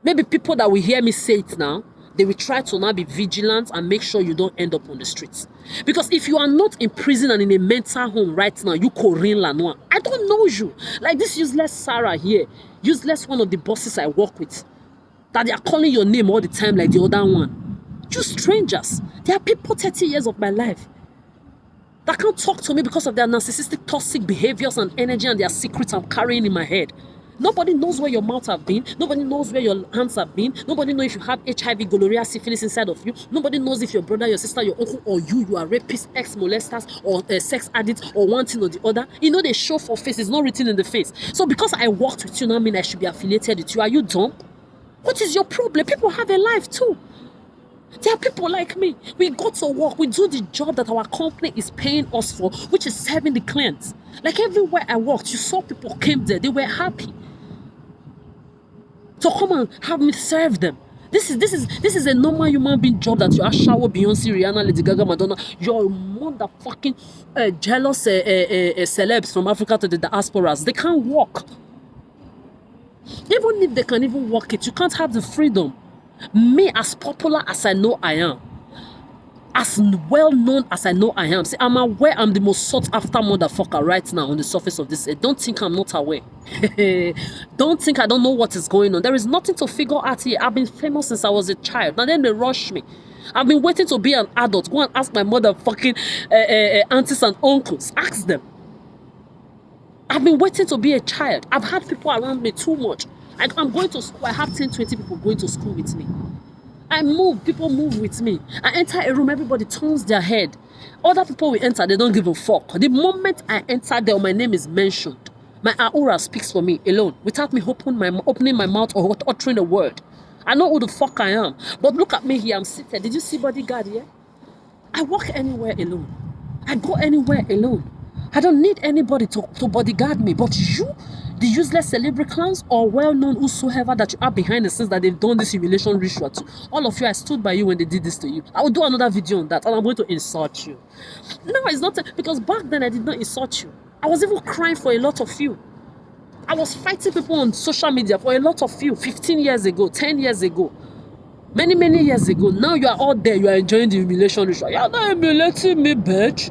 Maybe people that will hear me say it now, they will try to now be vigilant and make sure you don't end up on the streets. Because if you are not in prison and in a mental home right now, you Corinne Lanois, I don't know you. Like this useless Sarah here, useless one of the bosses I work with, that they are calling your name all the time like the other one. You strangers. There are people 30 years of my life that can't talk to me because of their narcissistic, toxic behaviors and energy and their secrets I'm carrying in my head. Nobody knows where your mouth have been. Nobody knows where your hands have been. Nobody knows if you have HIV, gonorrhea, syphilis inside of you. Nobody knows if your brother, your sister, your uncle, or you are rapists, ex-molesters, or sex addicts, or one thing or the other. You know they show for face. It's not written in the face. So because I worked with you, now I mean I should be affiliated with you. Are you dumb? What is your problem? People have a life too. There are people like me. We go to work. We do the job that our company is paying us for, which is serving the clients. Like everywhere I worked, you saw people came there. They were happy to come and have me serve them. This is a normal human being job that you are shower Beyonce, Rihanna, Lady Gaga, Madonna. You're motherfucking jealous celebs from Africa to the diasporas. They can't walk. Even if they can even walk it, you can't have the freedom. Me, as popular as I know I am, as well known as I know I am, see, I'm aware I'm the most sought after motherfucker right now on the surface of this earth. Don't think I'm not aware. Don't think I don't know what is going on. There is nothing to figure out here. I've been famous since I was a child. Now then they rush me. I've been waiting to be an adult. Go and ask my motherfucking aunties and uncles. Ask them. I've been waiting to be a child. I've had people around me too much. I'm going to school. I have 10, 20 people going to school with me. I move, people move with me. I enter a room, everybody turns their head. Other people will enter, they don't give a fuck. The moment I enter there, my name is mentioned. My aura speaks for me alone, without me opening my mouth or uttering a word. I know who the fuck I am. But look at me here, I'm seated. Did you see bodyguard here? I walk anywhere alone. I go anywhere alone. I don't need anybody to bodyguard me. But you, the useless celebrity clowns or well-known whosoever that you are behind the scenes that they've done this humiliation ritual to, all of you, I stood by you when they did this to you. I will do another video on that and I'm going to insult you. No, it's not, because back then I did not insult you. I was even crying for a lot of you. I was fighting people on social media for a lot of you 15 years ago, 10 years ago. Many years ago. Now you are all there. You are enjoying the humiliation. You are not humiliating me, bitch.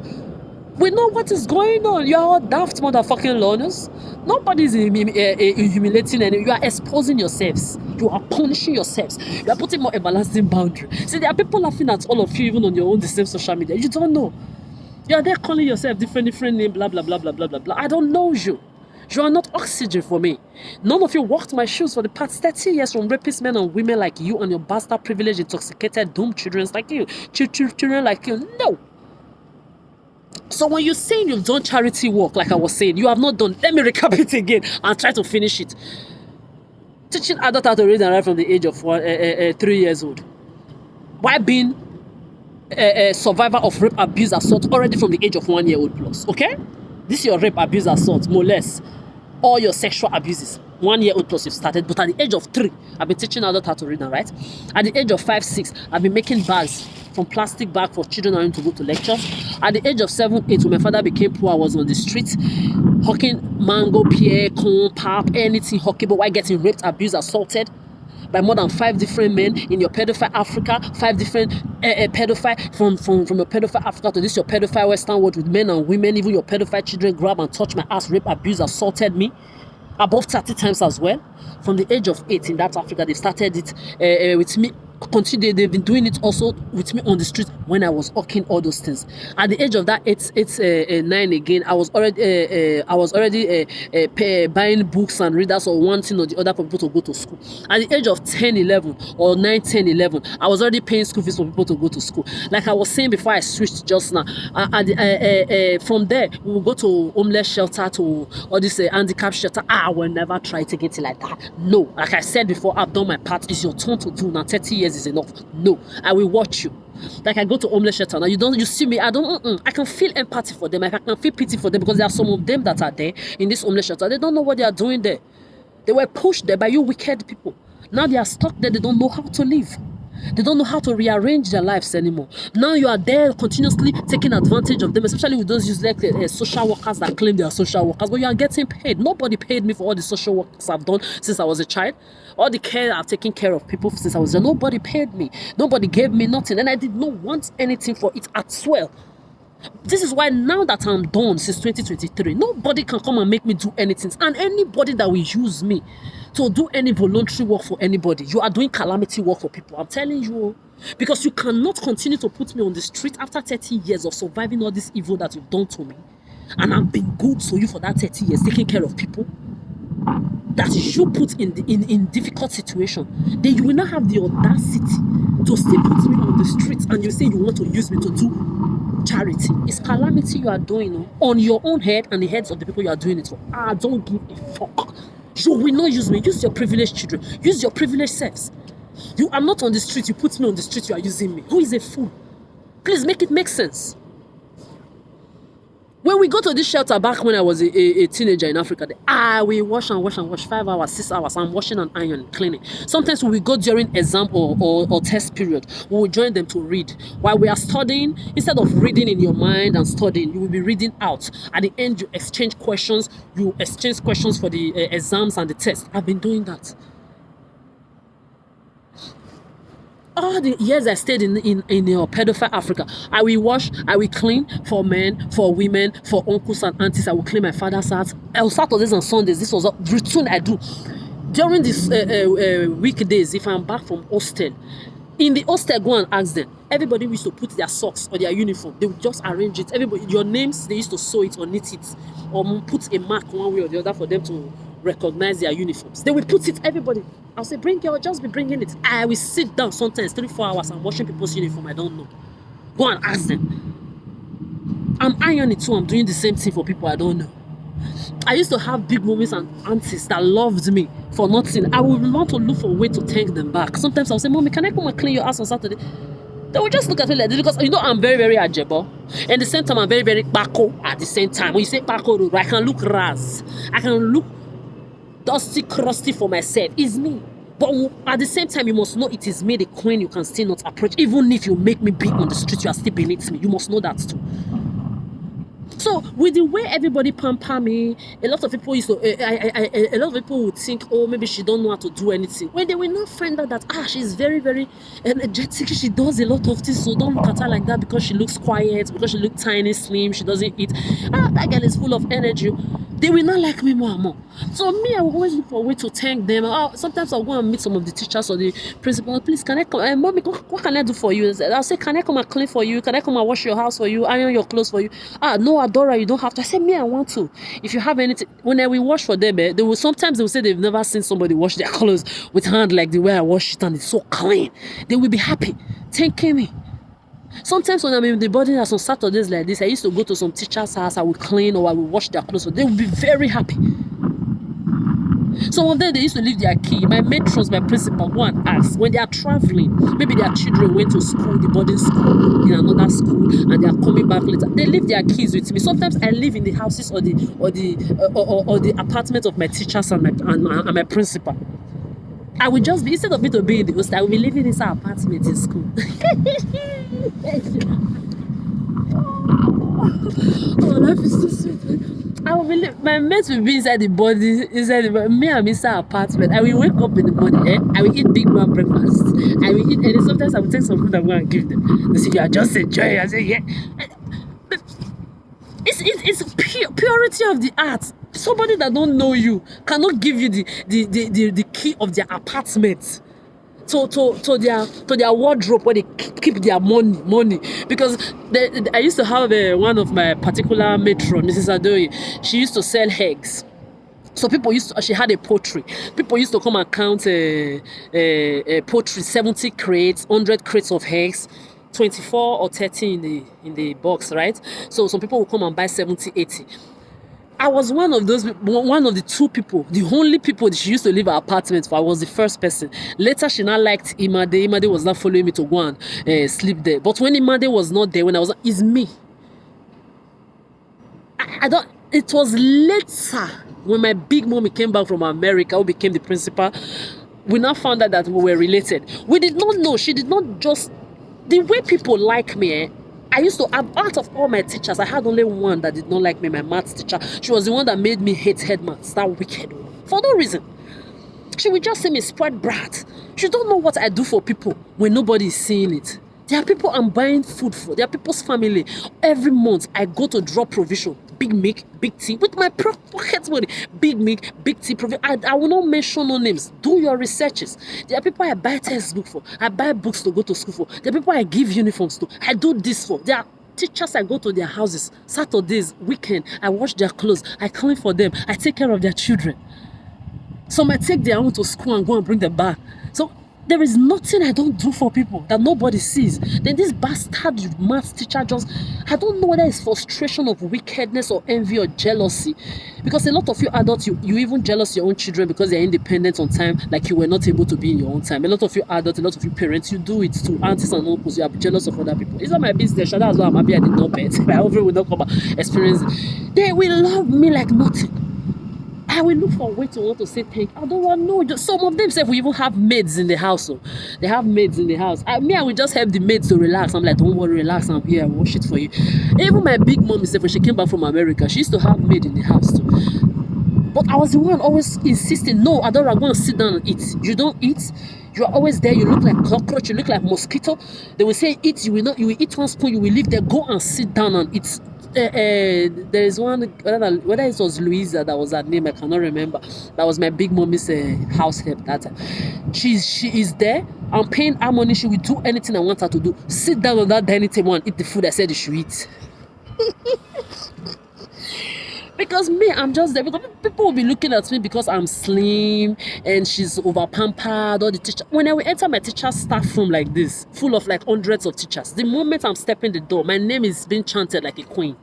We know what is going on. You are all daft motherfucking loners. Nobody is humiliating any. You are exposing yourselves. You are punishing yourselves. You are putting more everlasting boundary. See, there are people laughing at all of you, even on your own the same social media. You don't know. You are there calling yourself different name, blah blah blah blah blah blah blah. I don't know you. You are not oxygen for me. None of you walked my shoes for the past 30 years from rapist men and women like you and your bastard privileged, intoxicated, doomed children like you. Children like you. No. So when you're saying you've done charity work, like I was saying, you have not done. Let me recap it again and try to finish it. Teaching adults how to read and write from the age of 3 years old. Why being a survivor of rape, abuse, assault already from the age of 1 year old plus, okay? This is your rape, abuse, assault, molest, all your sexual abuses. 1 year old plus you've started, but at the age of 3, I've been teaching adults how to read and write. At the age of 5, 6, I've been making bags from plastic bag for children having to go to lectures. At the age of 7, 8, when my father became poor, I was on the street hawking mango, pear, corn, pap, anything hawkable while getting raped, abused, assaulted by more than 5 different men in your pedophile Africa, 5 different pedophile from your pedophile Africa to this your pedophile Western world with men and women, even your pedophile children grab and touch my ass, rape, abuse, assaulted me above 30 times as well. From the age of 8 in that Africa, they started it with me. They've been doing it also with me on the street when I was hawking all those things. At the age of that 9 again, I was already buying books and readers or one thing or the other for people to go to school. At the age of 10, 11 or 9, 10, 11, I was already paying school fees for people to go to school. Like I was saying before I switched just now, from there we will go to homeless shelter, to all this handicap shelter. I will never try to get it like that. No, like I said before, I've done my part. It's your turn to do now. 30 years is enough. No, I will watch you. Like I go to homeless shelter now. You see me. I can feel empathy for them. I can feel pity for them because there are some of them that are there in this homeless shelter. They don't know what they are doing there. They were pushed there by you wicked people. Now they are stuck there. They don't know how to live. They don't know how to rearrange their lives anymore. Now you are there continuously taking advantage of them, especially with those useless social workers that claim they are social workers, but you are getting paid. Nobody paid me for all the social works I've done since I was a child. All the care I've taken care of people since I was young. Nobody paid me. Nobody gave me nothing, and I did not want anything for it as well. This is why now that I'm done since 2023, nobody can come and make me do anything. And anybody that will use me to do any voluntary work for anybody, you are doing calamity work for people. I'm telling you. Because you cannot continue to put me on the street after 30 years of surviving all this evil that you've done to me. And I've been good to you for that 30 years, taking care of people that you put in difficult situation. Then you will not have the audacity to still put me on the streets and you say you want to use me to do charity. It's calamity you are doing on your own head and the heads of the people you are doing it for. I don't give a fuck. You will not use me. Use your privileged children. Use your privileged selves. You are not on the street. You put me on the street. You are using me. Who is a fool? Please make it make sense. When we go to this shelter back when I was a teenager in Africa, we wash and wash and wash 5 hours, 6 hours. I'm washing and ironing, cleaning. Sometimes when we go during exam or test period, we will join them to read. While we are studying, instead of reading in your mind and studying, you will be reading out. At the end, you exchange questions. You exchange questions for the exams and the tests. I've been doing that. All the years I stayed in your pedophile Africa, I will wash, I will clean for men, for women, for uncles and aunties. I will clean my father's house. On Saturdays and Sundays, this was a routine I do. During these weekdays, if I'm back from hostel, in the hostel, go and ask them. Everybody used to put their socks or their uniform. They would just arrange it. Everybody, your names, they used to sew it or knit it or put a mark one way or the other for them to recognize their uniforms. They will put it, everybody. I'll say, bring it, I'll just be bringing it. I will sit down sometimes 3-4 hours and washing people's uniform. I don't know. Go and ask them. I'm ironing it too. I'm doing the same thing for people I don't know. I used to have big mommies and aunties that loved me for nothing. I would want to look for a way to thank them back. Sometimes I'll say, Mommy, can I come and clean your house on Saturday? They will just look at me like this because I'm very, very ajebo. And at the same time, I'm very, very bako at the same time. When you say bako, I can look ras. I can look dusty, crusty for myself. It's me. But at the same time, you must know it is me, the queen, you can still not approach. Even if you make me be on the street, you are still beneath me. You must know that too. So with the way everybody pamper me, a lot of people used to, a lot of people would think, oh, maybe she don't know how to do anything. When they will not find out that she's very, very energetic. She does a lot of things. So don't look at her like that because she looks quiet, because she looks tiny, slim. She doesn't eat. That girl is full of energy. They will not like me more and more. So me, I will always look for a way to thank them. Sometimes I'll go and meet some of the teachers or the principal. Please, can I come? Mommy, what can I do for you? I'll say, can I come and clean for you? Can I come and wash your house for you? Iron your clothes for you? No, Adora, you don't have to. I say, me, I want to. If you have anything, when I will wash for them, they will say they've never seen somebody wash their clothes with hand like the way I wash it, and it's so clean. They will be happy, thanking me. Sometimes when I'm in the boarding house on Saturdays like this, I used to go to some teacher's house. I will clean or I will wash their clothes. So they will be very happy. Some of them, they used to leave their key. My matrons, my principal, go and ask. When they are traveling, maybe their children went to school, the boarding school, in another school, and they are coming back later. They leave their keys with me. Sometimes I live in the houses or the apartment of my teachers and my principal. I will just be, instead of me to be in the hostel, I will be living in our apartment in school. Life is so sweet. I will be, my mates will be inside the body, me, I'm inside apartment. I will wake up in the morning, I will eat big man breakfast. I will eat, and sometimes I will take some food and go and give them. They say, you are just enjoying. I say, yeah. It's purity of the art. Somebody that don't know you cannot give you the key of their apartment to their wardrobe where they keep their money. Because I used to have one of my particular matron, Mrs. Adoye. She used to sell eggs. So she had a poultry. People used to come and count a poultry, 70 crates, 100 crates of eggs, 24 or 30 in the box, right? So some people will come and buy 70, 80. I was one of the two people, the only people that she used to leave her apartment for. I was the first person. Later, she now liked Imade. Imade was not following me to go and sleep there. But when Imade was not there, it's me. It was later when my big mommy came back from America, who became the principal. We now found out that we were related. We did not know. She did not just, the way people like me, I used to have, out of all my teachers, I had only one that did not like me, my maths teacher. She was the one that made me hate headmaths, that wicked one, for no reason. She would just say me spoiled brat. She don't know what I do for people when nobody is seeing it. There are people I'm buying food for. There are people's family. Every month, I go to drop provision. Big milk, big tea, with my pocket money. Big milk, big tea, provision. I will not mention no names. Do your researches. There are people I buy textbook for. I buy books to go to school for. There are people I give uniforms to. I do this for. There are teachers I go to their houses. Saturdays, weekend, I wash their clothes. I clean for them. I take care of their children. Some I take their own to school and go and bring them back. So there is nothing I don't do for people that nobody sees. Then this bastard maths teacher I don't know whether it's frustration of wickedness or envy or jealousy. Because a lot of you adults, you even jealous your own children because they're independent on time, like you were not able to be in your own time. A lot of you adults, a lot of you parents, you do it to aunties and uncles. You are jealous of other people. It's not my business. That's why I'm happy I did not bet. My husband will not come and experience it. They will love me like nothing. I will look for a way to want to say thank you. I don't want to know. Some of them say we even have maids in the house. So they have maids in the house. I will just help the maids to relax. I'm like, don't worry, relax. I'm here. I wash it for you. Even my big mom said when she came back from America, she used to have maid in the house too. But I was the one always insisting, no, Adora, go and sit down and eat. You don't eat. You are always there. You look like cockroach. You look like mosquito. They will say eat. You will not. You will eat one spoon. You will leave there. Go and sit down and eat. There is one, whether it was Louisa, that was her name, I cannot remember. That was my big mommy's house help that time. She is there. I'm paying her money. She will do anything I want her to do. Sit down on that dining table and eat the food I said you should eat. Because me, I'm just there. Because people will be looking at me because I'm slim and she's over pampered. All the teacher. When I will enter my teacher's staff room like this, full of like hundreds of teachers, the moment I'm stepping the door, my name is being chanted like a queen.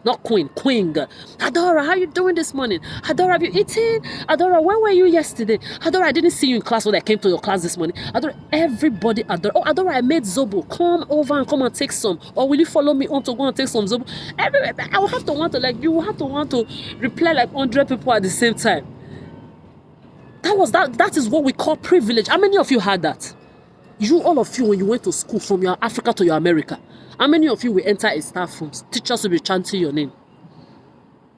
Not queen, queen. Adora, how you doing this morning? Adora, have you eaten? Adora, where were you yesterday? Adora, I didn't see you in class when I came to your class this morning. Adora, everybody, Adora. Oh, Adora, I made Zobo. Come over and come and take some. Or will you follow me on to go and take some Zobo? I will have to want to, you will have to want to reply like 100 people at the same time. That is what we call privilege. How many of you had that? All of you, when you went to school from your Africa to your America, how many of you will enter a staff room? Teachers will be chanting your name.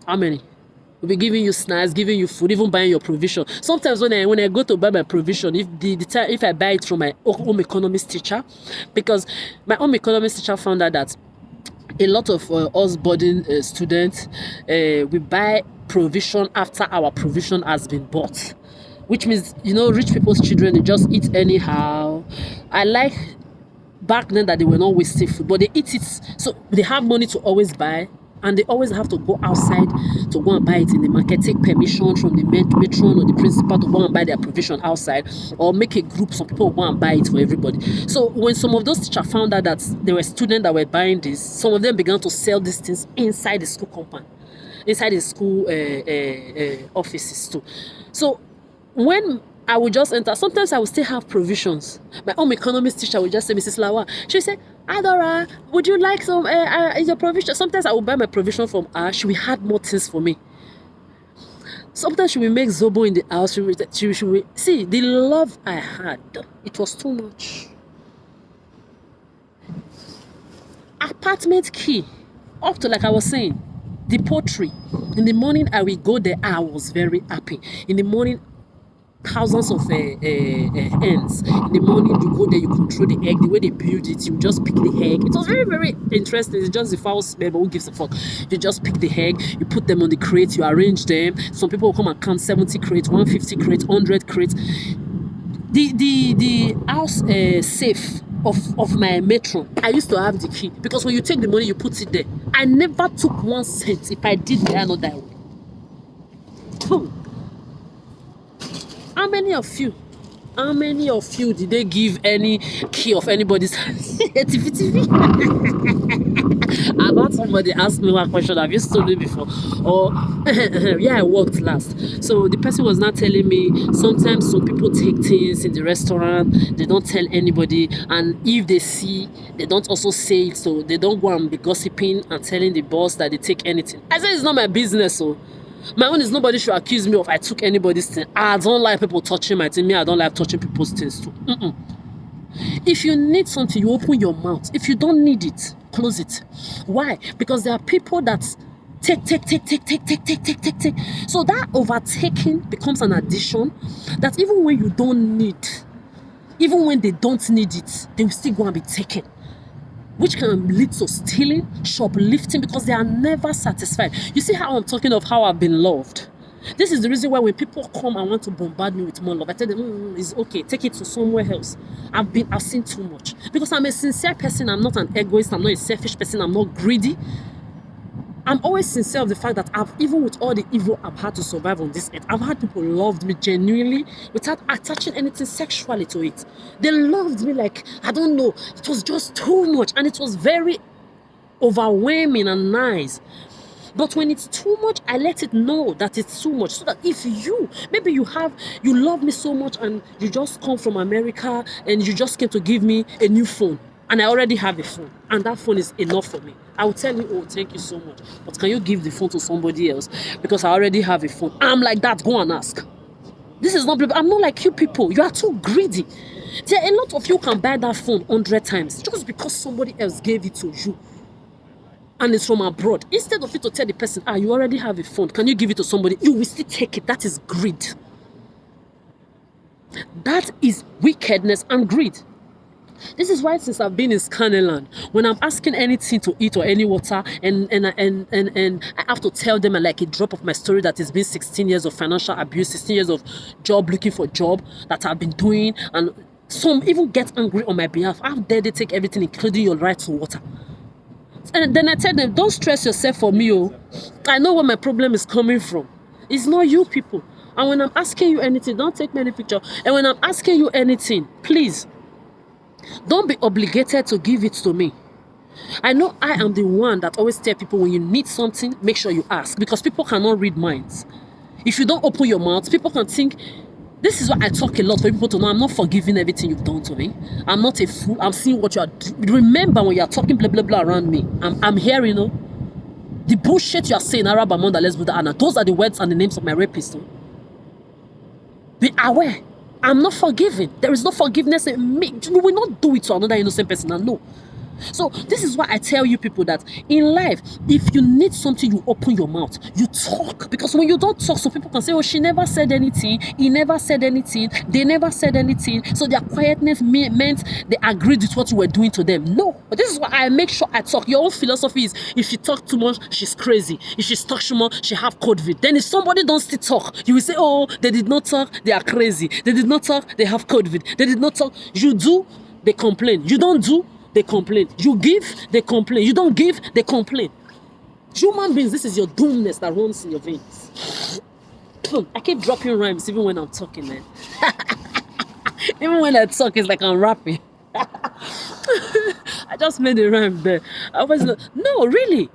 How many? We'll be giving you snacks, giving you food, even buying your provision. Sometimes when I go to buy my provision, if I buy it from my home economics teacher, because my home economics teacher found out that a lot of us boarding students, we buy provision after our provision has been bought, which means, rich people's children, they just eat anyhow. I like back then that they were not wasting food, but they eat it, so they have money to always buy, and they always have to go outside to go and buy it in the market, take permission from the matron or the principal to go and buy their provision outside, or make a group, some people go and buy it for everybody. So when some of those teachers found out that there were students that were buying this, some of them began to sell these things inside the school compound, inside the school offices too. So when I would just enter, sometimes I would still have provisions. My home economics teacher would just say, Mrs. Lawa, she said, Adora, would you like some your provision? Sometimes I would buy my provision from her. She will have more things for me. Sometimes she will make zobo in the house. She will see the love I had. It was too much. Apartment key, up to, like I was saying, the poultry. In the morning, I will go there. I was very happy. In the morning, thousands of hens. In the morning, you go there, you control the egg. The way they build it, you just pick the egg. It was very, very interesting. It's just the foul smell, but who gives a fuck? You just pick the egg, you put them on the crate, you arrange them. Some people will come and count 70 crates, 150 crates, 100 crates. The house safe of my matron, I used to have the key, because when you take the money, you put it there. I never took 1 cent. If I did, I know that way. How many of you did they give any key of anybody's house? I've had somebody ask me one question, have you stolen before? Or, yeah, I worked last. So the person was not telling me, sometimes some people take things in the restaurant, they don't tell anybody, and if they see, they don't also say it, so they don't go and be gossiping and telling the boss that they take anything. I said, it's not my business, so my own is nobody should accuse me of I took anybody's thing. I don't like people touching my thing. Me, I don't like touching people's things too. If you need something, you open your mouth. If you don't need it, close it. Why? Because there are people that take. So that overtaking becomes an addiction that even when you don't need, even when they don't need it, they will still go and be taken, which can lead to stealing, shoplifting, because they are never satisfied. You see how I'm talking of how I've been loved? This is the reason why when people come and want to bombard me with more love, I tell them, it's okay, take it to somewhere else. I've seen too much. Because I'm a sincere person, I'm not an egoist, I'm not a selfish person, I'm not greedy. I'm always sincere of the fact that even with all the evil I've had to survive on this earth, I've had people loved me genuinely without attaching anything sexually to it. They loved me like, I don't know, it was just too much, and it was very overwhelming and nice. But when it's too much, I let it know that it's too much, so that if maybe you love me so much and you just come from America and you just came to give me a new phone, and I already have a phone, and that phone is enough for me. I will tell you, oh, thank you so much, but can you give the phone to somebody else? Because I already have a phone. I'm like that, go and ask. This is not, I'm not like you people. You are too greedy. There are a lot of you can buy that phone 100 times just because somebody else gave it to you, and it's from abroad. Instead of you to tell the person, you already have a phone, can you give it to somebody? You will still take it. That is greed. That is wickedness and greed. This is why since I've been in Scannerland, when I'm asking anything to eat or any water, and I have to tell them like a drop of my story that it's been 16 years of financial abuse, 16 years of looking for job that I've been doing, and some even get angry on my behalf. How dare they take everything, including your right to water? And then I tell them, don't stress yourself for me. I know where my problem is coming from. It's not you people. And when I'm asking you anything, don't take many pictures. And when I'm asking you anything, please, don't be obligated to give it to me. I know I am the one that always tell people when you need something, make sure you ask, because people cannot read minds. If you don't open your mouth, people can think. This is why I talk a lot for people to know I'm not forgiving everything you've done to me. I'm not a fool. I'm seeing what you are doing. Remember when you are talking blah blah blah around me, I'm here, the bullshit you are saying, Arab Amanda, let's do that, Anna. Those are the words and the names of my rapists. Be aware. I'm not forgiving. There is no forgiveness in me. You will not do it to another innocent person. No. So this is why I tell you people that in life, if you need something, you open your mouth, you talk. Because when you don't talk, some people can say, oh, she never said anything, he never said anything, they never said anything. So their quietness meant they agreed with what you were doing to them. No, but this is why I make sure I talk. Your own philosophy is, if she talk too much, she's crazy. If she talk too much, she have COVID. Then if somebody don't still talk, you will say, oh, they did not talk, they are crazy. They did not talk, they have COVID. They did not talk. You do, they complain. You don't do, they complain. You give, they complain. You don't give, they complain. Human beings, this is your doomness that runs in your veins. I keep dropping rhymes even when I'm talking, man. Even when I talk, it's like I'm rapping. I just made a rhyme there. I was like, no, really.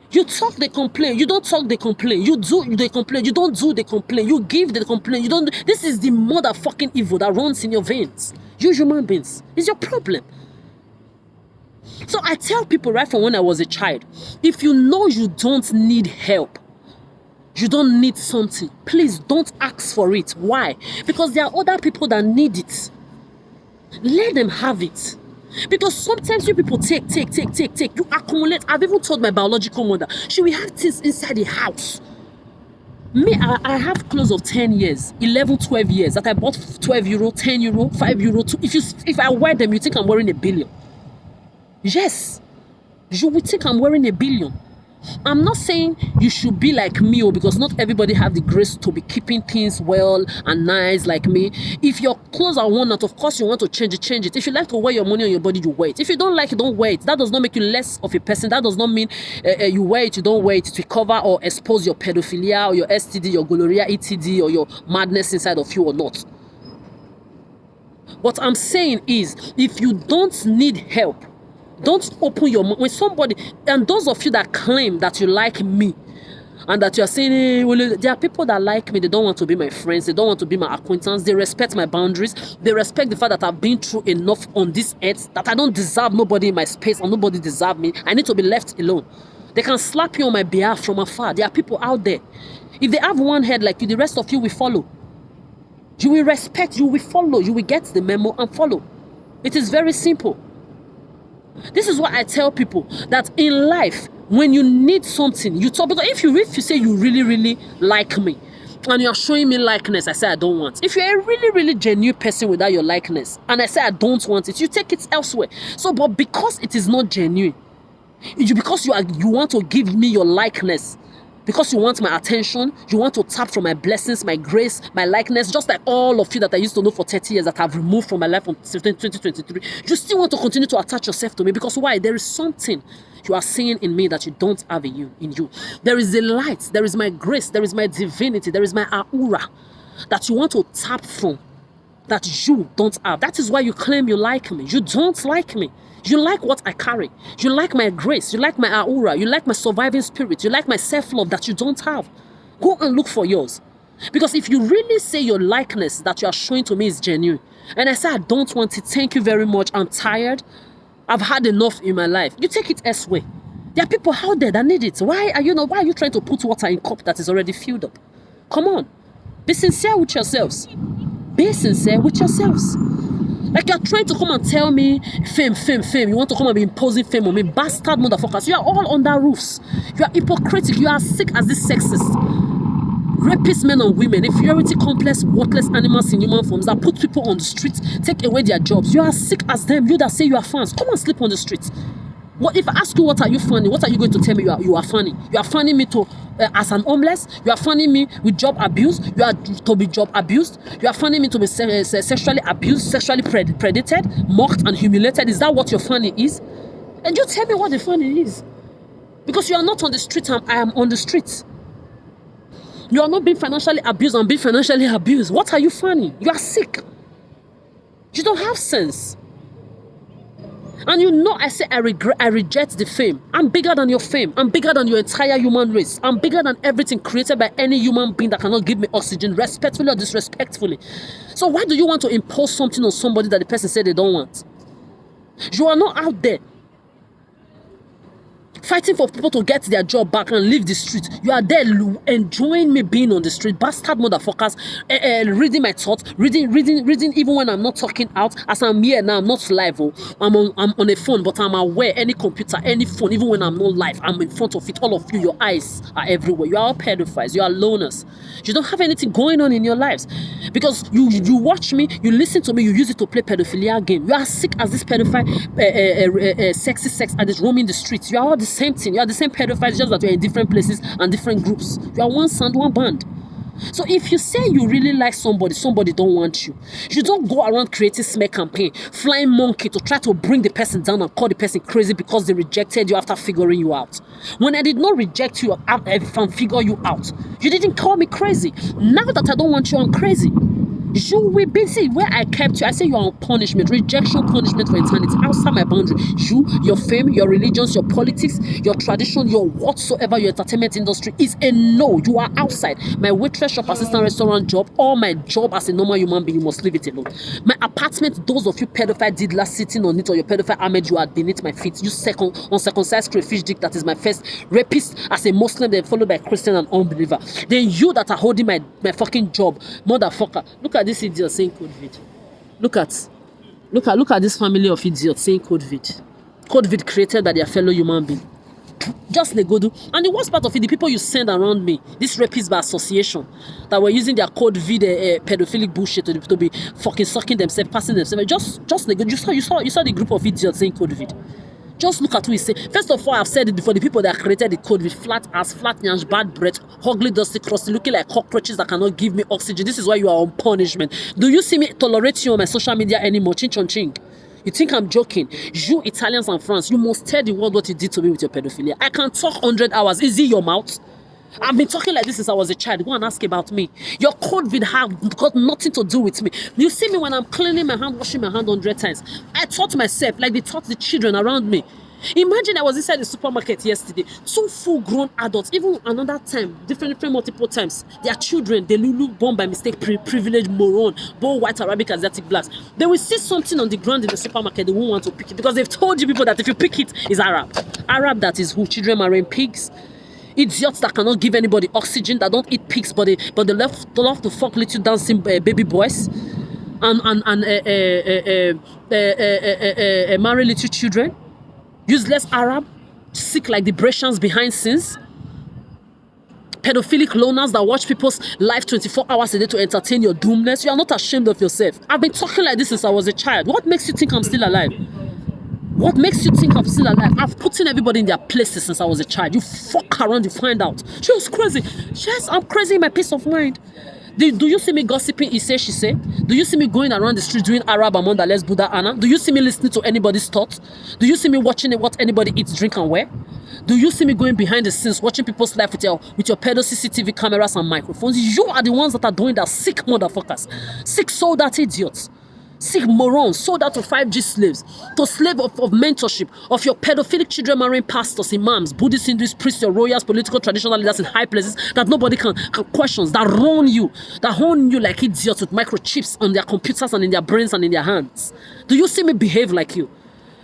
You talk, they complain. You don't talk, they complain. You do, they complain. You don't do, they complain. You give, they complain. You don't. This is the motherfucking evil that runs in your veins. You human beings. It's your problem. So I tell people right from when I was a child, if you know you don't need help, you don't need something, please don't ask for it. Why? Because there are other people that need it. Let them have it. Because sometimes you people take. You accumulate. I've even told my biological mother, she will have things inside the house. Me, I have clothes of 10 years, 11, 12 years that I bought 12 euro, 10 euro, 5 euro. If I wear them, you think I'm wearing $1 billion. Yes, you would think I'm wearing $1 billion. I'm not saying you should be like me, because not everybody have the grace to be keeping things well and nice like me. If your clothes are worn out, of course you want to change it. If you like to wear your money on your body, you wear it. If you don't like it, don't wear it. That does not make you less of a person. That does not mean you wear it, you don't wear it to cover or expose your pedophilia or your STD, your gonorrhea, ETD, or your madness inside of you or not. What I'm saying is, if you don't need help, don't open your mouth. When somebody, and those of you that claim that you like me, and that you are saying, hey, well, there are people that like me, they don't want to be my friends, they don't want to be my acquaintance, they respect my boundaries, they respect the fact that I've been through enough on this earth, that I don't deserve nobody in my space, and nobody deserve me. I need to be left alone. They can slap you on my behalf from afar. There are people out there. If they have one head like you, the rest of you will follow. You will respect, you will follow, you will get the memo and follow. It is very simple. This is what I tell people, that in life, when you need something, you talk. Because if you say you really like me, and you're showing me likeness, I say I don't want. If you're a really genuine person without your likeness, and I say I don't want it, you take it elsewhere. So, but because it is not genuine, because you want to give me your likeness, because you want my attention, you want to tap from my blessings, my grace, my likeness, just like all of you that I used to know for 30 years that I've removed from my life from 2023. You still want to continue to attach yourself to me, because why? There is something you are seeing in me that you don't have in you. There is a light, there is my grace, there is my divinity, there is my aura that you want to tap from, that you don't have. That is why you claim you like me. You don't like me. You like what I carry. You like my grace. You like my aura. You like my surviving spirit. You like my self-love that you don't have. Go and look for yours. Because if you really say your likeness that you are showing to me is genuine, and I say I don't want it, thank you very much, I'm tired, I've had enough in my life, you take it elsewhere. There are people out there that need it. Why are you trying to put water in a cup that is already filled up? Come on. Be sincere with yourselves. Be sincere with yourselves. Like you're trying to come and tell me fame. You want to come and be imposing fame on me. Bastard motherfuckers. You are all under roofs. You are hypocritic. You are sick as this sexist. Rapist men and women. Inferiority complex, worthless animals in human forms that put people on the street, take away their jobs. You are sick as them. You that say you are fans. Come and sleep on the street. What if I ask you what are you funny? What are you going to tell me you are funny? You are funny me to as an homeless. You are funny me with job abuse. You are to be job abused. You are funny me to be sexually abused, sexually predated, mocked and humiliated. Is that what your funny is? And you tell me what the funny is. Because you are not on the street, I am on the street. You are not being financially abused, I'm being financially abused. What are you funny? You are sick. You don't have sense. And you know, I say I reject the fame. I'm bigger than your fame. I'm bigger than your entire human race. I'm bigger than everything created by any human being that cannot give me oxygen, respectfully or disrespectfully. So why do you want to impose something on somebody that the person said they don't want? You are not out there fighting for people to get their job back and leave the street. You are there enjoying me being on the street, bastard motherfuckers, reading my thoughts, reading even when I'm not talking out. As I'm here now, I'm not live. Oh. I'm on a phone, but I'm aware any computer, any phone, even when I'm not live, I'm in front of it. All of you, your eyes are everywhere. You are all pedophiles. You are loners. You don't have anything going on in your lives because you watch me, you listen to me, you use it to play pedophilia game. You are sick as this pedophile, sexy sex addict roaming the streets. You are all the same thing. You are the same pedophiles, just that you're in different places and different groups. You are one sound, one band. So if you say you really like somebody don't want you. You don't go around creating smear campaign, flying monkey to try to bring the person down and call the person crazy because they rejected you after figuring you out. When I did not reject you and figure you out, you didn't call me crazy. Now that I don't want you, I'm crazy. You will be see where I kept you. I say you are on punishment, rejection, punishment for eternity, outside my boundary. You, your fame, your religions, your politics, your tradition, your whatsoever, your entertainment industry is a no. You are outside. My waitress, shop assistant, restaurant job, or my job as a normal human being, you must leave it alone. My apartment, those of you pedophile diddlers sitting on it, or your pedophile Ahmed, you are beneath my feet. You uncircumcised crayfish dick, that is my first rapist as a Muslim, then followed by Christian and unbeliever. Then you that are holding my fucking job, motherfucker. Look at this idiot saying COVID. Look at this family of idiots saying COVID. COVID created by their fellow human being. Just negodu. And the worst part of it, the people you send around me, this rapists by association, that were using their COVID pedophilic bullshit to be fucking sucking themselves, passing themselves. Just negodu. You saw the group of idiots saying COVID. Just look at what he said. First of all, I've said it before, the people that created the code with flat ass, flat nyash, bad breath, ugly, dusty, crusty, looking like cockroaches that cannot give me oxygen. This is why you are on punishment. Do you see me tolerate you on my social media anymore? Ching chong ching. You think I'm joking? You Italians and France, you must tell the world what you did to me with your pedophilia. I can talk 100 hours. Is it your mouth? I've been talking like this since I was a child. Go and ask about me. Your COVID have got nothing to do with me. You see me when I'm cleaning my hand, washing my hand 100 times. I taught myself like they taught the children around me. Imagine I was inside the supermarket yesterday. 2 full-grown adults, even another time, different multiple times. Their children, they look born by mistake, privileged moron, born white, Arabic, Asiatic, blacks. They will see something on the ground in the supermarket, they won't want to pick it because they've told you people that if you pick it, it's Arab. Arab, that is who? Children marrying pigs. Idiots that cannot give anybody oxygen, that don't eat pigs, but they love to fuck little dancing baby boys and marry little children. Useless Arab, sick like the Bretians behind scenes. Pedophilic loners that watch people's life 24 hours a day to entertain your doomness. You are not ashamed of yourself. I've been talking like this since I was a child. What makes you think I'm still alive? What makes you think I'm still alive? I've put in everybody in their places since I was a child. You fuck around, you find out. She was crazy. Yes, I'm crazy in my peace of mind. Do you see me gossiping, he say, she say? Do you see me going around the street doing Arab Amanda, Les Buddha, Anna? Do you see me listening to anybody's thoughts? Do you see me watching what anybody eats, drink, and wear? Do you see me going behind the scenes, watching people's life with your pedo CCTV cameras and microphones? You are the ones that are doing that, sick motherfuckers. Sick sold out idiots. Sick morons, sold out to 5G slaves, to slave of mentorship, of your pedophilic children marrying pastors, imams, Buddhist, Hindus, priests, your royals, political, traditional leaders in high places that nobody can question, that run you like idiots with microchips on their computers and in their brains and in their hands. Do you see me behave like you?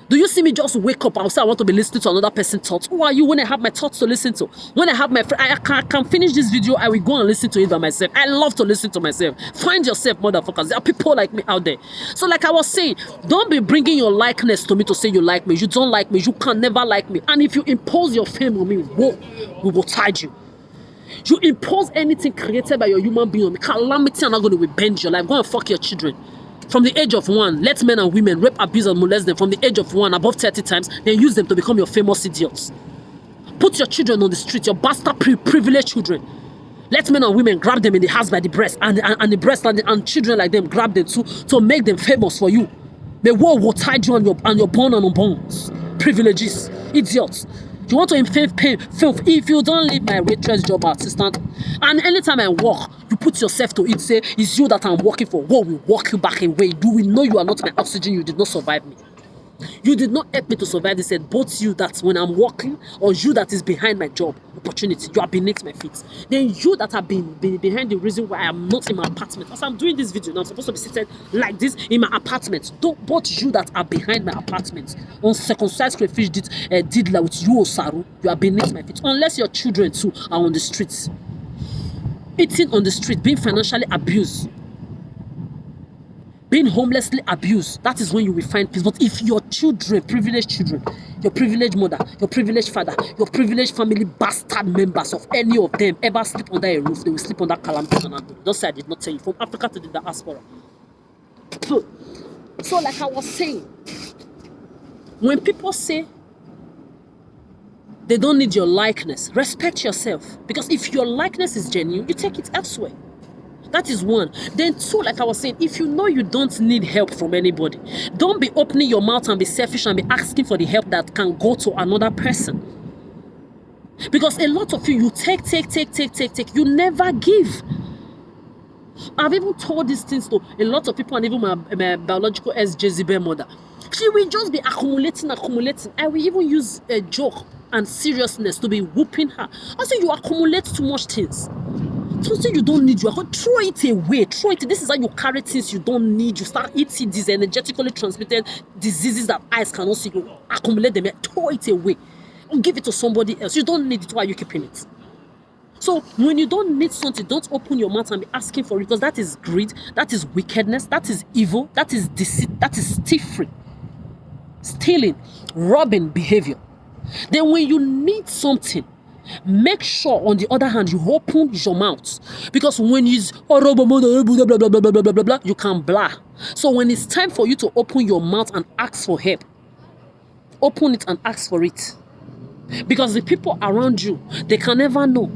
Do you see me just wake up and say I want to be listening to another person's thoughts? Who are you when I have my thoughts to listen to? When I have my I can finish this video, I will go and listen to it by myself. I love to listen to myself. Find yourself, motherfuckers. There are people like me out there. So like I was saying, don't be bringing your likeness to me to say you like me. You don't like me. You can never like me. And if you impose your fame on me, whoa, we will tide you. You impose anything created by your human being on me. Calamity, I'm not going to bend your life. Go and fuck your children. From the age of 1, let men and women rape, abuse, and molest them from the age of 1 above 30 times, then use them to become your famous idiots. Put your children on the street, your bastard privileged children. Let men and women grab them in the house by the breast, and the breast and children like them grab them too to make them famous for you. The world will tide you on your born and unborns. Privileges, idiots. You want to inflict pain, filth. If you don't leave my waitress job assistant, and anytime I walk, you put yourself to it, say, it's you that I'm working for. Whoa, we walk you back away. Do we know you are not my oxygen? You did not survive me. You did not help me to survive this earth, both you that when I'm walking or you that is behind my job opportunity. You are beneath my feet. Then you that have been behind the reason why I'm not in my apartment. As I'm doing this video now, I'm supposed to be seated like this in my apartment. Both you that are behind my apartment on circumcised crayfish did with you, Osaru, you are beneath my feet. Unless your children too are on the streets. Eating on the street, being financially abused. Being homelessly abused, that is when you will find peace. But if your children, privileged children, your privileged mother, your privileged father, your privileged family bastard members of any of them ever sleep under a roof, they will sleep under calamity. Don't say I did not tell you. From Africa to the diaspora. So like I was saying, when people say they don't need your likeness, respect yourself. Because if your likeness is genuine, you take it elsewhere. That is one. Then two, like I was saying, if you know you don't need help from anybody, don't be opening your mouth and be selfish and be asking for the help that can go to another person. Because a lot of you take. You never give. I've even told these things to a lot of people, and even my biological Jezebel mother. She will just be accumulating. I will even use a joke and seriousness to be whooping her. I say you accumulate too much things. Something you don't need, you are going to throw it away. Throw it. This is how you carry things you don't need. You start eating these energetically transmitted diseases that eyes cannot see. You accumulate them. Throw it away. Or give it to somebody else. You don't need it. Why are you keeping it? So when you don't need something, don't open your mouth and be asking for it, because that is greed. That is wickedness. That is evil. That is deceit. That is stealing. Stealing. Robbing behavior. Then when you need something, make sure, on the other hand, you open your mouth. Because when it's blah, blah, blah, you can blah. So when it's time for you to open your mouth and ask for help, open it and ask for it. Because the people around you, they can never know.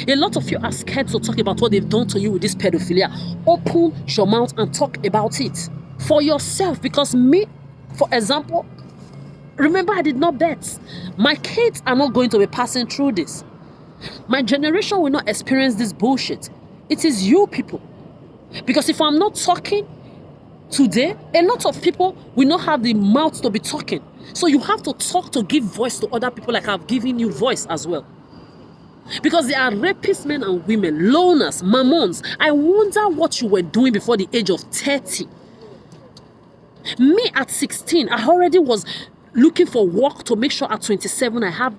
A lot of you are scared to talk about what they've done to you with this pedophilia. Open your mouth and talk about it for yourself. Because me, for example, remember, I did not bet. My kids are not going to be passing through this. My generation will not experience this bullshit. It is you people. Because if I'm not talking today, a lot of people will not have the mouth to be talking. So you have to talk to give voice to other people, like I've given you voice as well. Because there are rapist men and women, loners, mammons. I wonder what you were doing before the age of 30. Me at 16, I already was looking for work to make sure at 27 I have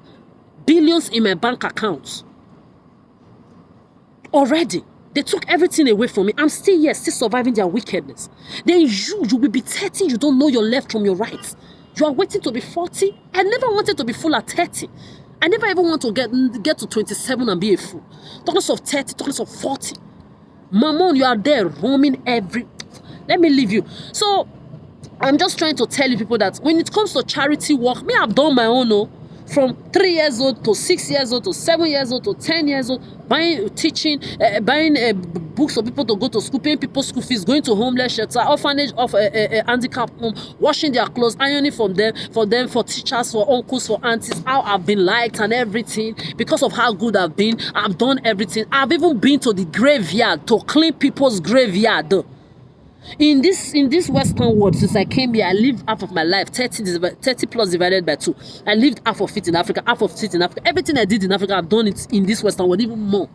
billions in my bank account. Already. They took everything away from me. I'm still here, still surviving their wickedness. Then you will be 30, you don't know your left from your right. You are waiting to be 40. I never wanted to be full at 30. I never even want to get to 27 and be a fool. Talk less of 30, talk less of 40. Mammon, you are there roaming every... Let me leave you. So, I'm just trying to tell you people that when it comes to charity work, me, I've done my own, no? From 3 years old to 6 years old to 7 years old to 10 years old, buying, teaching, buying books for people to go to school, paying people school fees, going to homeless shelter, orphanage of handicap home, washing their clothes, ironing for them, for teachers, for uncles, for aunties, how I've been liked and everything because of how good I've been. I've done everything. I've even been to the graveyard to clean people's graveyard. In this Western world, since I came here, I lived half of my life, 30 plus divided by 2. I lived half of it in Africa, half of it in Africa. Everything I did in Africa, I've done it in this Western world, even more.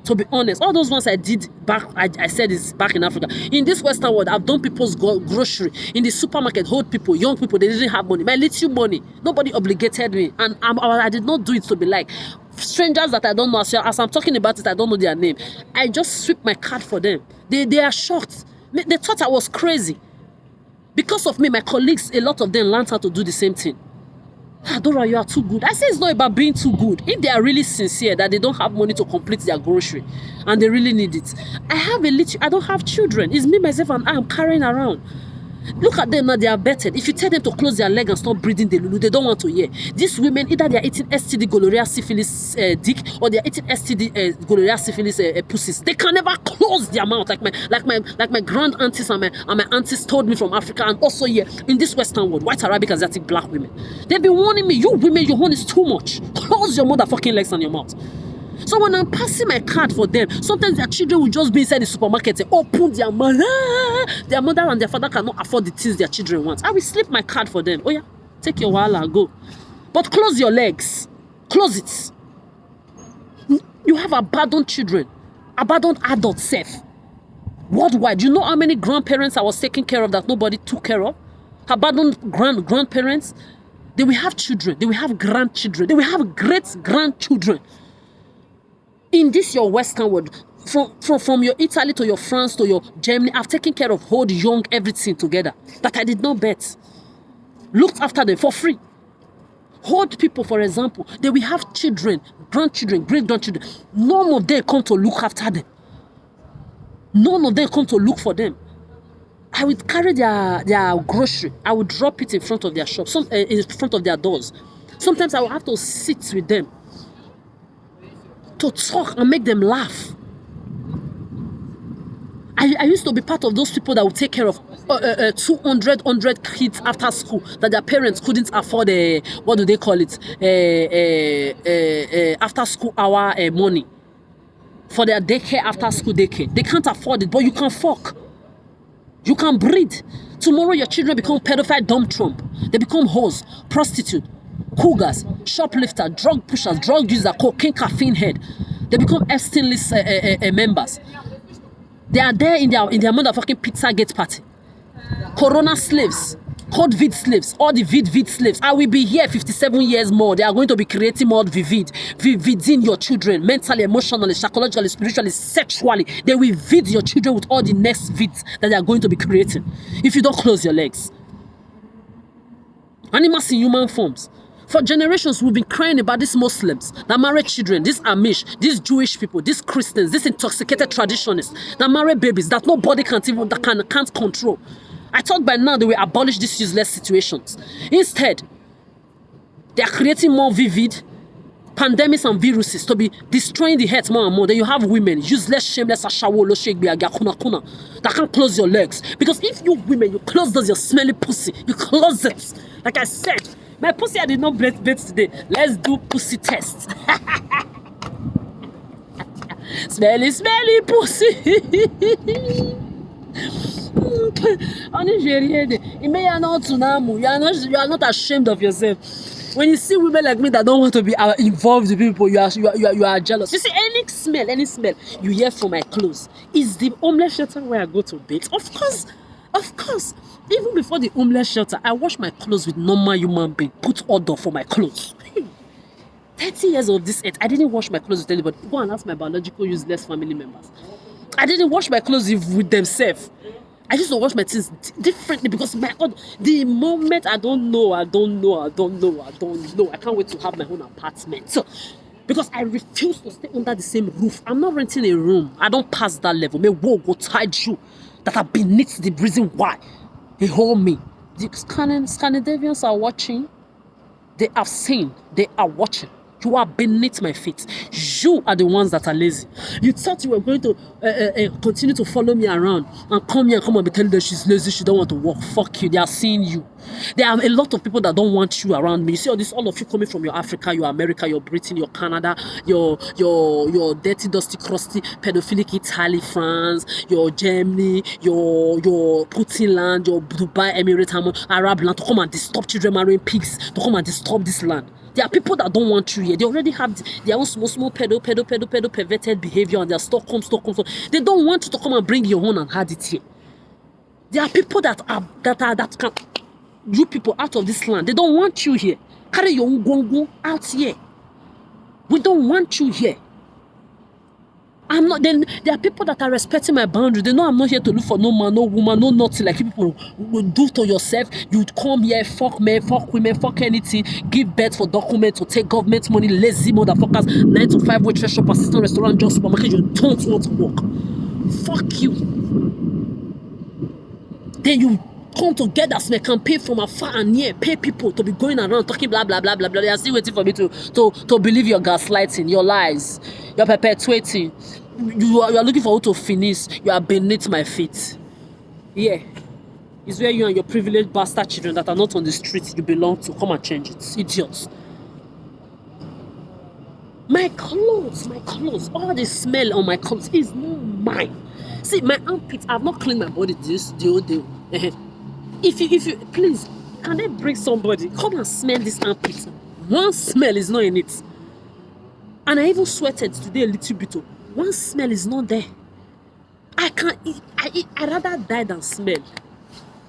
To be honest, all those ones I did back, I said is back in Africa. In this Western world, I've done people's grocery. In the supermarket, old people, young people, they didn't have money. My little money, nobody obligated me. And I did not do it to be like strangers that I don't know. As I'm talking about it, I don't know their name. I just sweep my card for them. They are shocked. They thought I was crazy. Because of me, my colleagues, a lot of them learned how to do the same thing. Dora, you are too good. I say it's not about being too good. If they are really sincere that they don't have money to complete their grocery and they really need it. I don't have children. It's me, myself, and I'm carrying around. Look at them now, they are bettered. If you tell them to close their leg and stop breathing the lulu, they don't want to hear. These women, either they are eating STD, gonorrhea, syphilis dick, or they are eating STD, gonorrhea, syphilis pussies. They can never close their mouth like my grand aunties and my aunties told me from Africa, and also here in this Western world, white, Arabic, Asiatic, black women. They've been warning me, you women, your horn is too much. Close your motherfucking legs and your mouth. So when I'm passing my card for them, sometimes their children will just be inside the supermarket and open their mouth. Their mother and their father cannot afford the things their children want. I will slip my card for them. Oh yeah, take your wallet and go. But close your legs. Close it. You have abandoned children, abandoned adults safe. Worldwide, you know how many grandparents I was taking care of that nobody took care of? Abandoned grandparents. They will have children. They will have grandchildren. They will have great-grandchildren. In this your Western world, from your Italy to your France to your Germany, I've taken care of old, young, everything together that I did not bet. Looked after them for free. Old people, for example, they will have children, grandchildren, great-grandchildren. None of them come to look after them. None of them come to look for them. I would carry their grocery. I would drop it in front of their shop, in front of their doors. Sometimes I will have to sit with them to talk and make them laugh. I used to be part of those people that would take care of 200 kids after school that their parents couldn't afford what do they call it? After school hour money for their daycare, after school daycare. They can't afford it, but you can fuck. You can breed. Tomorrow your children become pedophile dumb trump. They become hoes, prostitute, cougars, shoplifter, drug pushers, drug user, cocaine, caffeine head. They become Epstein list members. They are there in their motherfucking Pizzagate party. Corona slaves, COVID slaves, all the vid slaves. I will be here 57 years more. They are going to be creating more vividing your children, mentally, emotionally, psychologically, spiritually, sexually. They will vid your children with all the next vids that they are going to be creating. If you don't close your legs. Animals in human forms. For generations, we've been crying about these Muslims that marry children, these Amish, these Jewish people, these Christians, these intoxicated traditionists that marry babies that nobody can't control. I thought by now they will abolish these useless situations. Instead, they are creating more vivid pandemics and viruses to be destroying the earth more and more. Then you have women, useless, shameless, that can't close your legs. Because if you women, you close those, your smelly pussy, you close it. Like I said, my pussy I did not bet today. Let's do pussy test. Smelly, smelly pussy. You are not ashamed of yourself. When you see women like me that don't want to be involved with people, you are jealous. You see any smell you hear from my clothes is the homeless shelter where I go to bathe. Of course. Even before the homeless shelter, I wash my clothes with normal human being. Put order for my clothes. 30 years of this earth, I didn't wash my clothes with anybody. Go and ask my biological useless family members. I didn't wash my clothes with themselves. I used to wash my things differently because my God, the moment I don't know. I can't wait to have my own apartment. So, because I refuse to stay under the same roof. I'm not renting a room. I don't pass that level. May woe go tied you that are beneath the reason why they hold me. The Scandinavians are watching. They have seen. They are watching. You are beneath my feet. You are the ones that are lazy. You thought you were going to continue to follow me around and come here and come and be telling them she's lazy, she don't want to work. Fuck you. They are seeing you. There are a lot of people that don't want you around me. You see all of you coming from your Africa, your America, your Britain, your Canada, your dirty, dusty, crusty, pedophilic Italy, France, your Germany, your Putin land, your Dubai, Emirates, Arab land to come and disturb children marrying pigs, to come and disturb this land. There are people that don't want you here. They already have their own small perverted behavior and their Stockholm. They don't want you to come and bring your own and have it here. There are people that can you people out of this land. They don't want you here. Carry your own gongo out here. We don't want you here. I'm not. Then there are people that are respecting my boundaries. They know I'm not here to look for no man, no woman, no nothing like people will do to yourself. You'd come here, fuck men, fuck women, fuck anything, give birth for documents, to take government money, lazy motherfuckers, 9 to 5 waitress shop, assistant restaurant, job, supermarket. You don't want to work. Fuck you. Then you come together so they can pay from afar and near, pay people to be going around talking blah blah blah blah blah. They are still waiting for me to believe your gaslighting, your lies, you're perpetuating. You are looking for who to finish. You are beneath my feet. Yeah, it's where you and your privileged bastard children that are not on the streets you belong to come and change it, idiots. My clothes, all the smell on my clothes is not mine. See, my armpits, I've not cleaned my body the whole day. If you, please, can they bring somebody, come and smell this armpit? One smell is not in it. And I even sweated today a little bit. One smell is not there. I can't eat. I rather die than smell.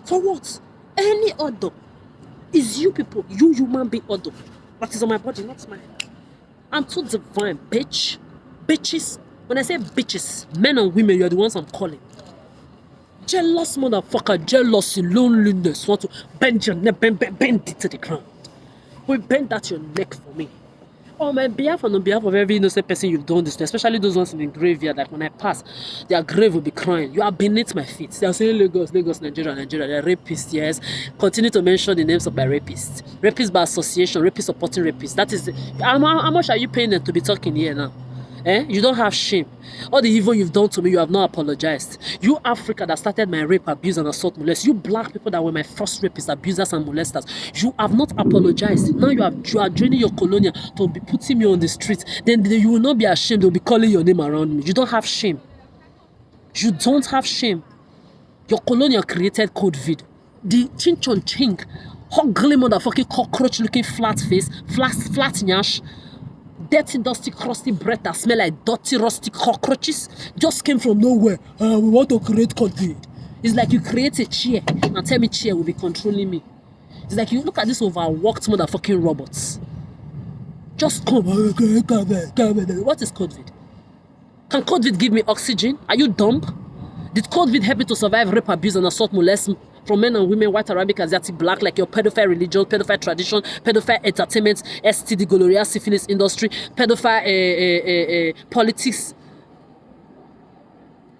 For what? Any odor is you people, you human being odor that is on my body, not mine. I'm too divine, bitch. Bitches. When I say bitches, men and women, you're the ones I'm calling. Jealous motherfucker, jealousy, loneliness, want to bend your neck, bend it to the ground. We bend that your neck for me. On my behalf and on behalf of every innocent person you've done this to, especially those ones in the graveyard, like when I pass, their grave will be crying. You are beneath my feet. They are saying Lagos, Nigeria. They're rapists, yes. Continue to mention the names of my rapists. Rapists by association, rapists supporting rapists. That is, how much are you paying them to be talking here now? You don't have shame. All the evil you've done to me, you have not apologized. You Africa that started my rape, abuse, and assault, molest. You black people that were my first rapists, abusers, and molesters. You have not apologized. Now you are draining your colonial to be putting me on the street. Then you will not be ashamed. They'll be calling your name around me. You don't have shame. You don't have shame. Your colonial created COVID. The chin ching, ugly motherfucking cockroach looking flat face, flat nyash. Dirty, dusty, crusty breath that smell like dirty, rusty cockroaches just came from nowhere. We want to create COVID. It's like you create a chair and tell me chair will be controlling me. It's like you look at this overworked motherfucking robots. Just come. What is COVID? Can COVID give me oxygen? Are you dumb? Did COVID help you to survive rape, abuse, and assault, molest from men and women, white, Arabic, Asiatic, black, like your pedophile religion, pedophile tradition, pedophile entertainment, STD, gonorrhea, syphilis industry, pedophile politics?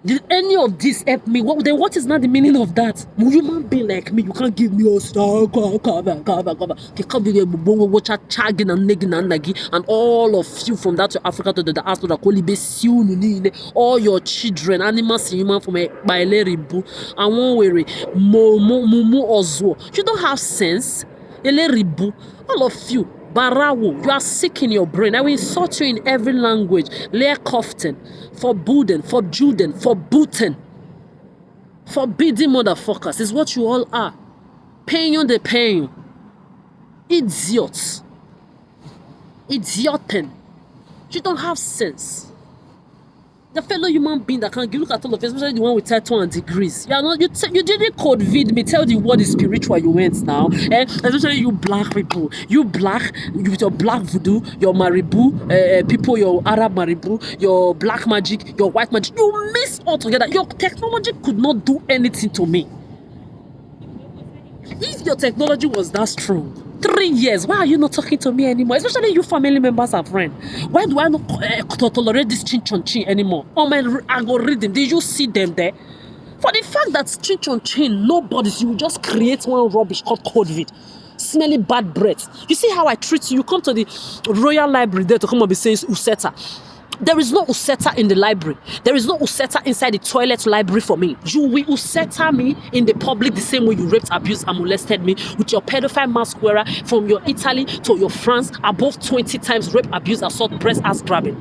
Did any of this help me? Then what is not the meaning of that? Human being like me, you can't give me a star, cover. Chagging and negging and naggy, and all of you from that to Africa to the diaspora, all your children, animals, human from by Leribu, and one way, Mumu Ozo. You don't have sense. Eleribu, all of you. Barawo, you are sick in your brain. I will insult you in every language. Leer Koften, forbidden, forjuden, forbooten. Forbidding motherfuckers is what you all are. Paying you the pain. Idiots. Idioten. You don't have sense. The fellow human being that can look at all of us, especially the one with title and degrees. You are not. You didn't COVID me. Tell the world is spiritual. You went now, especially you black people. You black, with your black voodoo, your maribu people, your Arab maribu, your black magic, your white magic. You mix all together. Your technology could not do anything to me. If your technology was that strong, 3 years, why are you not talking to me anymore? Especially you family members and friends. Why do I not tolerate this chin anymore? On my algorithm, did you see them there? For the fact that chin, nobody's, you just create one rubbish called COVID. Smelly bad breath. You see how I treat you? You come to the Royal Library there to come and be saying Useta. There is no Useta in the library. There is no Useta inside the toilet library for me. You will Useta me in the public the same way you raped, abused, and molested me with your pedophile mask wearer from your Italy to your France, above 20 times rape, abuse, assault, breast ass grabbing.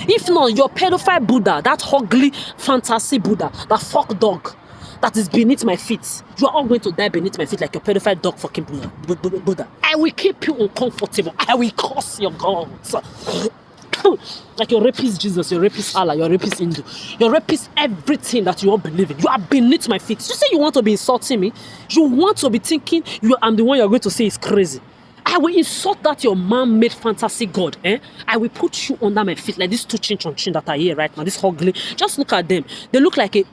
If not, your pedophile Buddha, that ugly fantasy Buddha, that fuck dog that is beneath my feet, you are all going to die beneath my feet like your pedophile dog fucking Buddha. I will keep you uncomfortable. I will curse your gods. Like your rapist Jesus, your rapist Allah, your rapist Hindu, your rapist everything that you all believe in. You are beneath my feet. You say you want to be insulting me. You want to be thinking I'm the one you're going to say is crazy. I will insult that your man-made fantasy god. I will put you under my feet like these two chin that are here right now. This ugly. Just look at them. They look like I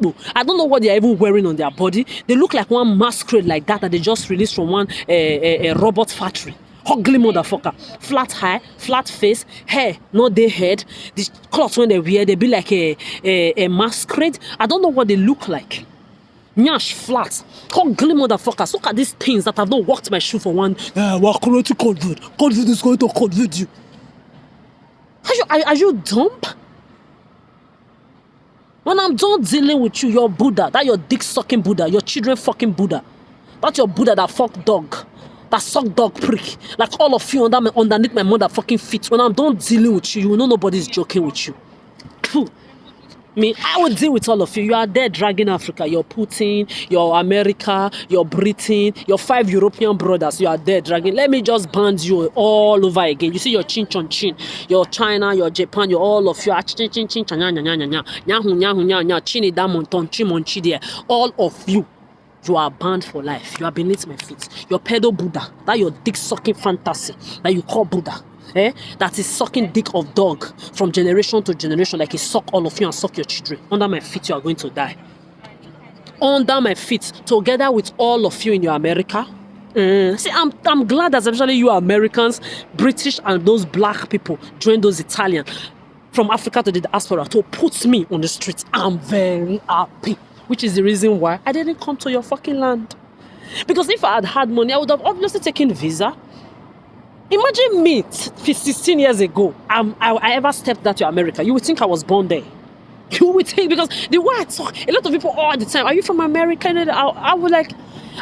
don't know what they are even wearing on their body. They look like one masquerade like that they just released from one robot factory. Ugly motherfucker. Flat hair, flat face, hair, not their head. The clothes when they wear, they be like a masquerade. I don't know what they look like. Nyash flat. Ugly motherfuckers. Look at these things that have not walked my shoe for one. We're creating COVID. COVID is going to COVID you. Are you dumb? When I'm done dealing with you, your Buddha, that your dick sucking Buddha, your children fucking Buddha, that your Buddha that fuck dog, that suck dog prick. Like all of you underneath my motherfucking feet. When I'm done dealing with you, you know nobody's joking with you. Phew. Me, I will deal with all of you. You are there dragging Africa. You're Putin, you're America, you're Britain, your 5 European brothers. You are there dragging. Let me just band you all over again. You see your chin chon chin, your China, your Japan, your all of you. Chin chin chin chin nya nya nya nya nyahu nyahu nya nya chini damonton chimonchi there. All of you. You are banned for life. You are beneath my feet. Your pedo Buddha, that your dick sucking fantasy that you call Buddha. That is sucking dick of dog from generation to generation, like he suck all of you and suck your children. Under my feet, you are going to die. Under my feet, together with all of you in your America. See, I'm glad that especially you Americans, British, and those black people join those Italians from Africa to the diaspora to put me on the streets. I'm very happy, which is the reason why I didn't come to your fucking land. Because if I had had money, I would have obviously taken visa. Imagine me 16 years ago, I ever stepped out to America. You would think I was born there. You would think, because the way I talk, a lot of people all the time, are you from America? I would like,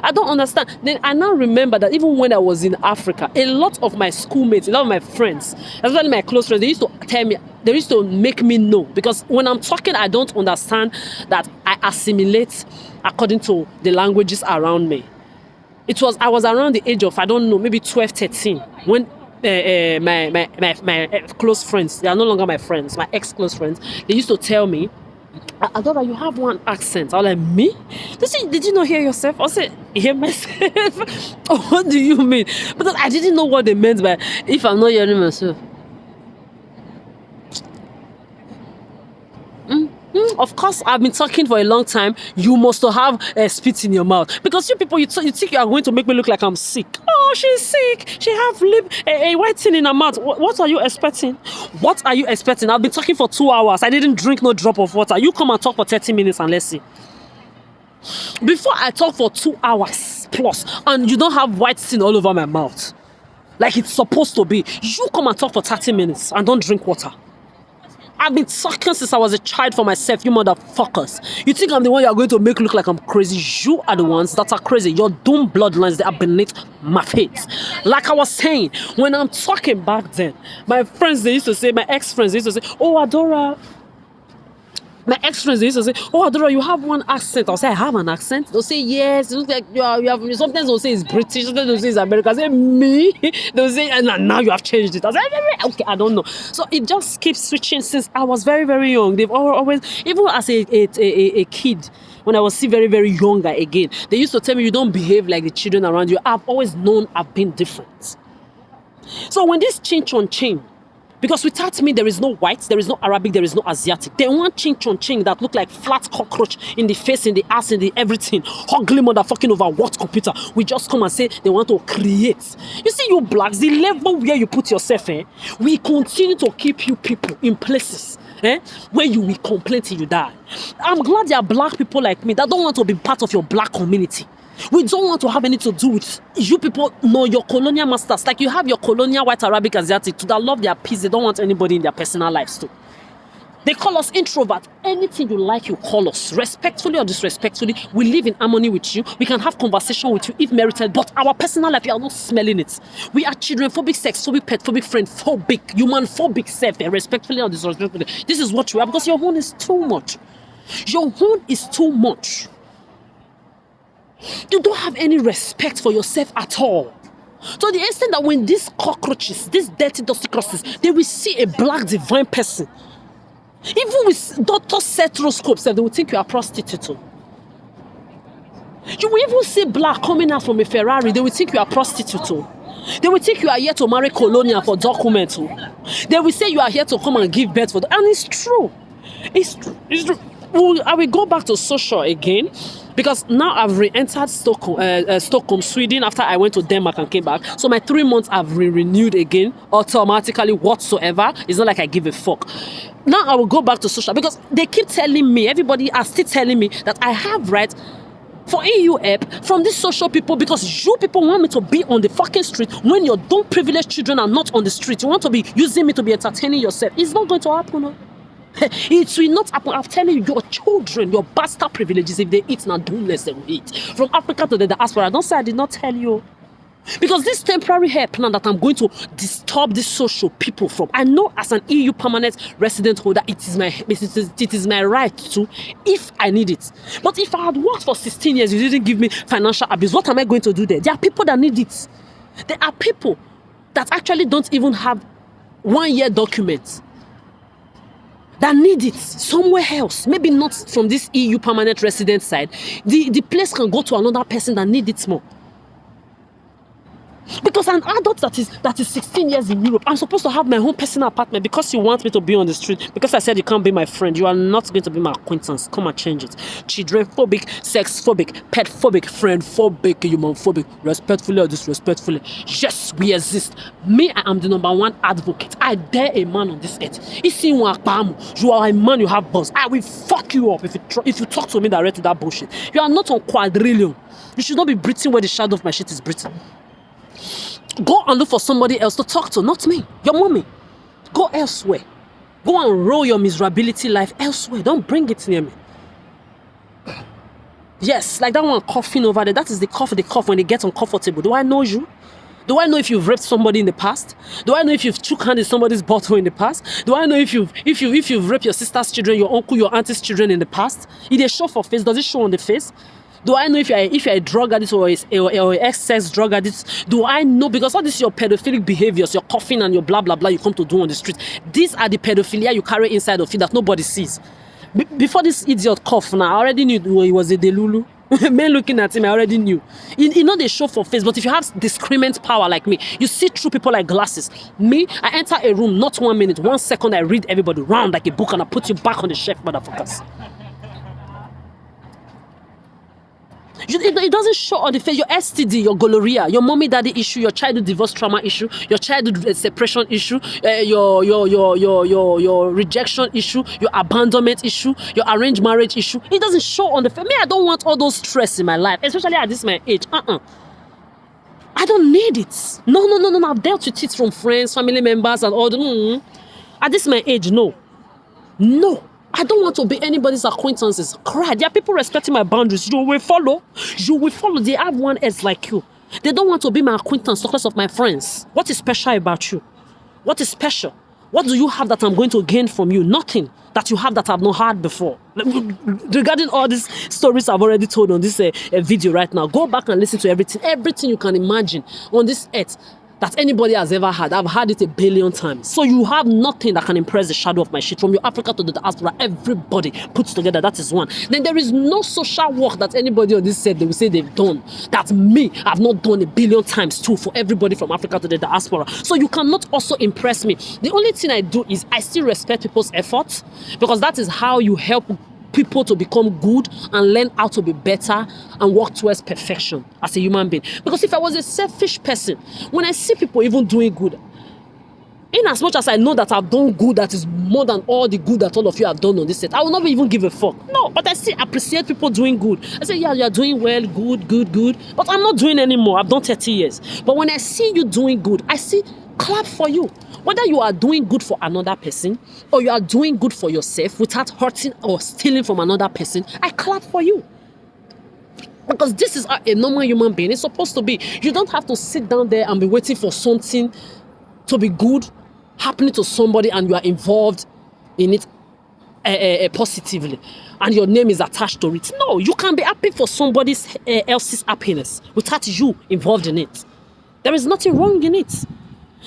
I don't understand. Then I now remember that even when I was in Africa, a lot of my schoolmates, a lot of my friends, especially my close friends, they used to tell me, they used to make me know. Because when I'm talking, I don't understand that I assimilate according to the languages around me. I was around the age of, I don't know, maybe 12, 13, when my close friends, they are no longer my friends, my ex-close friends, they used to tell me, Adora, you have one accent. I was like, me? They say, did you not hear yourself? I said, hear myself? What do you mean? Because I didn't know what they meant by, if I'm not hearing myself. Of course, I've been talking for a long time. You must have spit in your mouth. Because you people, you think you are going to make me look like I'm sick. Oh, she's sick. She have a white thing in her mouth. What are you expecting? What are you expecting? I've been talking for 2 hours. I didn't drink no drop of water. You come and talk for 30 minutes and let's see. Before I talk for 2 hours plus and you don't have white thing all over my mouth, like it's supposed to be, you come and talk for 30 minutes and don't drink water. I've been talking since I was a child for myself, you motherfuckers. You think I'm the one you're going to make look like I'm crazy? You are the ones that are crazy. Your doomed bloodlines, they are beneath my feet. Like I was saying, when I'm talking back then, my friends, they used to say, my ex-friends, they used to say, oh, Adora. My ex-friends, they used to say, oh, Adora, you have one accent. I'll say, I have an accent? They'll say, yes. It looks like you have, sometimes they'll say it's British, sometimes they'll say it's American. I'll say, me? They'll say, and now you have changed it. I'll say, okay, I don't know. So it just keeps switching since I was very, very young. They've always, even as a kid, when I was still very, very younger again, they used to tell me, you don't behave like the children around you. I've always known I've been different. So when this change on chain, because without me, there is no white, there is no Arabic, there is no Asiatic. They want ching that look like flat cockroach in the face, in the ass, in the everything. Ugly motherfucking over what computer? We just come and say they want to create. You see, you blacks, the level where you put yourself, we continue to keep you people in places where you will complain till you die. I'm glad there are black people like me that don't want to be part of your black community. We don't want to have anything to do with you people. Know your colonial masters. Like you have your colonial white Arabic Asiatic that love their peace. They don't want anybody in their personal lives too. They call us introvert. Anything you like, you call us. Respectfully or disrespectfully, we live in harmony with you. We can have conversation with you if merited, but our personal life, you are not smelling it. We are children phobic, sex phobic, pet phobic, friend phobic, human phobic self, respectfully or disrespectfully. This is what you are because your own is too much. Your own is too much. You don't have any respect for yourself at all. To the extent that when these cockroaches, these dirty, dusty crosses, they will see a black divine person. Even with doctor stethoscopes, they will think you are a prostitute too. You will even see black coming out from a Ferrari, they will think you are a prostitute too. They will think you are here to marry colonial for documents too. They will say you are here to come and give birth for them. And it's true. It's true. I will go back to social again. Because now I've re-entered Stockholm, Sweden after I went to Denmark and came back. So my 3 months have renewed again automatically whatsoever. It's not like I give a fuck. Now I will go back to social because they keep telling me, everybody are still telling me that I have right for EU help from these social people because you people want me to be on the fucking street when your dumb privileged children are not on the street. You want to be using me to be entertaining yourself. It's not going to happen. No? It will not happen. I'm telling you, your children, your bastard privileges, if they eat now, do less than we eat. From Africa to the diaspora, don't say I did not tell you. Because this temporary help now that I'm going to disturb these social people from, I know as an EU permanent resident holder, it is my right to, if I need it. But if I had worked for 16 years, you didn't give me financial abuse, what am I going to do there? There are people that need it. There are people that actually don't even have 1 year documents that need it somewhere else. Maybe not from this EU permanent resident side. The place can go to another person that needs it more. Because an adult that is 16 years in Europe, I'm supposed to have my own personal apartment. Because you want me to be on the street, because I said you can't be my friend, you are not going to be my acquaintance. Come and change it. Children phobic, sex phobic, pet phobic, friend phobic, human phobic, respectfully or disrespectfully. Yes, we exist. Me, I am the #1 advocate. I dare a man on this earth. You are a man, you have balls. I will fuck you up if you talk to me direct to that bullshit. You are not on quadrillion. You should not be breathing where the shadow of my shit is breathing. Go and look for somebody else to talk to, not me, your mommy. Go elsewhere. Go and roll your miserability life elsewhere. Don't bring it near me. Yes, like that one coughing over there. That is the cough when they get uncomfortable. Do I know you? Do I know if you've raped somebody in the past? Do I know if you've shook hand in somebody's bottle in the past? Do I know if you've raped your sister's children, your uncle, your auntie's children in the past? If they show for face, does it show on the face? Do I know if you're a drug addict or a excess drug addict? Do I know? Because all this is your pedophilic behaviors, your coughing and your blah, blah, blah you come to do on the street. These are the pedophilia you carry inside of you that nobody sees. Before this idiot cough now, I already knew he was a delulu. Men looking at him, I already knew. You know they show for face, but if you have discriminant power like me, you see through people like glasses. Me, I enter a room, not 1 minute, 1 second, I read everybody round like a book and I put you back on the shelf, motherfuckers. It doesn't show on the face. Your STD, your gonorrhea, your mommy daddy issue, your childhood divorce trauma issue, your childhood separation issue, your rejection issue, your abandonment issue, your arranged marriage issue. It doesn't show on the face. Me, I don't want all those stress in my life, especially at this my age. I don't need it. No. I've dealt with it from friends, family members, and all the. At this my age, no. I don't want to be anybody's acquaintances. Cry. There are people respecting my boundaries. You will follow. They have one edge like you. They don't want to be my acquaintance, talkless of my friends. What is special about you? What is special? What do you have that I'm going to gain from you? Nothing that you have that I've not had before. Regarding all these stories I've already told on this video right now, go back and listen to everything you can imagine on this earth that anybody has ever had. I've had it 1 billion times. So you have nothing that can impress the shadow of my shit. From your Africa to the diaspora, everybody puts together, that is one. Then there is no social work that anybody on this set, they will say they've done. That me, I've not done 1 billion times too for everybody from Africa to the diaspora. So you cannot also impress me. The only thing I do is I still respect people's efforts, because that is how you help people to become good and learn how to be better and work towards perfection as a human being. Because if I was a selfish person, when I see people even doing good, in as much as I know that I've done good that is more than all the good that all of you have done on this set, I will not even give a fuck. No, but I still appreciate people doing good. I say, yeah, you're doing well, good. But I'm not doing anymore. I've done 30 years. But when I see you doing good, I see clap for you. Whether you are doing good for another person or you are doing good for yourself without hurting or stealing from another person, I clap for you. Because this is how a normal human being is supposed to be. You don't have to sit down there and be waiting for something to be good happening to somebody and you are involved in it positively and your name is attached to it. No, you can be happy for somebody else's happiness without you involved in it. There is nothing wrong in it.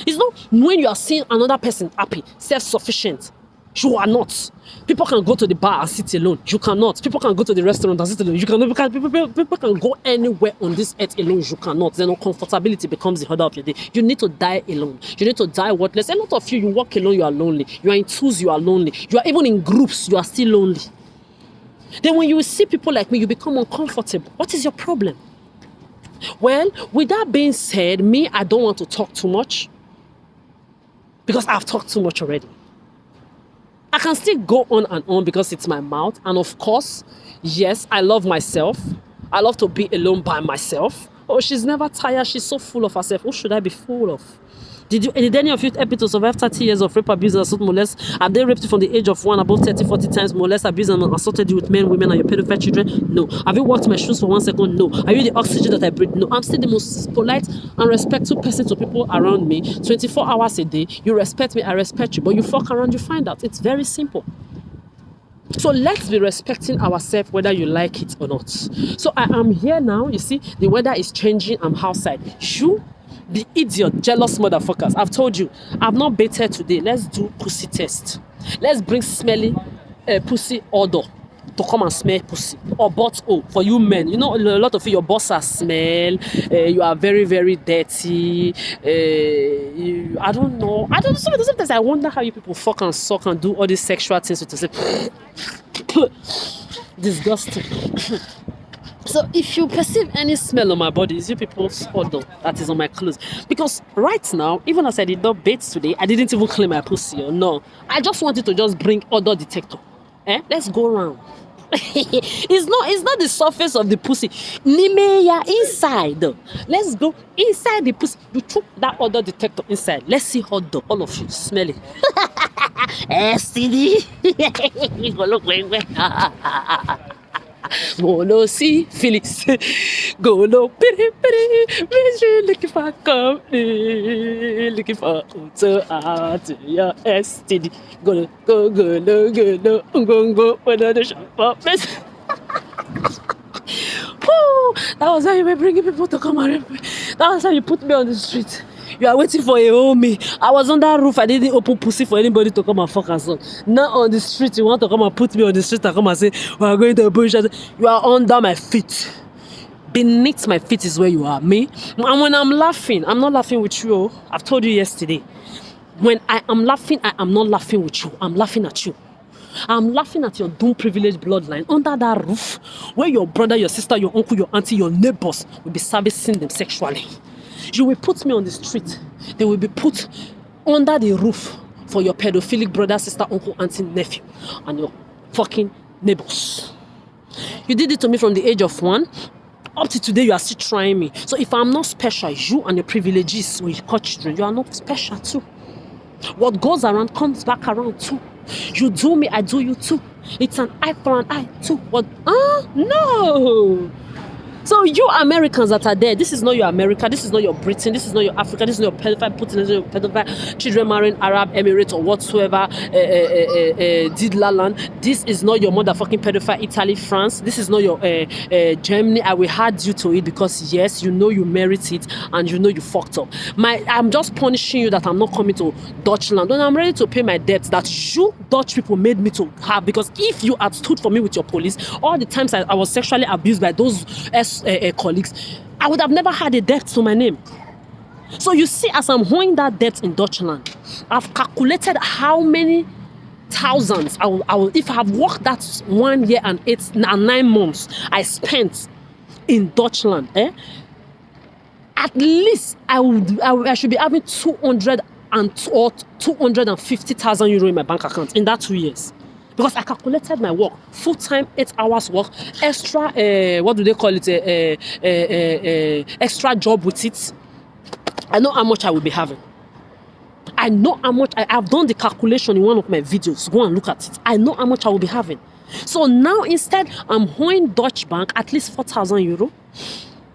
It's not when you are seeing another person happy, self-sufficient. You are not. People can go to the bar and sit alone. You cannot. People can go to the restaurant and sit alone. You cannot. People can go anywhere on this earth alone. You cannot. Then uncomfortability becomes the order of your day. You need to die alone. You need to die worthless. A lot of you walk alone, you are lonely. You are in twos, you are lonely. You are even in groups, you are still lonely. Then when you see people like me, you become uncomfortable. What is your problem? Well, with that being said, me, I don't want to talk too much, because I've talked too much already. I can still go on and on because it's my mouth. And of course, yes, I love myself. I love to be alone by myself. Oh, she's never tired. She's so full of herself. Who should I be full of? Did any of you help me to survive 30 years of rape, abuse, and assault, molest? Have they raped you from the age of 1 above 30, 40 times, molest, abused, and assaulted you with men, women, and your pedophile children? No. Have you walked my shoes for 1 second? No. Are you the oxygen that I breathe? No. I'm still the most polite and respectful person to people around me. 24 hours a day. You respect me, I respect you. But you fuck around, you find out. It's very simple. So let's be respecting ourselves whether you like it or not. So I am here now. You see, the weather is changing. I'm outside. You, the idiot, jealous motherfuckers. I've told you, I've not baited today. Let's do pussy test. Let's bring smelly pussy odor to come and smell pussy. Or butt for you men. You know, a lot of you, your boss are smell. You are very, very dirty. I don't know. Sometimes I wonder how you people fuck and suck and do all these sexual things with yourself. Disgusting. So if you perceive any smell on my body, it's you people's odor that is on my clothes. Because right now, even as I did not bathe today, I didn't even clean my pussy. No, I just wanted to just bring odor detector. Let's go around. It's not the surface of the pussy. Nimeya inside. Let's go inside the pussy. You took that odor detector inside. Let's see odor. All of you smell it. STD. Go see Felix. Go no pity pity. Looking for company. Looking for to your STD. Go another shop. That was how you were bringing people to come and rape me. That was how you put me on the street. You are waiting for a homie. I was on that roof. I didn't open pussy for anybody to come and fuck us up. Now on the street, you want to come and put me on the street and come and say, we are going to a bush. You are under my feet. Beneath my feet is where you are. Me. And when I'm laughing, I'm not laughing with you. I've told you yesterday. When I am laughing, I am not laughing with you. I'm laughing at you. I'm laughing at your doomed privileged bloodline under that roof where your brother, your sister, your uncle, your auntie, your neighbors will be servicing them sexually. You will put me on the street. They will be put under the roof for your pedophilic brother, sister, uncle, auntie, nephew, and your fucking neighbors. You did it to me from the age of 1. Up to today, you are still trying me. So if I'm not special, you and your privileges when you cut children, you are not special too. What goes around comes back around too. You do me, I do you too. It's an eye for an eye too. What? No. So you Americans that are there, this is not your America, this is not your Britain, this is not your Africa, this is not your pedophile Putin, this is not your pedophile children marrying Arab Emirates or whatsoever, Didla land. This is not your motherfucking pedophile Italy, France. This is not your Germany. I will add you to it because yes, you know you merit it and you know you fucked up. I'm just punishing you that I'm not coming to Dutchland when I'm ready to pay my debts that you Dutch people made me to have. Because if you had stood for me with your police, all the times I was sexually abused by those colleagues, I would have never had a debt to my name. So you see, as I'm owing that debt in Dutchland, I've calculated how many thousands I will if I have worked that 1 year and 9 months I spent in Dutchland. At least I should be having 250,000 euro in my bank account in that 2 years. Because I calculated my work, full-time 8 hours work, extra, what do they call it, extra job with it. I know how much I will be having. I know how much, I've done the calculation in one of my videos. Go and look at it. I know how much I will be having. So now instead, I'm owing Dutch Bank at least 4,000 euro.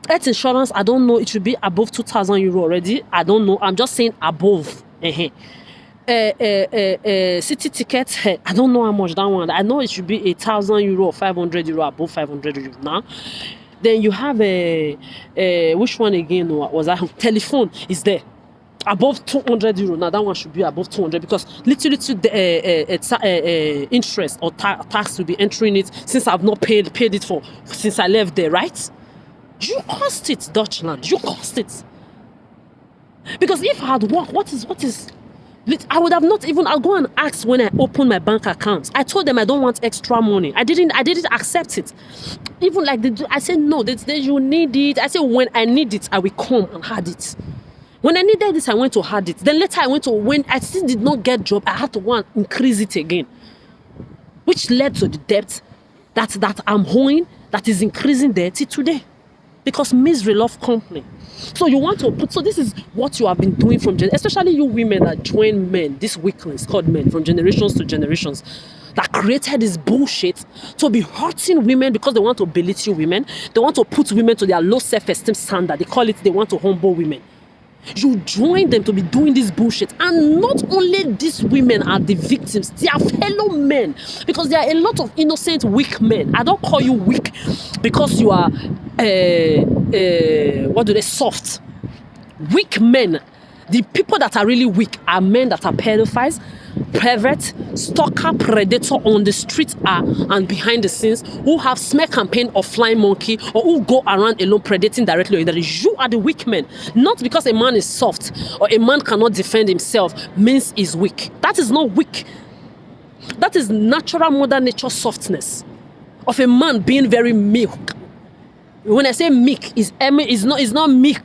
Health insurance, I don't know, it should be above 2,000 euro already. I don't know, I'm just saying above. City ticket, I don't know how much that one. I know it should be 1,000 euro or 500 euro, above 500 euro now. Then you have which one again was that? Telephone is there, above 200 euro. Now that one should be above 200 because little interest or tax will be entering it since I've not paid it for since I left there, right? You cost it, Dutchland. You cost it. Because if I had worked, what is I would have not even, I'll go and ask when I open my bank account. I told them I don't want extra money. I didn't accept it. Even like I said, no, you need it. I said, when I need it, I will come and had it. When I needed this, I went to had it. Then later when I still did not get job, I had to go and increase it again. Which led to the debt that I'm owing, that is increasing there till today. Because misery love company. So you want to put, so this is what you have been doing from, especially you women that join men, these weaklings called men, from generations to generations, that created this bullshit to be hurting women because they want to belittle women. They want to put women to their low self-esteem standard. They call it, they want to humble women. You join them to be doing this bullshit. And not only these women are the victims, they are fellow men. Because there are a lot of innocent, weak men. I don't call you weak because you are, soft. Weak men. The people that are really weak are men that are pedophiles, pervert, stalker, predator on the street and behind the scenes, who have smear campaign of flying monkey, or who go around alone predating directly or indirectly. You are the weak men. Not because a man is soft or a man cannot defend himself means he's weak. That is not weak. That is natural mother nature softness of a man being very meek. When I say meek, it's not meek.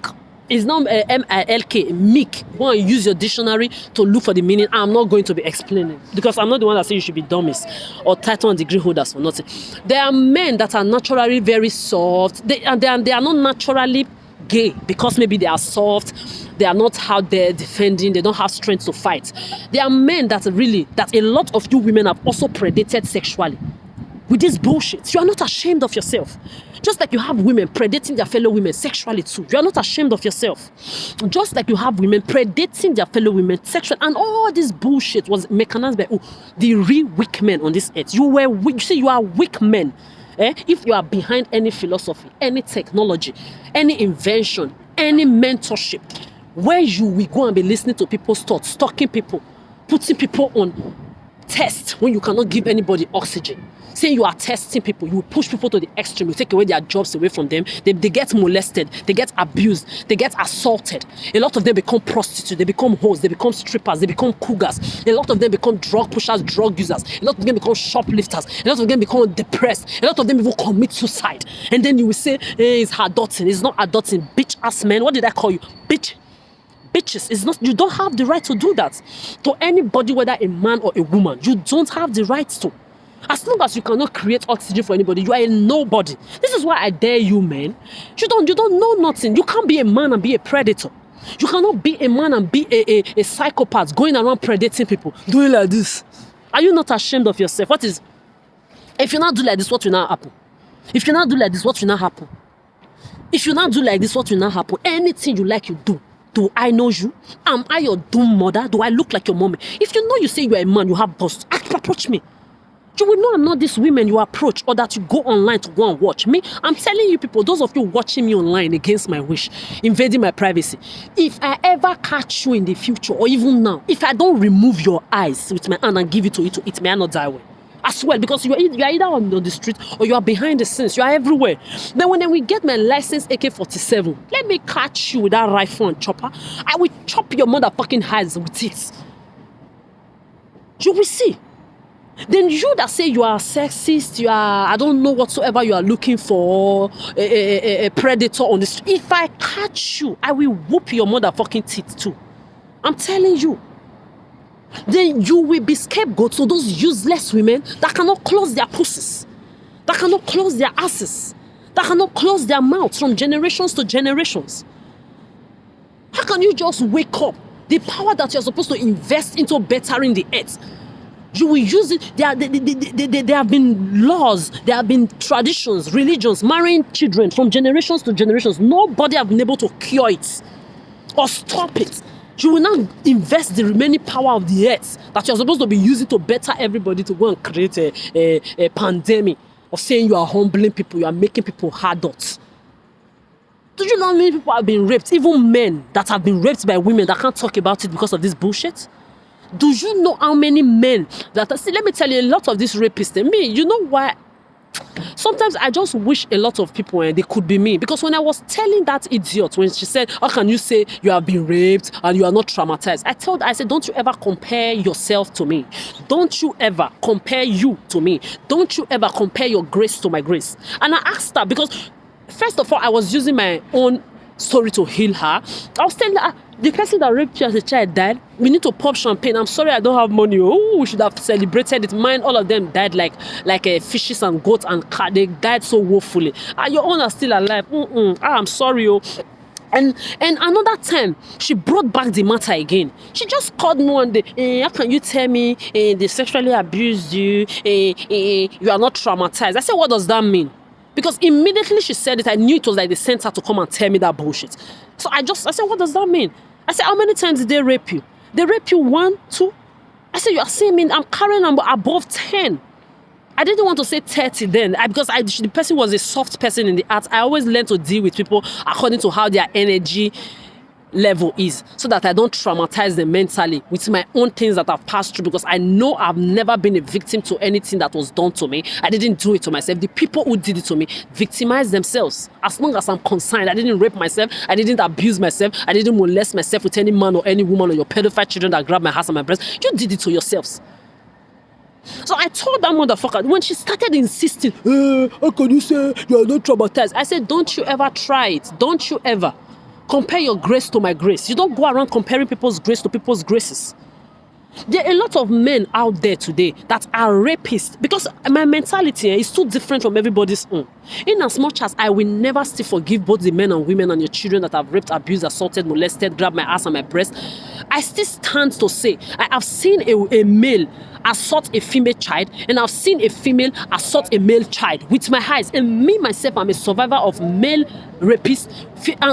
It's not M-I-L-K, meek. Go and use your dictionary to look for the meaning. I'm not going to be explaining because I'm not the one that says you should be dummies or title and degree holders for nothing. There are men that are naturally very soft. They are not naturally gay because maybe they are soft. They are not out there defending. They don't have strength to fight. There are men that a lot of you women have also predated sexually. With this bullshit, you are not ashamed of yourself. Just like you have women predating their fellow women sexually too. You are not ashamed of yourself. Just like you have women predating their fellow women sexually. And all this bullshit was mechanized by the real weak men on this earth. You were weak. You see, you are weak men. If you are behind any philosophy, any technology, any invention, any mentorship, where you will go and be listening to people's thoughts, stalking people, putting people on test when you cannot give anybody oxygen. Saying you are testing people, you push people to the extreme, you take away their jobs away from them, they get molested, they get abused, they get assaulted. A lot of them become prostitutes, they become hoes, they become strippers, they become cougars. A lot of them become drug pushers, drug users. A lot of them become shoplifters. A lot of them become depressed. A lot of them even commit suicide. And then you will say, hey, it's adulting. It's not adulting. Bitch ass man. What did I call you? Bitch. Bitches. It's not. You don't have the right to do that to anybody, whether a man or a woman. You don't have the right to. As long as you cannot create oxygen for anybody, you are a nobody. This is why I dare you, men. You don't know nothing. You can't be a man and be a predator. You cannot be a man and be a psychopath going around predating people, doing like this. Are you not ashamed of yourself? What is? If you not do like this, what will now happen? If you not do like this, what will now happen? If you not do like this, what will now happen? Anything you like, you do. Do I know you? Am I your doomed mother? Do I look like your mommy? If you know you say you are a man, you have bust, approach me. You will know I'm not this women you approach or that you go online to go and watch me. I'm telling you people, those of you watching me online against my wish, invading my privacy, if I ever catch you in the future or even now, if I don't remove your eyes with my hand and give it to you to eat, may I not die well. As well, because you are either on the street or you are behind the scenes. You are everywhere. Then when we get my license AK-47, let me catch you with that rifle and chopper. I will chop your motherfucking eyes with it. You will see. Then you that say you are sexist, you are, I don't know whatsoever you are looking for, a predator on the street. If I catch you, I will whoop your motherfucking teeth too. I'm telling you. Then you will be scapegoat to those useless women that cannot close their pussies, that cannot close their asses, that cannot close their mouths from generations to generations. How can you just wake up the power that you're supposed to invest into bettering the earth? You will use it. There have been laws, there have been traditions, religions, marrying children from generations to generations. Nobody have been able to cure it or stop it. You will not invest the remaining power of the earth that you're supposed to be using to better everybody to go and create a pandemic of saying you are humbling people, you are making people adults. Do you know how many people have been raped? Even men that have been raped by women that can't talk about it because of this bullshit? Do you know how many men that... See, let me tell you, a lot of these rapists, you know why? Sometimes I just wish a lot of people, they could be me. Because when I was telling that idiot, when she said, how can you say you have been raped and you are not traumatized? I said, don't you ever compare yourself to me. Don't you ever compare you to me. Don't you ever compare your grace to my grace. And I asked her because, first of all, I was using my own story to heal her. I was telling her, the person that raped you as a child died. We need to pop champagne. I'm sorry I don't have money. Oh, we should have celebrated it. Mine, all of them died like fishes and goats and cat. They died so woefully. Your own are still alive. I'm sorry. Oh. And another time, she brought back the matter again. She just called me one day. How can you tell me they sexually abused you? You are not traumatized. I said, what does that mean? Because immediately she said it, I knew it was like they sent her to come and tell me that bullshit. So I said, what does that mean? I said, how many times did they rape you? They rape you 1, 2? I said, you are saying me, I'm carrying above 10. I didn't want to say 30 then because the person was a soft person in the arts. I always learn to deal with people according to how their energy level is so that I don't traumatize them mentally with my own things that I've passed through, because I know I've never been a victim to anything that was done to me. I didn't do it to myself. The people who did it to me victimized themselves. As long as I'm concerned, I didn't rape myself. I didn't abuse myself. I didn't molest myself with any man or any woman or your pedophile children that grabbed my ass and my breast. You did it to yourselves. So I told that motherfucker, when she started insisting, how can you say you are not traumatized? I said, don't you ever try it. Don't you ever compare your grace to my grace. You don't go around comparing people's grace to people's graces. There are a lot of men out there today that are rapists because my mentality is too different from everybody's own. In as much as I will never still forgive both the men and women and your children that have raped, abused, assaulted, molested, grabbed my ass and my breast, I still stand to say I have seen a male assault a female child and I've seen a female assault a male child with my eyes. And me, myself, I'm a survivor of male rapists,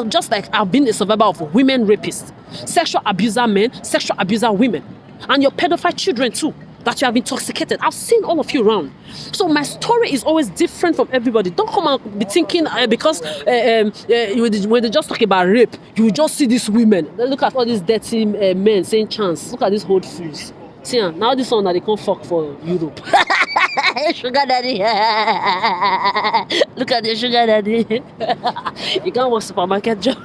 just like I've been a survivor of women rapists, sexual abuser men, sexual abuser women. And your pedophile children too, that you have intoxicated. I've seen all of you around. So my story is always different from everybody. Don't come and be thinking because when they just talk about rape, you will just see these women. Look at all these dirty men saying chance. Look at these old fools. See, now this one that they can't fuck for Europe. Sugar daddy. Look at the sugar daddy. You can't work supermarket job.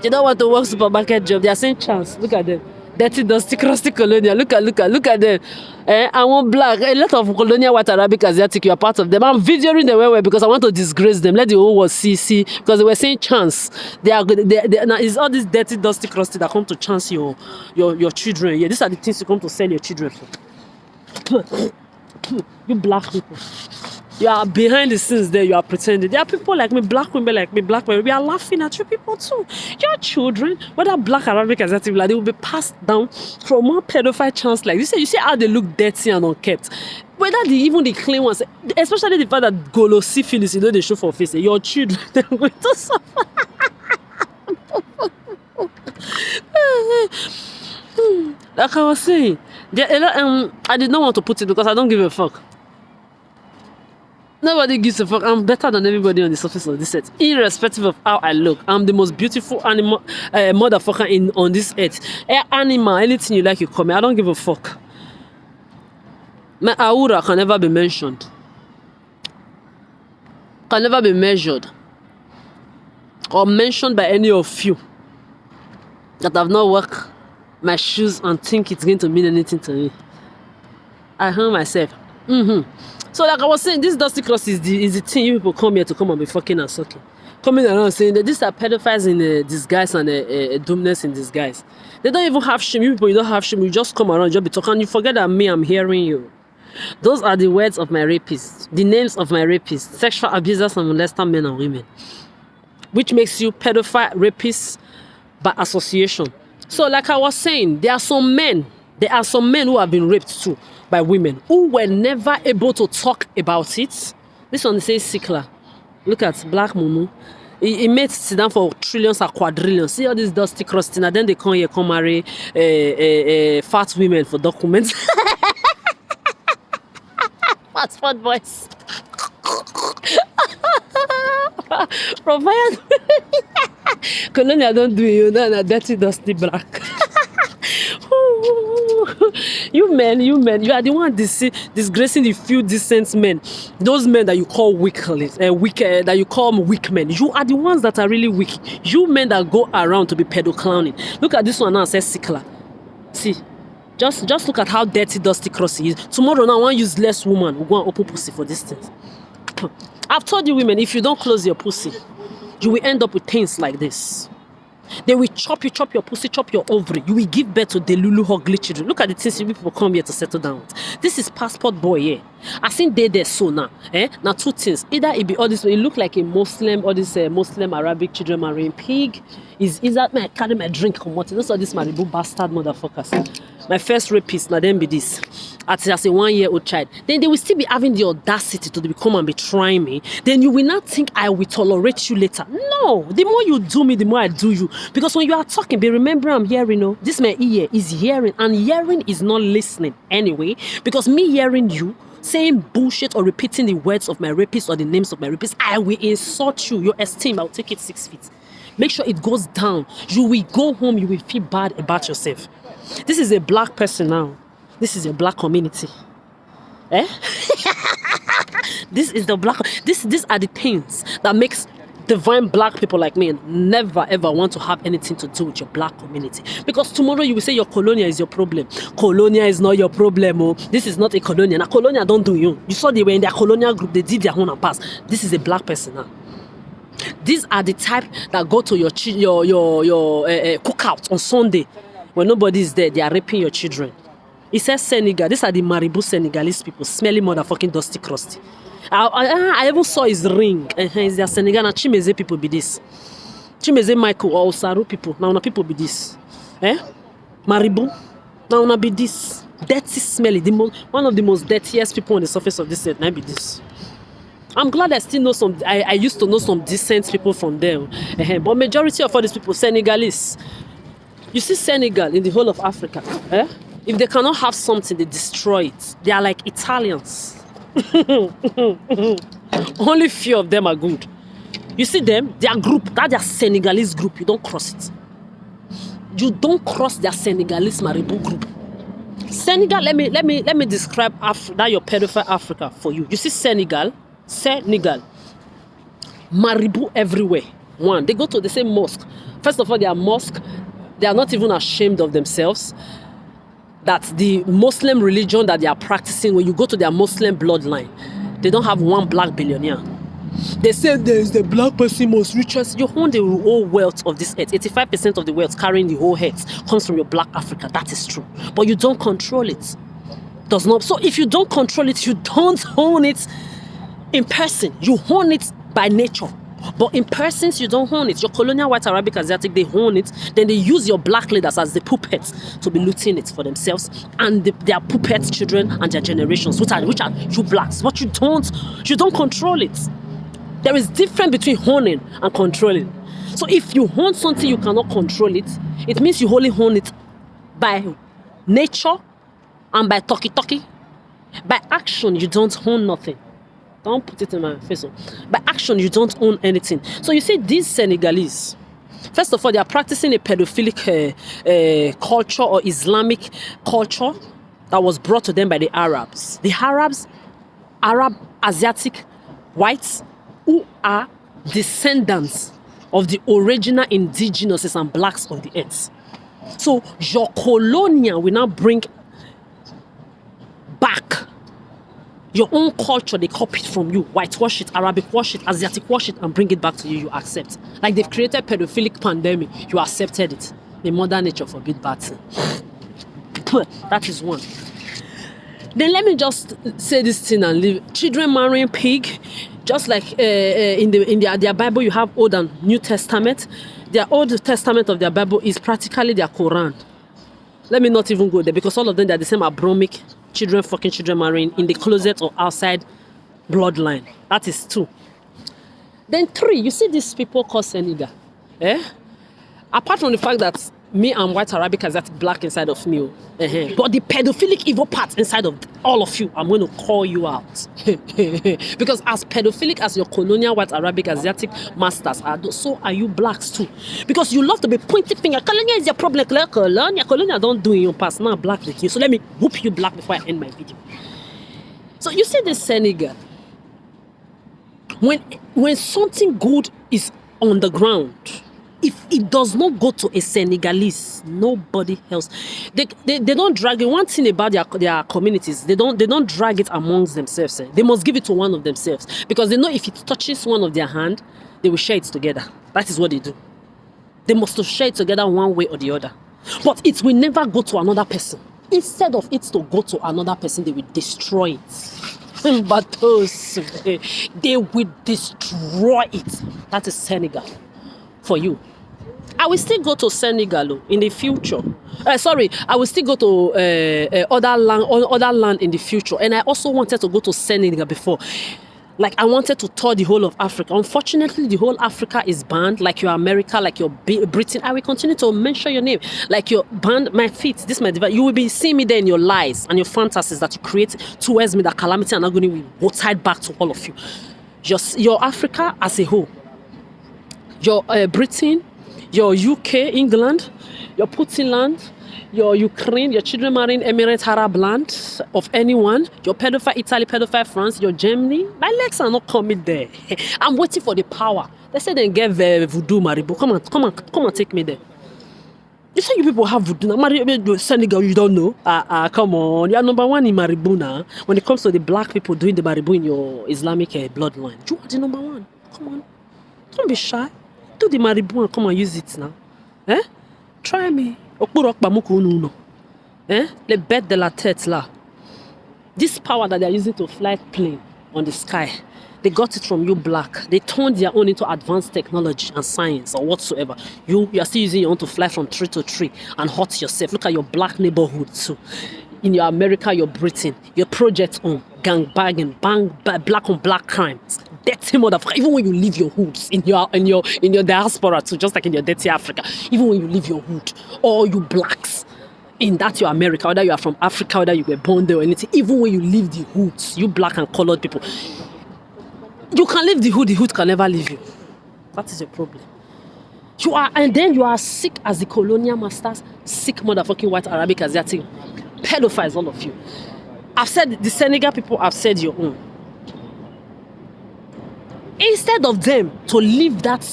You don't want to work supermarket job. They are saying chance. Look at them. Dirty, dusty, crusty colonial. Look at them. I want black. A lot of colonial white Arabic Asiatic, you are part of them. I'm videoing them well because I want to disgrace them. Let the whole world see. Because they were saying chance. Now it's all this dirty, dusty, crusty that come to chance your children. Yeah, these are the things you come to sell your children for. You black people. You are behind the scenes there, you are pretending. There are people like me, black women like me, black men. We are laughing at you people too. Your children, whether black, Arabic, Asiatic, they will be passed down from one pedophile chance like this. You see how they look dirty and unkept. Whether even the clean ones, especially the fact that golo syphilis, they show for face. Your children, they're going to suffer. Like I was saying, I did not want to put it because I don't give a fuck. Nobody gives a fuck. I'm better than everybody on the surface of this earth, irrespective of how I look. I'm the most beautiful animal, motherfucker on this earth. Animal, anything you like, you call me. I don't give a fuck. My aura can never be mentioned. Can never be measured or mentioned by any of you that have not worked my shoes and think it's going to mean anything to me. I harm myself. So like I was saying, this dusty cross is the thing you people come here to come and be fucking and sucking. Coming around saying that these are pedophiles in disguise and doomness in disguise. They don't even have shame. You people, you don't have shame. You just come around, just be talking. You forget that me, I'm hearing you. Those are the words of my rapists. The names of my rapists. Sexual abusers and molester men and women. Which makes you pedophile rapists by association. So like I was saying, there are some men who have been raped too by women who were never able to talk about it. This one says Sikla. Look at Black Mumu. He made sit down for trillions or quadrillions. See all these dusty crusting, and then they come here, come marry fat women for documents. Passport boys. Provide. Colonial don't do you, no, dirty, dusty black. You men, you are the one disgracing the few decent men. Those men that you call that you call weak men. You are the ones that are really weak. You men that go around to be pedo clowning. Look at this one now, says Sikla. See, just look at how dirty, dusty crossy is. Tomorrow now, one useless woman will go and open pussy for this thing. I've told you women, if you don't close your pussy, you will end up with things like this. They will chop you, chop your pussy, chop your ovary. You will give birth to the Lulu ugly children. Look at the things you people come here to settle down with. This is passport boy here. I think they there so now. Now two things. Either it be all this, it look like a Muslim, all this Muslim Arabic children marrying pig. Is that my carry my drink come what? Those are this Maribu bastard motherfuckers. My first rapist, now then be this. As a 1-year-old child. Then they will still be having the audacity to come and be trying me. Then you will not think I will tolerate you later. No. The more you do me, the more I do you. Because when you are talking, be remember I'm hearing, no? This my ear is hearing. And hearing is not listening anyway. Because me hearing you, saying bullshit or repeating the words of my rapist or the names of my rapist, I will insult you. Your esteem, I'll take it 6 feet. Make sure it goes down. You will go home, you will feel bad about yourself. This is a black person now. This is a black community. This is the black. These are the things that makes divine black people like me never ever want to have anything to do with your black community. Because tomorrow you will say your colonia is your problem. Colonia is not your problem. Oh, this is not a colonia. Now colonia don't do you. You saw they were in their colonial group. They did their own and pass. This is a black person now. These are the type that go to your cookout on Sunday when nobody is there. They are raping your children. It says Senegal. These are the Maribu Senegalese people, smelly motherfucking dusty crusty. I even saw his ring. It's their Senegal and Chimeze people be this. Chimeze Michael or Osaru people. Now people be this. Maribu. Now be this. Dirty, smelly. One of the most dirtiest people on the surface of this earth. Now be this. I'm glad I still know some. I used to know some decent people from there. But majority of all these people, Senegalese. You see Senegal in the whole of Africa. If they cannot have something, they destroy it. They are like Italians. Only few of them are good. You see them, their group, that their Senegalese group, you don't cross it. You don't cross their Senegalese Maribu group. Senegal, let me describe that your pedophile Africa for you. You see Senegal, Maribu everywhere. One, they go to the same mosque. First of all, their mosque, they are not even ashamed of themselves. That the Muslim religion that they are practicing, when you go to their Muslim bloodline, they don't have one black billionaire. They say there is the black person most richest. You own the whole wealth of this earth. 85% of the wealth carrying the whole earth comes from your black Africa. That is true. But you don't control it. Does not. So if you don't control it, you don't own it in person. You own it by nature. But in persons, you don't own it. Your colonial white Arabic Asiatic, they own it. Then they use your black leaders as the puppets to be looting it for themselves and their puppet children and their generations, which are you blacks. But you don't control it. There is difference between owning and controlling. So if you own something, you cannot control it. It means you only own it by nature and by talkie. By action, you don't own nothing. Don't put it in my face. By action, you don't own anything. So you see, these Senegalese, first of all, they are practicing a pedophilic culture or Islamic culture that was brought to them by the Arabs. The Arab, Asiatic, whites, who are descendants of the original indigenous and blacks of the earth. So your colonial will now bring back your own culture. They copy it from you, whitewash it, Arabic wash it, Asiatic wash it, and bring it back to you. You accept. Like they've created pedophilic pandemic, you accepted it. The mother nature forbid bad thing. That is one. Then let me just say this thing and leave. Children marrying pig, just like in their Bible, you have Old and New Testament. Their Old Testament of their Bible is practically their Quran. Let me not even go there because all of them, they're the same Abrahamic children marrying in the closet or outside bloodline. That is 2. Then 3, you see these people called Senegal. Apart from the fact that me and white Arabic Asiatic black inside of me, but the pedophilic evil part inside of all of you, I'm going to call you out. Because as pedophilic as your colonial white Arabic Asiatic masters are, so are you blacks too. Because you love to be pointing finger. Colonia is your problem. Colonia don't do in your past. Now black like you. So let me whoop you black before I end my video. So you see this Senegal. When something good is on the ground, If it does not go to a Senegalese, nobody else. They don't drag it. One thing about their communities, they don't drag it amongst themselves. They must give it to one of themselves because they know if it touches one of their hand, they will share it together. That is what they do. They must share it together one way or the other. But it will never go to another person. Instead of it to go to another person, they will destroy it. But those, they will destroy it. That is Senegal for you. I will still go to Senegal in the future. I will still go to other land in the future. And I also wanted to go to Senegal before. Like I wanted to tour the whole of Africa. Unfortunately, the whole Africa is banned. Like your America, like your Britain. I will continue to mention your name. Like your band, my feet, this is my device. You will be seeing me there in your lies and your fantasies that you create towards me, that calamity and agony will go tied back to all of you. Your Africa as a whole. Your Britain, your UK, England, your Putin land, your Ukraine, your children marrying Emirates, Arab land of anyone, your pedophile Italy, pedophile France, your Germany. My legs are not coming there. I'm waiting for the power. They say they get voodoo Maribu. Come on, take me there. You say you people have voodoo. Maribu, Senegal, you don't know. Come on. You are number one in Maribu now. When it comes to the black people doing the Maribu in your Islamic bloodline, you are the number one. Come on. Don't be shy. Do the Maribu and come and use it now. Try me. Les bêtes de la tête là. This power that they are using to fly plane on the sky, they got it from you black. They turned their own into advanced technology and science or whatsoever. You are still using your own to fly from tree to tree and hurt yourself. Look at your black neighborhood too. In your America, your Britain, your project on gang bagging, black on black crimes. Dirty motherfucker. Even when you leave your hoods in your diaspora too, just like in your dirty Africa. Even when you leave your hood, all you blacks in that your America, whether you are from Africa, whether you were born there or anything, even when you leave the hoods, you black and colored people, you can leave the hood can never leave you. That is a problem. You are sick as the colonial masters, sick motherfucking white Arabic Asiatic pedophiles, all of you. I've said the Senegal people have said your own. Instead of them to leave that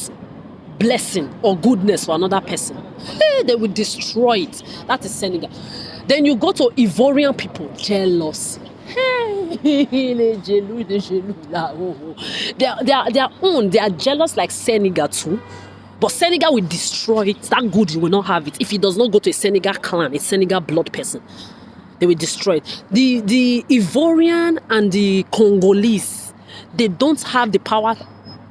blessing or goodness for another person, they will destroy it. That is Senegal. Then you go to Ivorian people, jealous. Their own, they are jealous like Senegal too. But Senegal will destroy it. That good, you will not have it. If it does not go to a Senegal clan, a Senegal blood person, they will destroy it. The Ivorian and the Congolese, they don't have the power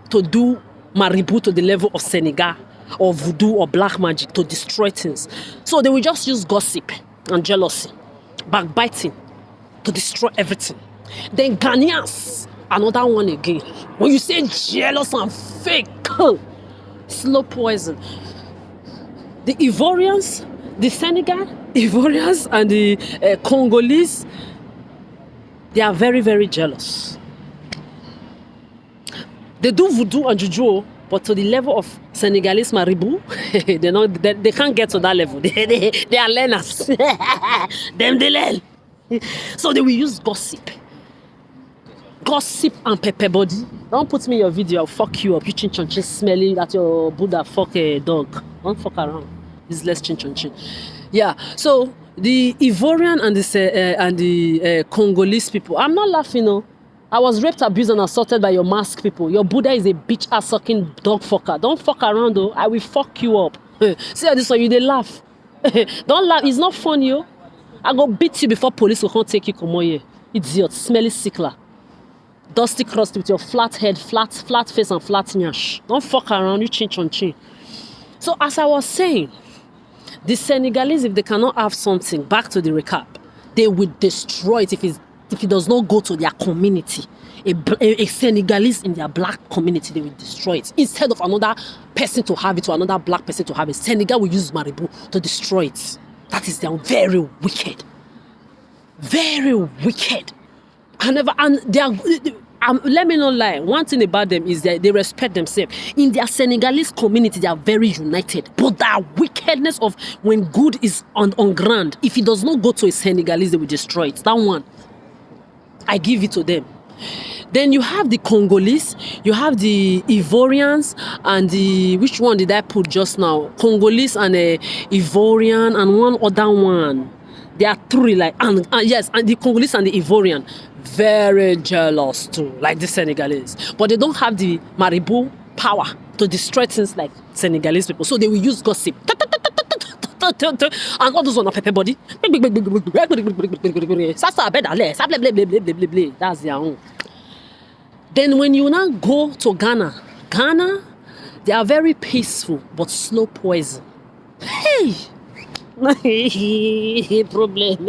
to do maribu to the level of Senegal or voodoo or black magic to destroy things. So they will just use gossip and jealousy, backbiting to destroy everything. Then Ghanaians, another one again. When you say jealous and fake, slow poison. The Ivorians, the Senegal, Ivorians and the Congolese, they are very, very jealous. They do voodoo and juju, but to the level of Senegalese maribu, they can't get to that level. They are learners. Them they learn. So they will use gossip. Gossip and pepper body. Don't put me in your video, I'll fuck you up. You chin chon chin smelling that your Buddha fuck a dog. Don't fuck around. It's less chin chon chin. Yeah, so the Ivorian and the Congolese people, I'm not laughing, no. I was raped, abused, and assaulted by your mask people. Your Buddha is a bitch ass sucking dog fucker. Don't fuck around though. I will fuck you up. See how this one, you they laugh. Don't laugh. It's not fun, yo. I go beat you before police will come take you come here. Idiot, smelly sickler. Dusty crust with your flat head, flat face and flat nyash. Don't fuck around, you chin chon chin. So as I was saying, the Senegalese, if they cannot have something, back to the recap, they will destroy it if it does not go to their community. A Senegalese in their black community, they will destroy it. Instead of another person to have it or another black person to have it, Senegal will use maribu to destroy it. That is them very wicked. Very wicked. Let me not lie. One thing about them is that they respect themselves. In their Senegalese community, they are very united. But that wickedness of when good is on ground, if it does not go to a Senegalese, they will destroy it. That one, I give it to them. Then you have the Congolese, you have the Ivorians, and the, which one did I put just now? Congolese and Ivorian and one other one. There are three, like, and yes, and the Congolese and the Ivorian, very jealous too, like the Senegalese. But they don't have the Maribu power to destroy things like Senegalese people. So they will use gossip. And all those on a pepper body. That's their own. Then when you now go to Ghana, they are very peaceful but slow poison. Hey! Problem.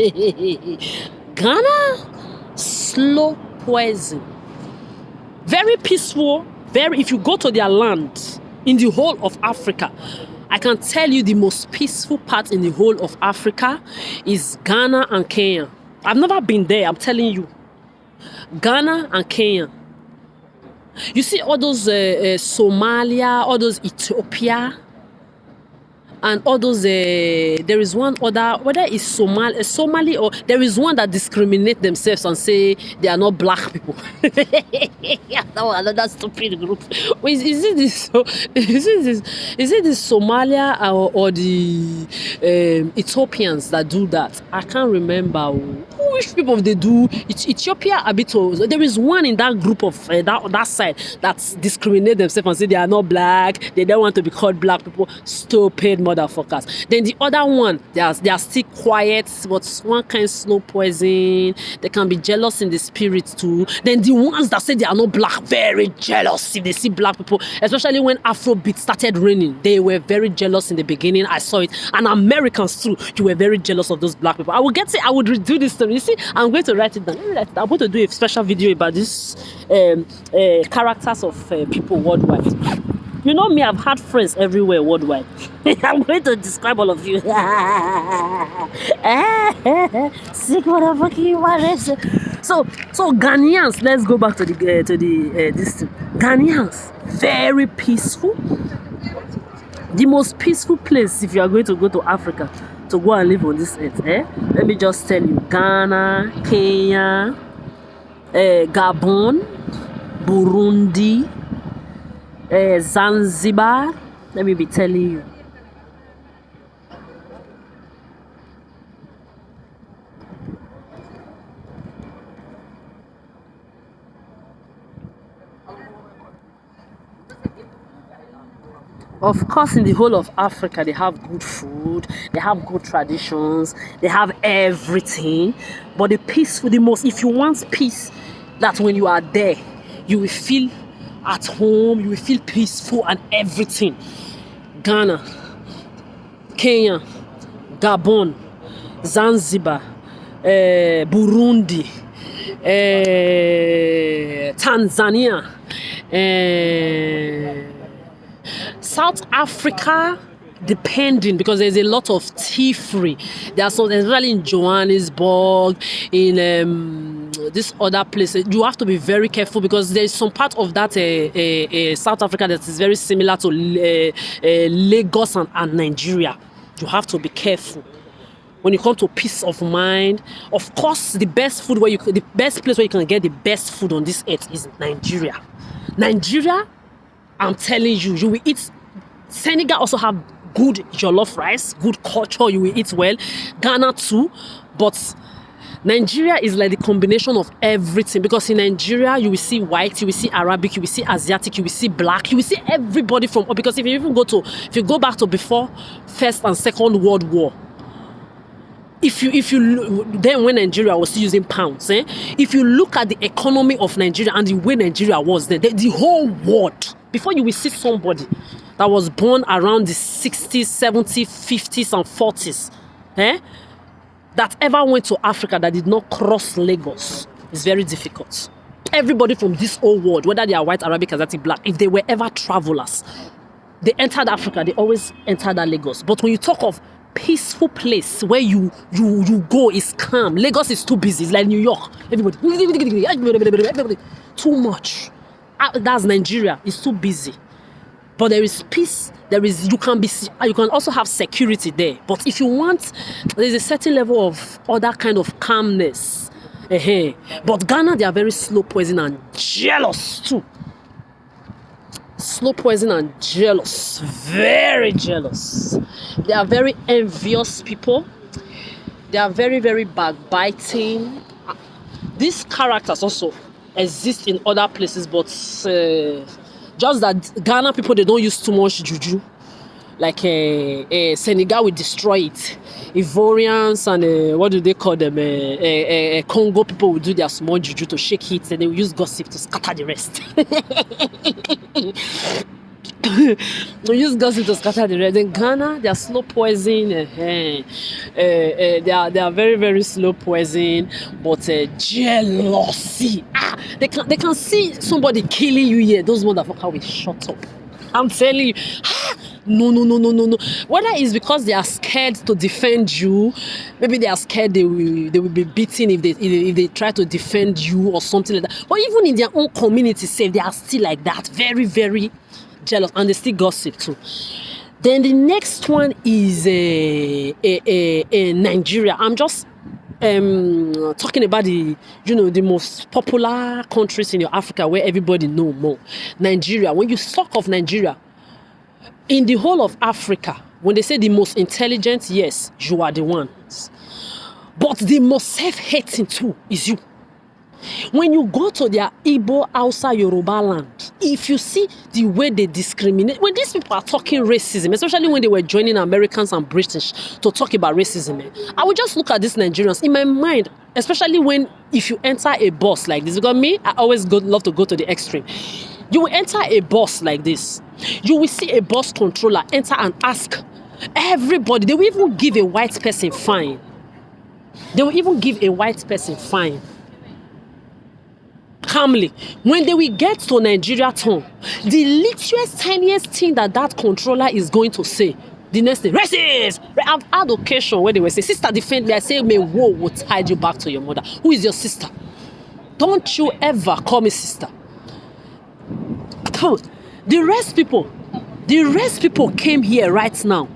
Ghana, slow poison. Very peaceful. Very. If you go to their land in the whole of Africa, I can tell you the most peaceful part in the whole of Africa is Ghana and Kenya. I've never been there. I'm telling you, Ghana and Kenya. You see all those Somalia, all those Ethiopia. And all those, there is one other, whether it's Somali or there is one that discriminate themselves and say they are not black people. Another stupid group. Is it this Somalia or the Ethiopians that do that? I can't remember. Which people they do? Ethiopia a bit. There is one in that group of that side that discriminate themselves and say they are not black. They don't want to be called black people. Stupid motherfuckers. Then the other one, they are still quiet, but one kind slow poison. They can be jealous in the spirit too. Then the ones that say they are not black, very jealous if they see black people. Especially when Afrobeat started raining, they were very jealous in the beginning. I saw it, and Americans too. You were very jealous of those black people. I will get it. I would redo this story. You see, I'm going to write it down. Let me write it down. I'm going to do a special video about this characters of people worldwide. You know me, I've had friends everywhere worldwide. I'm going to describe all of you. Sick motherfucking words. So Ghanaians, let's go back to the this Ghanaians, very peaceful. The most peaceful place if you are going to go to Africa to go and live on this earth. Let me just tell you, Ghana, Kenya, Gabon, Burundi, Zanzibar. Let me be telling you. Of course, in the whole of Africa, they have good food, they have good traditions, they have everything. But the peaceful, the most, if you want peace, that when you are there, you will feel at home, you will feel peaceful and everything. Ghana, Kenya, Gabon, Zanzibar, Burundi, Tanzania, South Africa, depending, because there's a lot of thievery. There's some, especially in Johannesburg, in this other place. You have to be very careful because there's some part of that South Africa that is very similar to Lagos and Nigeria. You have to be careful when you come to peace of mind. Of course, the best food the best place where you can get the best food on this earth is Nigeria. Nigeria, I'm telling you, you will eat. Senegal also have good jollof rice, good culture, you will eat well. Ghana too, but Nigeria is like the combination of everything, because in Nigeria you will see white, you will see Arabic, you will see Asiatic, you will see black, you will see everybody from, because if you go back to before First and Second World War, if you then when Nigeria was still using pounds, if you look at the economy of Nigeria and the way Nigeria was then, the whole world, before you will see somebody that was born around the 60s, 70s, 50s and 40s, that ever went to Africa that did not cross Lagos, is very difficult. Everybody from this whole world, whether they are white, Arabic, Asiatic, black, if they were ever travelers, they entered Africa, they always entered that Lagos. But when you talk of peaceful place where you go is calm, Lagos is too busy. It's like New York. Everybody too much. That's Nigeria. It's too busy. But there is peace. You can also have security there. But if you want, there's a certain level of other kind of calmness But Ghana, they are very slow poison and jealous too. Slow poison and jealous. Very jealous. They are very envious people. They are very, very backbiting. These characters also exist in other places, but just that Ghana people, they don't use too much juju. Like Senegal will destroy it. Ivorians and what do they call them? Congo people will do their small juju to shake it, and they will use gossip to scatter the rest. We use gossip to scatter the rest. In Ghana, they are slow poison. They are very, very slow poison, but jealousy. They can see somebody killing you here. Those motherfuckers will shut up. I'm telling you. No. Whether it's because they are scared to defend you, maybe they are scared they will be beaten if they try to defend you or something like that. But even in their own community, say they are still like that, very, very jealous, and they still gossip too. Then the next one is Nigeria. I'm just talking about the most popular countries in your Africa where everybody know more. Nigeria. When you talk of Nigeria, in the whole of Africa, when they say the most intelligent, yes, you are the ones. But the most self-hating too is you. When you go to their Igbo, Hausa, Yoruba land, if you see the way they discriminate, when these people are talking racism, especially when they were joining Americans and British to talk about racism, I would just look at these Nigerians in my mind, especially if you enter a bus like this, because me, I always love to go to the extreme. You will enter a bus like this. You will see a bus controller enter and ask everybody. They will even give a white person fine. Calmly. When they will get to Nigeria town, the littlest, tiniest thing that controller is going to say, the next thing, racist! I've had occasion where they will say, sister, defend me. I say, may woe will tide you back to your mother. Who is your sister? Don't you ever call me sister. The rest people came here right now.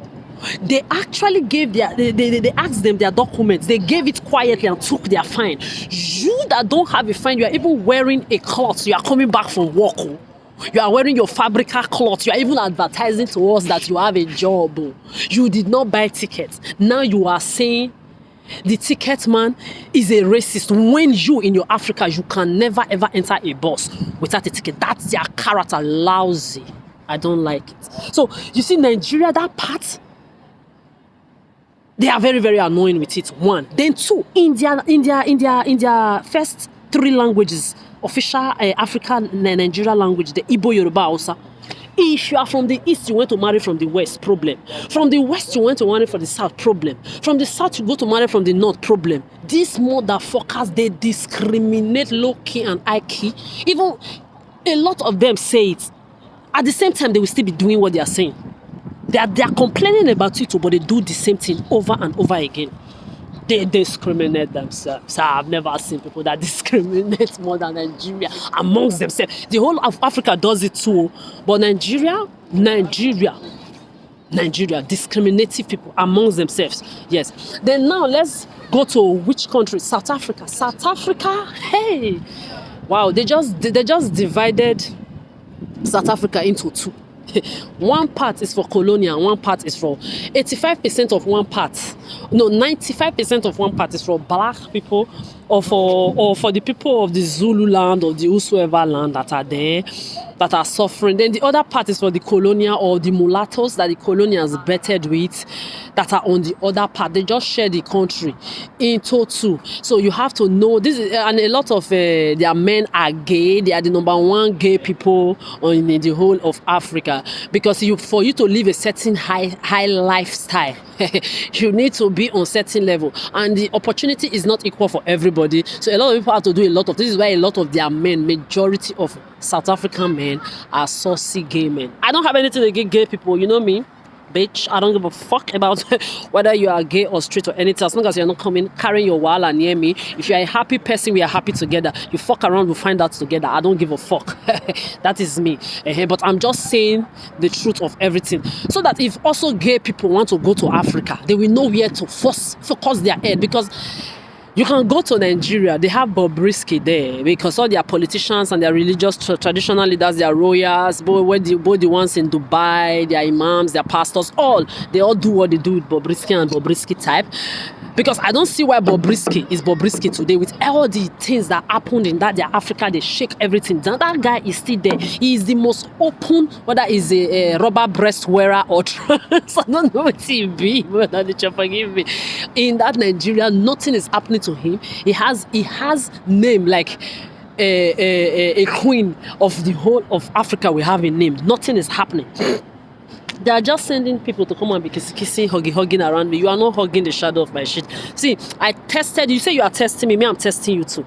They actually gave they asked them their documents. They gave it quietly and took their fine. You that don't have a fine, you are even wearing a cloth. You are coming back from work. You are wearing your Fabrica cloth. You are even advertising to us that you have a job. You did not buy tickets. Now you are saying the ticket man is a racist, when you in your Africa, you can never ever enter a bus without a ticket. That's their character. Lousy. I don't like it. So you see, Nigeria, that part, they are very, very annoying with it. One. Then two, in their first three languages, official African Nigeria language, the Igbo, Yoruba, Hausa. If you are from the east, you want to marry from the west, problem. From the west, you want to marry from the south, problem. From the south, you go to marry from the north, problem. These motherfuckers, they discriminate low key and high key. Even a lot of them say it. At the same time, they will still be doing what they are saying. They are complaining about it, but they do the same thing over and over again. They discriminate themselves. I've never seen people that discriminate more than Nigeria amongst themselves. The whole of Africa does it too, but Nigeria, discriminative people amongst themselves. Yes. Then now let's go to which country? South Africa. South Africa. Hey, wow! They just divided South Africa into two. One part is for colonial, one part is for 85% of one part. No, 95% of one part is for black people or for the people of the Zulu land or the whosoever land that are there, that are suffering. Then the other part is for the colonial or the mulattoes that the colonials bettered with, that are on the other part. They just share the country into two. So you have to know this is, and a lot of their men are gay. They are the number one gay people in the whole of Africa, because for you to live a certain high lifestyle, you need to be on certain level, and the opportunity is not equal for everybody. So a lot of people have to do a lot of this. Is why a lot of their men, majority of South African men, are saucy gay men. I don't have anything against gay people, you know me, bitch. I don't give a fuck about whether you are gay or straight or anything, as long as you're not carrying your wala near me. If you're a happy person, we are happy together. You fuck around, we'll find out together. I don't give a fuck. That is me. But I'm just saying the truth of everything, so that if also gay people want to go to Africa, they will know where to focus their head, because You can go to Nigeria, they have Bobrisky there because all their politicians and their religious traditional leaders, their royals, both the ones in Dubai, their imams, their pastors, they all do what they do with Bobrisky and Bobrisky type. Because I don't see why Bobrisky is Bobrisky today with all the things that happened in that their Africa, they shake everything down. That guy is still there. He is the most open, whether he's a rubber breast wearer or trans. I don't know what he be, but forgive me. In that Nigeria, nothing is happening to him. He has name like a queen of the whole of Africa. We have a name. Nothing is happening. They are just sending people to come and be kissing, hugging around me. You are not hugging the shadow of my shit. See, I tested you. Say you are testing me. I'm testing you too.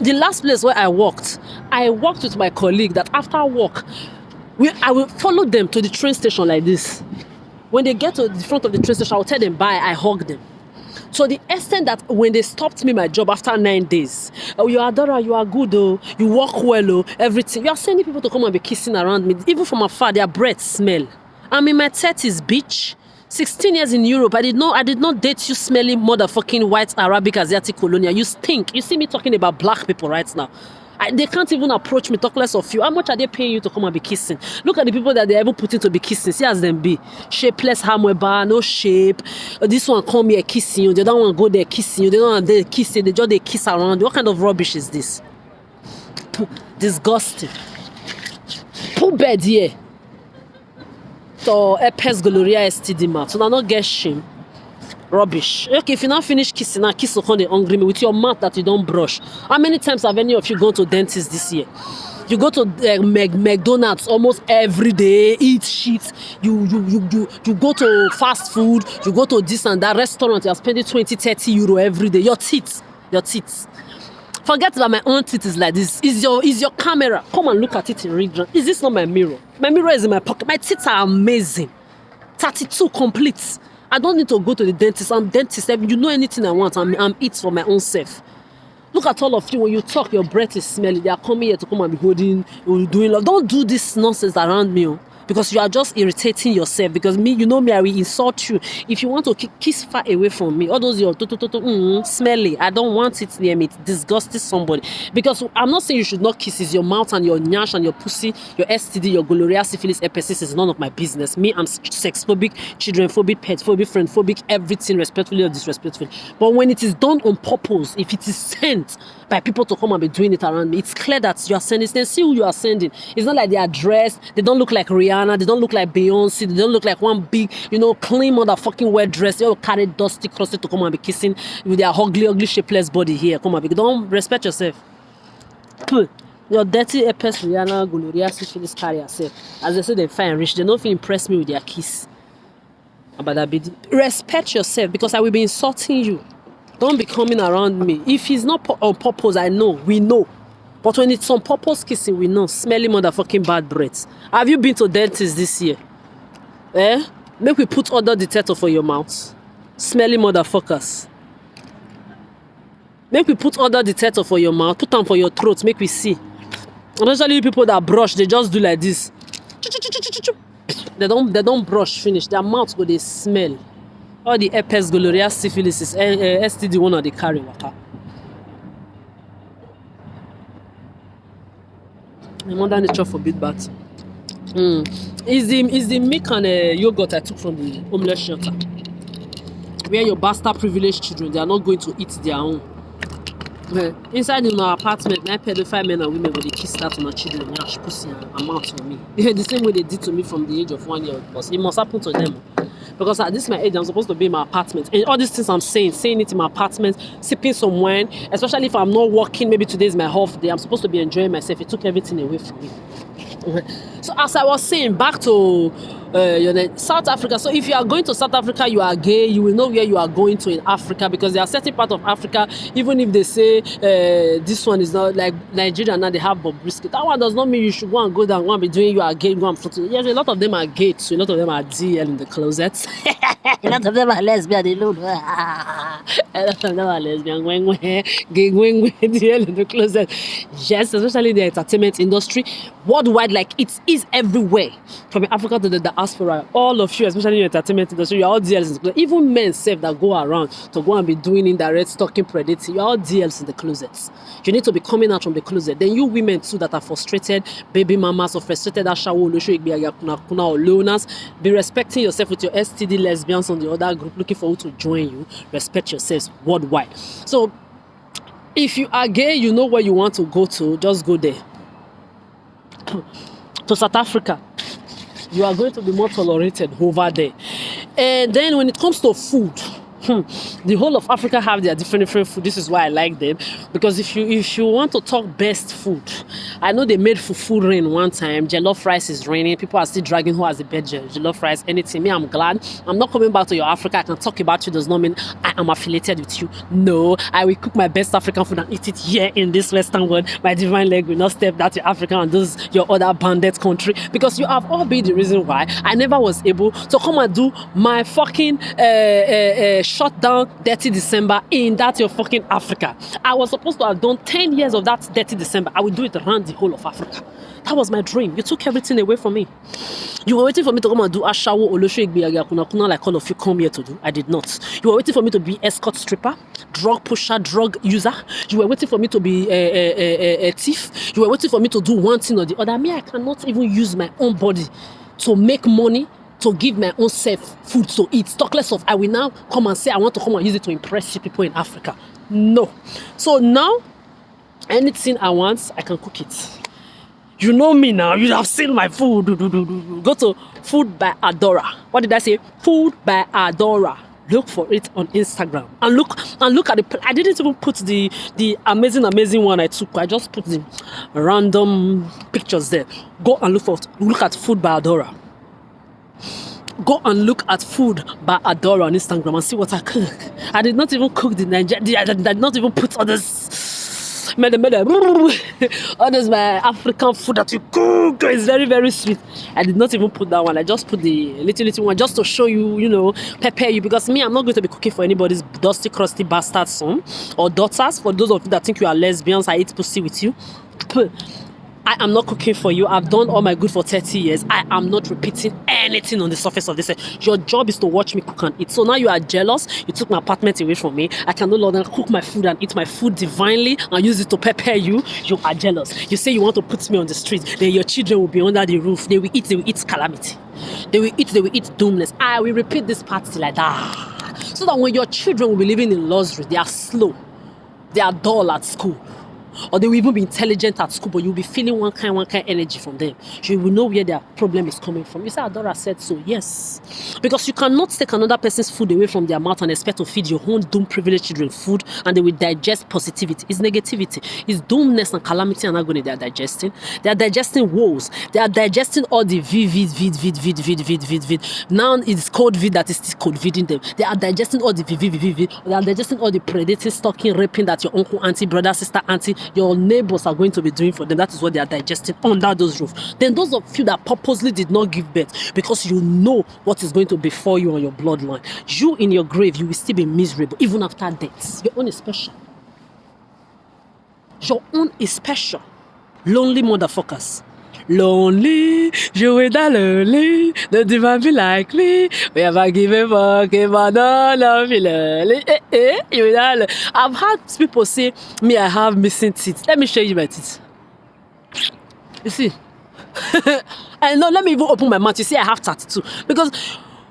The last place where I worked with my colleague that after work, I will follow them to the train station like this. When they get to the front of the train station, I will tell them bye. I hug them. So the extent that when they stopped me my job after 9 days, oh, you are Dora, you are good, oh, you work well, oh, everything. You are sending people to come and be kissing around me. Even from afar, their breath smell. I'm in my 30s, bitch. 16 years in Europe. I did not date you smelly motherfucking white Arabic Asiatic colonial. You stink. You see me talking about black people right now. They can't even approach me, talk less of you. How much are they paying you to come and be kissing? Look at the people that they're even putting to be kissing. See as them be. Shapeless, hamweba, no shape. This one come here kissing you. The other one go there kissing you. The other one there kissing. They kiss around. What kind of rubbish is this? Disgusting. Put bed here. To herpes gonorrhea STD mouth. So now not get shame. Rubbish. Okay, if you now finish kissing, now kiss on the hungry me with your mouth that you don't brush. How many times have any of you gone to dentist this year? You go to McDonald's almost every day, eat shit. You go to fast food, you go to this and that restaurant, you're spending 20-30 euro every day. Your teeth. Forget that my own teeth is like this. Is your camera. Come and look at it in real. Is this not my mirror? My mirror is in my pocket. My teeth are amazing. 32 complete. I don't need to go to the dentist. I'm dentist. You know anything I want. I'm it for my own self. Look at all of you. When you talk, your breath is smelly. They are coming here to come and be holding, doing love. Don't do this nonsense around me. Because you are just irritating yourself. Because me, you know me, I will insult you. If you want to kiss far away from me, all those your smelly, I don't want it near me. It disgusts somebody. Because I'm not saying you should not kiss. It's your mouth and your nyash and your pussy, your STD, your gonorrhea, syphilis, herpes is none of my business. Me, I'm sex-phobic, children-phobic, pet-phobic, friend-phobic, everything respectfully or disrespectfully. But when it is done on purpose, if it is sent by people to come and be doing it around me, it's clear that you are sending. Then see who you are sending. It's not like they are dressed. They don't look like Rihanna. They don't look like Beyonce. They don't look like one big, clean motherfucking wear dress. They all carry dusty crosses to come and be kissing with their ugly, shapeless body here. Come on, don't respect yourself. Your dirty herpes, Rihanna, gonorrhea, syphilis, carry yourself. As they say, they're fine, rich. They don't feel impress me with their kiss. Respect yourself because I will be insulting you. Don't be coming around me. If it's not on purpose, we know. But when it's on purpose kissing, we know. Smelly motherfucking bad breath. Have you been to dentist this year? Make we put other detector for your mouth. Smelly motherfuckers. Make we put other detector for your mouth. Put them for your throat. Make we see. And usually people that brush, they just do like this. They don't brush finish. Their mouth go they smell. All the herpes, gonorrhea, syphilis, STD one or they carry water. The mother nature forbid that. Is the milk and yogurt I took from the homeless shelter. Where your bastard privileged children, they are not going to eat their own. Inside in our apartment, 9 pedophile men and women when they kiss out on our children, yash pussy and mouth on me. The same way they did to me from the age of 1 year. Because it must happen to them. Because at this my age, I'm supposed to be in my apartment. And all these things I'm saying it in my apartment, sipping some wine, especially if I'm not working, maybe today is my off day, I'm supposed to be enjoying myself. It took everything away from me. So as I was saying, back to South Africa. So if you are going to South Africa, you are gay, you will know where you are going to in Africa, because there are certain parts of Africa, even if they say this one is not like Nigeria, now they have Bobrisky. That one does not mean you should go and go and be doing you are gay, go and float. Yes, a lot of them are gay, so a lot of them are DL in the closet. A lot of them are lesbian alone. And that's another lesbian going DL in the closet. Yes, especially in the entertainment industry worldwide, like it is everywhere. From Africa to the diaspora, all of you, especially in the entertainment industry, you're all DLs in the closet. Even men self that go around to go and be doing indirect stalking, predating, you're all DLs in the closets. You need to be coming out from the closet. Then you women too that are frustrated, baby mamas or frustrated ashawo, or loners, be respecting yourself with your STD lesbians on the other group looking for who to join you. Respect yourselves worldwide. So if you are gay, you know where you want to go to, just go there. To South Africa, you are going to be more tolerated over there. And then when it comes to food, the whole of Africa have their different food. This is why I like them, because if you want to talk best food, I know they made fufu rain one time. Jollof rice is raining. People are still dragging who has the best jollof rice. Anything. Me, I'm glad. I'm not coming back to your Africa. I can talk about you. Does not mean I am affiliated with you. No, I will cook my best African food and eat it here in this Western world. My divine leg will not step that to Africa and those your other bandit country, because you have all been the reason why I never was able to come and do my fucking shut down Dirty December in that your fucking Africa. I was supposed to have done 10 years of that Dirty December. I would do it around the whole of Africa. That was my dream. You took everything away from me. You were waiting for me to come and do Ashawo, Olosho, Igbiaga, Kuna, like all of you come here to do. I did not. You were waiting for me to be escort stripper, drug pusher, drug user. You were waiting for me to be a thief. You were waiting for me to do one thing or the other. Me, I cannot even use my own body to make money, to give my own self food to eat. Talk less of I will now come and say I want to come and use it to impress you people in Africa. No. So now, anything I want, I can cook it. You know me now. You have seen my food. Go to Food by Adora. What did I say? Food by Adora. Look for it on Instagram and look at the. I didn't even put the amazing one I took. I just put the random pictures there. Go and look at Food by Adora. Go and look at Food by Adora on Instagram and see what I cook. I did not even cook the Nigerian. I did not even put others. Others my African food that you cook is very, very sweet. I did not even put that one. I just put the little one just to show you, you know, prepare you, because me, I'm not going to be cooking for anybody's dusty, crusty bastard son or daughters. For those of you that think you are lesbians, I eat pussy with you. I am not cooking for you. I've done all my good for 30 years. I am not repeating anything on the surface of this. Your job is to watch me cook and eat. So now you are jealous. You took my apartment away from me. I can no longer cook my food and eat my food divinely and use it to prepare you. You are jealous. You say you want to put me on the street. Then your children will be under the roof. They will eat calamity. They will eat doomness. I will repeat this part till I die. So that when your children will be living in luxury, they are slow. They are dull at school. Or they will even be intelligent at school, but you'll be feeling one kind energy from them. You will know where their problem is coming from. You say Adora said so, yes. Because you cannot take another person's food away from their mouth and expect to feed your own doomed privileged children food and they will digest positivity. It's negativity. It's doomness and calamity and agony they are digesting. They are digesting woes. They are digesting all the vid. Now it's code vid that is still code viding them. They are digesting all the vid. They are digesting all the predating, stalking, raping that your uncle, auntie, brother, sister, auntie, your neighbors are going to be doing for them. That is what they are digesting under those roofs. Then those of you that purposely did not give birth because you know what is going to befall you on your bloodline, you in your grave, you will still be miserable even after death. Your own is special. Your own is special. Lonely motherfuckers. Lonely, je will die lonely, the divine be like me, we ever give a fuck about no love, lonely, you will die lonely. I've had people say, me, I have missing teeth. Let me show you my teeth. You see? And no, let me even open my mouth. You see, I have 32. Because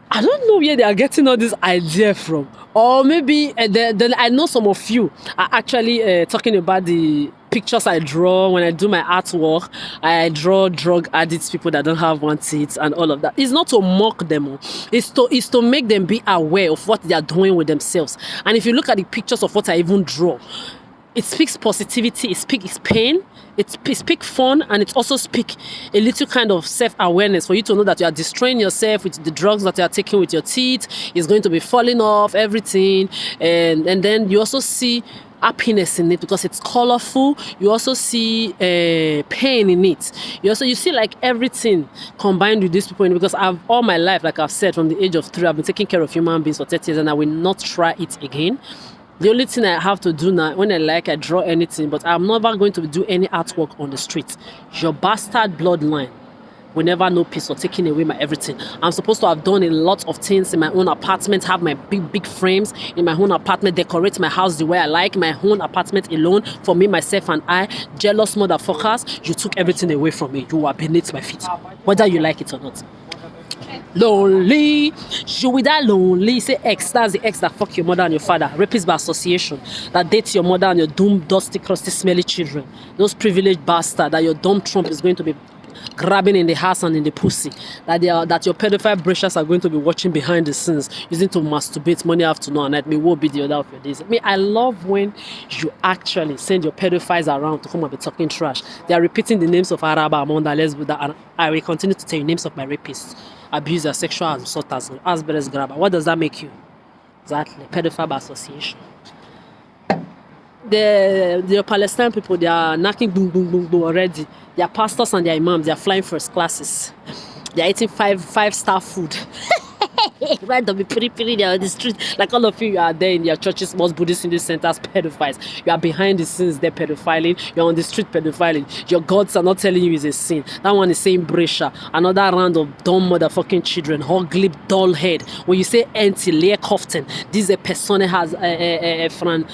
I don't know where they are getting all this idea from. Or maybe then I know some of you are actually talking about the pictures I draw when I do my artwork. I draw drug addicts, people that don't have one teeth and all of that. It's not to mock them. It's to make them be aware of what they are doing with themselves. And if you look at the pictures of what I even draw, it speaks positivity, it speaks pain, It speak fun, and it also speak a little kind of self-awareness for you to know that you are destroying yourself with the drugs that you are taking with your teeth. It's going to be falling off, everything. And then you also see happiness in it because it's colorful. You also see pain in it. You see like everything combined with these people because all my life, like I've said, from the age of 3, I've been taking care of human beings for 30 years, and I will not try it again. The only thing I have to do now, when I draw anything, but I'm never going to do any artwork on the street. Your bastard bloodline will never know peace for taking away my everything. I'm supposed to have done a lot of things in my own apartment, have my big frames in my own apartment, decorate my house the way I like, my own apartment alone, for me, myself, and I. Jealous motherfuckers, you took everything away from me. You are beneath my feet, whether you like it or not. Lonely, you with that lonely. Say ex, that's the ex that fuck your mother and your father. Rapist by association, that dates your mother and your doomed, dusty, crusty, smelly children. Those privileged bastards that your dumb Trump is going to be grabbing in the ass and in the pussy. That your pedophile brashers are going to be watching behind the scenes, using to masturbate morning, afternoon, and night. Me will be the other of your days. I love when you actually send your pedophiles around to come and be talking trash. They are repeating the names of Araba, Amanda, Lesbuda, and I will continue to tell you names of my rapists, abusers, sexual assaulters, asperger's grabber. What does that make you? Exactly, pedophile by association. The Palestinian people, they are knocking boom, boom, boom, boom already. Their pastors and their imams, they are flying first classes. They are eating five-star food. Right, they'll be pretty there on the street. Like all of you are there in your churches, most Buddhist in these centers, pedophiles. You are behind the scenes there pedophiling. You're on the street pedophiling. Your gods are not telling you it's a sin. That one is saying Brescia. Another round of dumb motherfucking children, ugly, dull head. When you say anti layer Koften, this a persona has Italian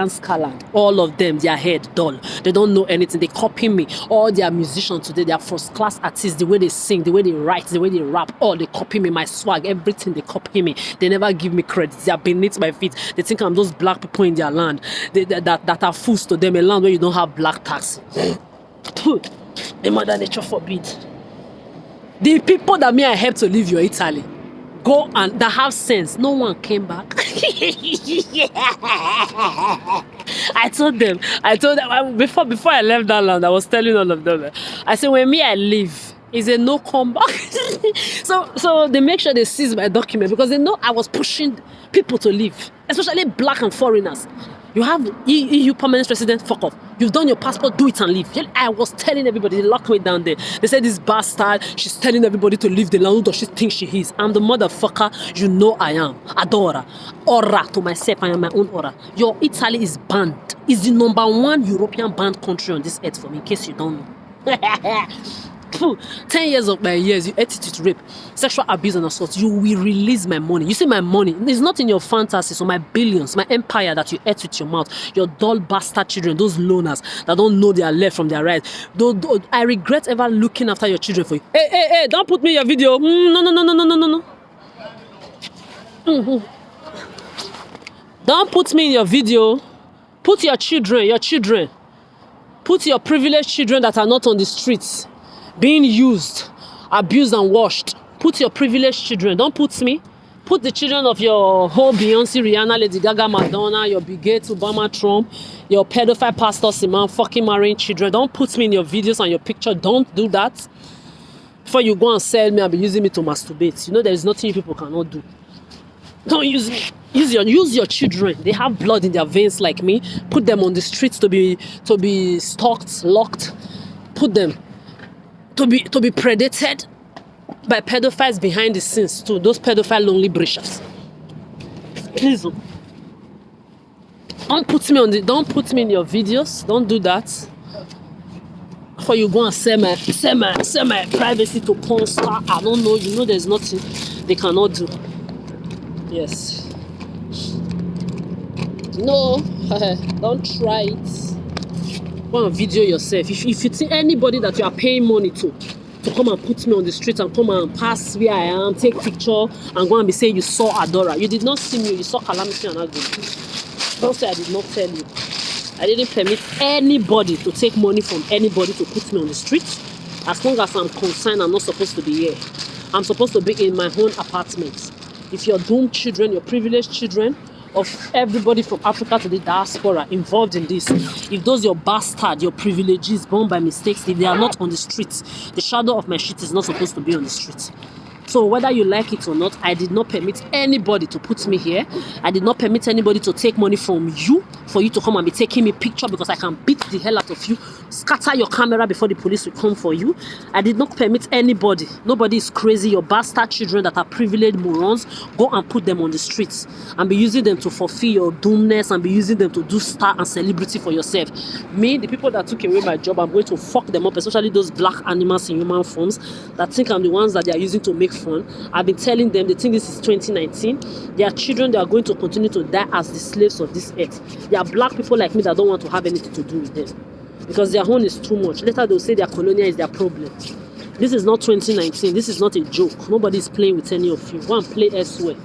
Scaland. All of them, their head dull. They don't know anything. They copy me. All their musicians today, they are first class artists. The way they sing, the way they write, the way they rap, all they copy me, my swag, everything they copy me. They never give me credit. They are beneath my feet. They think I'm those black people in their land that are fools to them, a land where you don't have black tax. The mother nature forbid. The people that I helped to leave your Italy, go and that have sense, no one came back. I told them before I left that land, I was telling all of them, I said, when I leave, is a no comeback. so they make sure they seize my document because they know I was pushing people to leave, especially black and foreigners. You have EU permanent resident, fuck off. You've done your passport, do it and leave. I was telling everybody, they locked me down there. They said this bastard, she's telling everybody to leave the land. Who does she think she is? I'm the motherfucker you know I am. Adora. Aura to myself, I am my own aura. Your Italy is banned. It's the #1 European banned country on this earth for me, in case you don't know. 10 years of my years, you ate it with rape, sexual abuse and assault. You will release my money. You see my money, it's not in your fantasies or my billions, my empire that you ate with your mouth. Your dull bastard children, those loners that don't know their left from their right. I regret ever looking after your children for you. Hey, don't put me in your video. No. Don't put me in your video. Put your children. Put your privileged children that are not on the streets, being used, abused and washed. Put your privileged children. Don't put me. Put the children of your whole Beyonce, Rihanna, Lady Gaga, Madonna, your Bill Gates, Obama, Trump, your pedophile pastor, Simon, fucking marrying children. Don't put me in your videos and your picture. Don't do that. Before you go and sell me and be using me to masturbate. You know there is nothing you people cannot do. Don't use me. Use your children. They have blood in their veins like me. Put them on the streets to be stalked, locked. Put them to be predated by pedophiles behind the scenes too. Those pedophile lonely brishers. Please don't put me in your videos. Don't do that. Before you go and sell my privacy to porn star. I don't know. You know there's nothing they cannot do. Yes. No, don't try it. Go and video yourself. If you see anybody that you are paying money to come and put me on the street and come and pass where I am, take picture and go and be saying you saw Adora. You did not see me, you saw Calamity and Agony. Don't say I did not tell you. I didn't permit anybody to take money from anybody to put me on the street. As long as I'm concerned, I'm not supposed to be here. I'm supposed to be in my own apartment. If your doomed children, your privileged children, of everybody from Africa to the diaspora involved in this. If those your bastard, your privileges born by mistakes, if they are not on the streets, the shadow of my shit is not supposed to be on the streets. So whether you like it or not, I did not permit anybody to put me here. I did not permit anybody to take money from you for you to come and be taking me picture, because I can beat the hell out of you, scatter your camera before the police will come for you. I did not permit anybody. Nobody is crazy. Your bastard children that are privileged morons, go and put them on the streets and be using them to fulfill your doomness and be using them to do star and celebrity for yourself. Me, the people that took away my job, I'm going to fuck them up, especially those black animals in human forms that think I'm the ones that they are using to make fun. I've been telling them, they think this is 2019. Their children, they are going to continue to die as the slaves of this earth. There are black people like me that don't want to have anything to do with them because their own is too much. Later they'll say their colonial is their problem. This is not 2019. This is not a joke. Nobody is playing with any of you. Go and play elsewhere.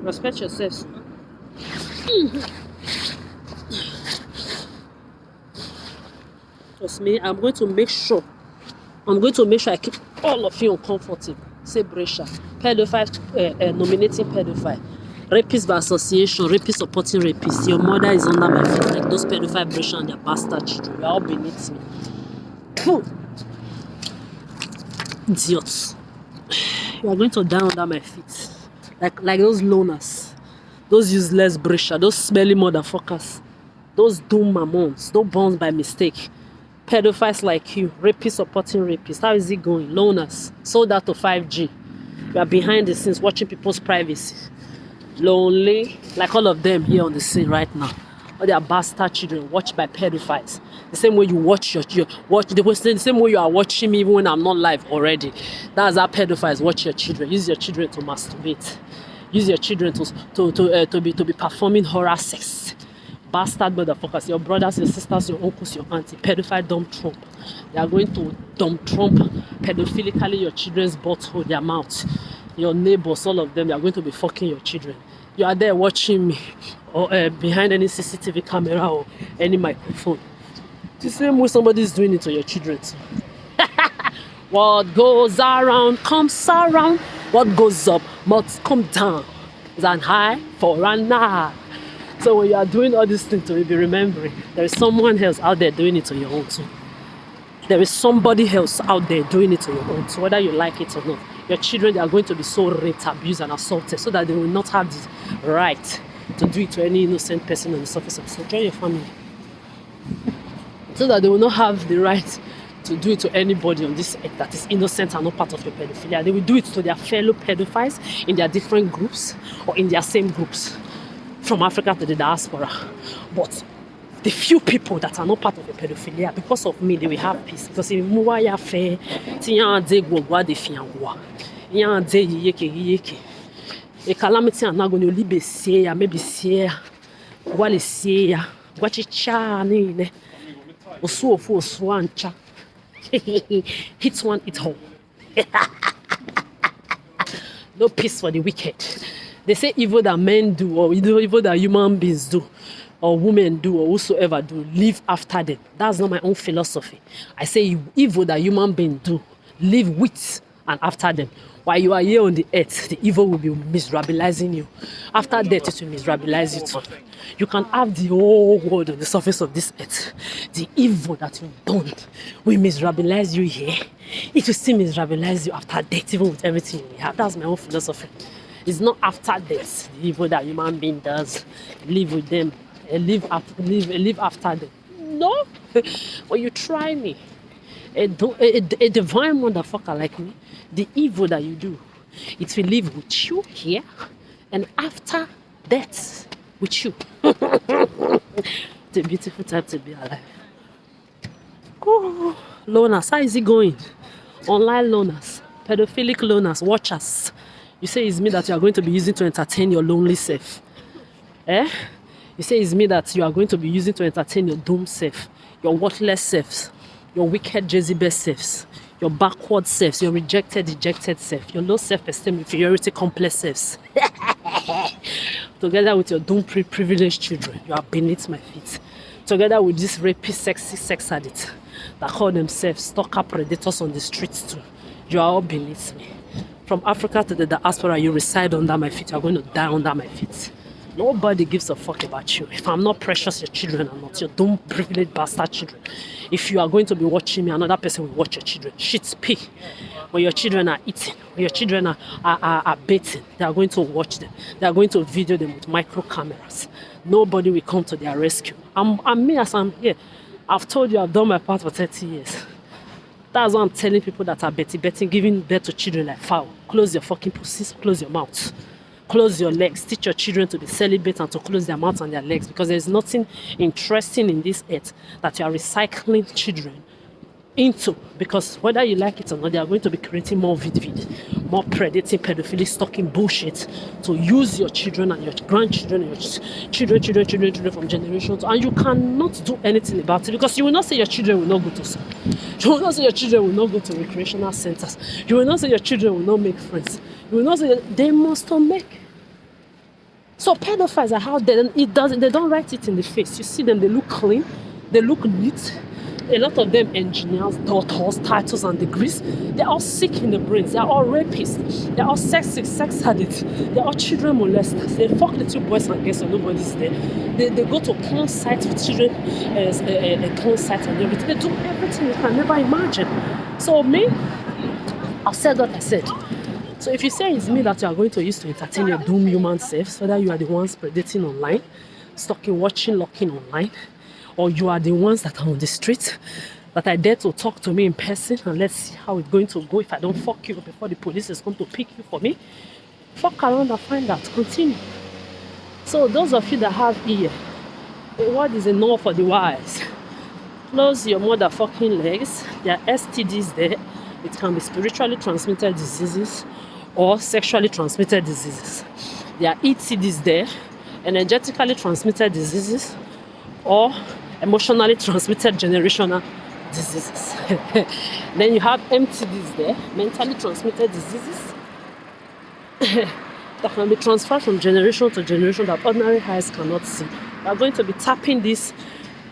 Respect yourselves. Trust me, I'm going to make sure I keep all of you uncomfortable. Say Brescia, pedophile, nominating pedophile, rapist by association, rapist supporting rapist. Your mother is under my feet like those pedophile Brescia and their bastard children. You are all beneath me. Phew. Idiots. You are going to die under my feet. Like those loners, those useless Brescia, those smelly motherfuckers, those doomed mammons, those born by mistake. Pedophiles like you, rapists supporting rapists. How is it going? Loners, sold out to 5G. You are behind the scenes watching people's privacy. Lonely, like all of them here on the scene right now. All their bastard children watched by pedophiles. The same way you watch the same way you are watching me even when I'm not live already. That's how pedophiles watch your children. Use your children to masturbate. Use your children to be performing horror sex. Bastard motherfuckers, your brothers, your sisters, your uncles, your auntie, pedophile dump Trump. They are going to dump Trump pedophilically your children's butthole, their mouth. Your neighbors, all of them, they are going to be fucking your children. You are there watching me or behind any CCTV camera or any microphone. The same way somebody is doing it to your children too. What goes around comes around. What goes up must come down. It's an high for an eye. So when you are doing all these things, to be remembering, there is someone else out there doing it to your own too. There is somebody else out there doing it to your own too, whether you like it or not. Your children, they are going to be so raped, abused, and assaulted so that they will not have the right to do it to any innocent person on the surface of the earth. Join your family. So that they will not have the right to do it to anybody on this earth that is innocent and not part of your pedophilia. They will do it to their fellow pedophiles in their different groups or in their same groups. From Africa to the diaspora. But the few people that are not part of the pedophilia, because of me, they will have peace. Because if you are fair, a calamity and not going to live say, maybe say, what is say, what is charney, or so for swancha. Hits one, it all. No peace for the wicked. They say evil that men do, or evil that human beings do, or women do, or whosoever do, live after them. That's not my own philosophy. I say evil that human beings do, live with and after them. While you are here on the earth, the evil will be miserabilizing you. After death, it will miserabilize you too. You can have the whole world on the surface of this earth. The evil that you've done will miserabilize you here. It will still miserabilize you after death, even with everything you have. That's my own philosophy. It's not after death, the evil that human being does. Live with them, live after them. No, when you try me, a divine motherfucker like me, the evil that you do, it will live with you here and after death with you. It's a beautiful time to be alive. Oh, loners, how is it going? Online loners, pedophilic loners, watchers. You say it's me that you are going to be using to entertain your lonely self. Eh? You say it's me that you are going to be using to entertain your doomed self, your worthless selves, your wicked Jezebel selves, your backward selves, your rejected, dejected self, your low self-esteem, inferiority complex selves. Together with your doomed privileged children, you are beneath my feet. Together with this rapist, sexy sex addicts that call themselves stalker predators on the streets too, you are all beneath me. from Africa to the diaspora, you reside under my feet. You're going to die under my feet. Nobody gives a fuck about you. If I'm not precious, your children are not. Your dumb, privileged bastard children. If you are going to be watching me, another person will watch your children. Shit's pee. When your children are eating, when your children are bathing, they are going to watch them. They are going to video them with micro cameras. Nobody will come to their rescue. I'm me as I'm here. I've told you I've done my part for 30 years. That's why I'm telling people that are betting, giving birth to children like fowl. Close your fucking pussies, close your mouth. Close your legs. Teach your children to be celibate and to close their mouths and their legs, because there's nothing interesting in this earth that you are recycling children into, because whether you like it or not, they are going to be creating more more predating, pedophilic, stalking bullshit to use your children and your grandchildren and your children from generations, and you cannot do anything about it, because you will not say your children will not go to school. You will not say your children will not go to recreational centers. You will not say your children will not make friends. You will not say they must not make. So pedophiles are how they don't write it in the face. You see them, they look clean, they look neat. A lot of them engineers, doctors, titles and degrees. They're all sick in the brains. They're all rapists. They're all sex addicts. They're all children molesters. They fuck little boys and girls when nobody's there. They go to porn sites with children, porn sites and everything. They do everything you can never imagine. So me, I've said what I said. So if you say it's me that you are going to use to entertain your doomed human selves, whether you are the ones predating online, stalking, watching, looking online, or you are the ones that are on the street, that I dare to talk to me in person, and let's see how it's going to go if I don't fuck you before the police is going to pick you for me. Fuck around and find out. Continue. So those of you that have ear, the word is enough for the wise. Close your motherfucking legs. There are STDs there. It can be spiritually transmitted diseases or sexually transmitted diseases. There are ETDs there, energetically transmitted diseases, or emotionally transmitted generational diseases. Then you have MTDs there, mentally transmitted diseases, that can be transferred from generation to generation that ordinary eyes cannot see. You are going to be tapping this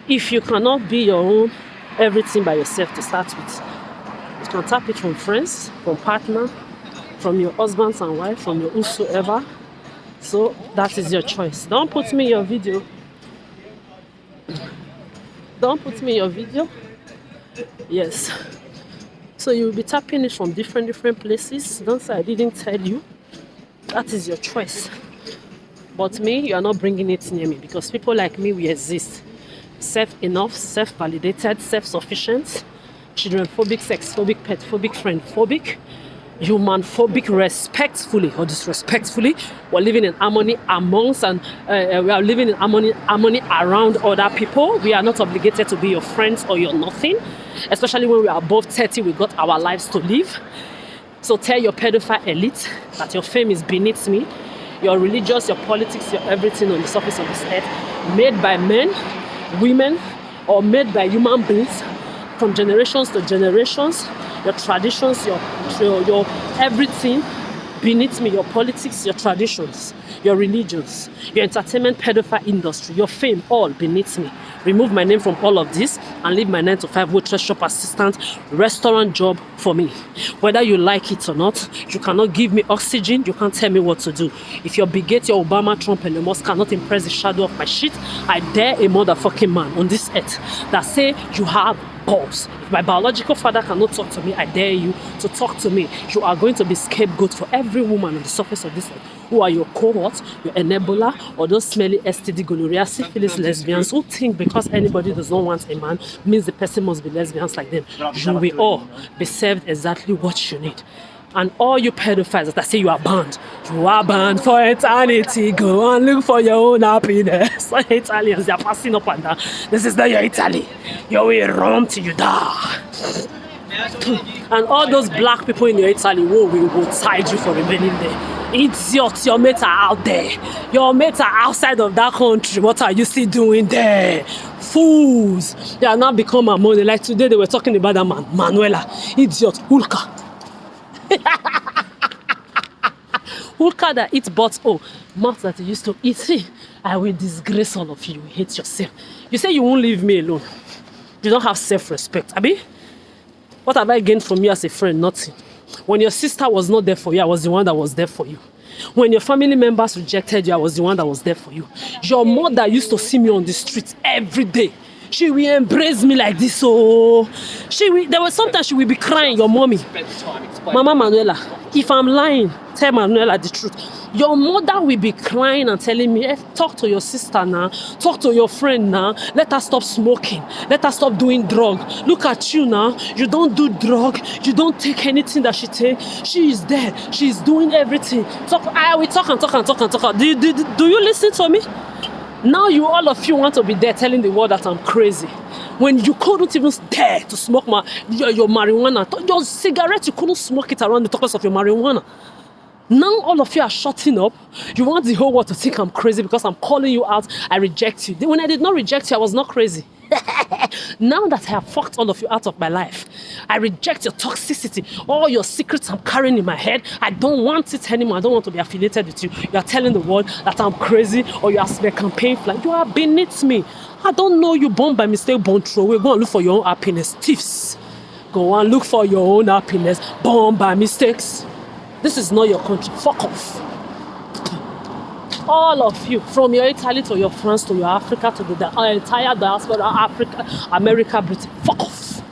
if you cannot be your own everything by yourself to start with. You can tap it from friends, from partner, from your husbands and wife, from your whosoever. So that is your choice. Don't put me in your video. Don't put me in your video. Yes. So you will be tapping it from different places. Don't say I didn't tell you. That is your choice. But me, you are not bringing it near me, because people like me, we exist. Self-enough, self-validated, self-sufficient, children-phobic, sex-phobic, pet-phobic, friend-phobic, human-phobic, respectfully or disrespectfully. We're living in harmony amongst, and we are living in harmony around other people. We are not obligated to be your friends or your nothing. Especially when we are above 30, we got our lives to live. So tell your pedophile elite that your fame is beneath me. Your religious, your politics, your everything on the surface of this earth, made by men, women, or made by human beings from generations to generations. Your traditions, your everything beneath me. Your politics, your traditions, your religions, your entertainment, pedophile industry, your fame, all beneath me. Remove my name from all of this and leave my 9 to 5 waitress, shop assistant, restaurant job for me. Whether you like it or not, you cannot give me oxygen. You can't tell me what to do. If your bigot, your Obama, Trump, and Musk cannot impress the shadow of my shit, I dare a motherfucking man on this earth that say you have balls. If my biological father cannot talk to me, I dare you to talk to me. You are going to be scapegoat for every woman on the surface of this earth who are your cohort, your enabler, or those smelly STD, gonorrhea, syphilis lesbians who think because anybody does not want a man means the person must be lesbians like them. You will all be served exactly what you need. And all you pedophiles that say you are banned for eternity. Go and look for your own happiness. Italians, they are passing up and down. This is not your Italy. You will run till you die. And all those black people in your Italy, we will tide you for remaining there. Idiots, your mates are out there. Your mates are outside of that country. What are you still doing there? Fools. They are now become a money. Like today they were talking about that man, Manuela. Idiot, Hulka. Hulka that eats butts. Oh, mouth that you used to eat. See, I will disgrace all of you. You hate yourself. You say you won't leave me alone. You don't have self-respect. Abi? What have I gained from you as a friend? Nothing. When your sister was not there for you, I was the one that was there for you. When your family members rejected you, I was the one that was there for you. Your mother used to see me on the street every day. She will embrace me like this. Oh, there was sometimes she will be crying, your mommy. Mama Manuela, if I'm lying, tell Manuela the truth. Your mother will be crying and telling me, talk to your sister now, talk to your friend now, let her stop smoking, let her stop doing drug. Look at you now, you don't do drug, you don't take anything that she takes. She is there, she is doing everything. I will talk and talk and talk and talk. Do you listen to me? Now all of you want to be there telling the world that I'm crazy. When you couldn't even dare to smoke your marijuana, your cigarette, you couldn't smoke it around the topics of your marijuana. Now all of you are shutting up. You want the whole world to think I'm crazy because I'm calling you out. I reject you. When I did not reject you, I was not crazy. Now that I have fucked all of you out of my life, I reject your toxicity, all your secrets I'm carrying in my head. I don't want it anymore. I don't want to be affiliated with you. You are telling the world that I'm crazy, or you are a campaign flag. You are beneath me. I don't know you born by mistake, born through away. Go and look for your own happiness. Thieves. Go and look for your own happiness, born by mistakes. This is not your country. Fuck off. All of you, from your Italy to your France to your Africa to the entire diaspora, Africa, America, Britain, fuck off.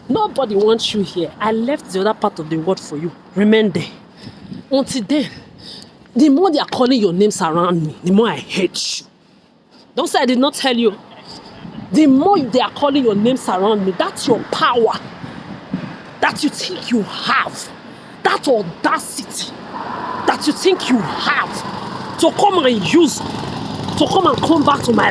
Nobody wants you here. I left the other part of the world for you. Remain there. Until then, the more they are calling your names around me, the more I hate you. Don't say I did not tell you. The more they are calling your names around me, that's your power that you think you have. That audacity that you think you have to come and come back to my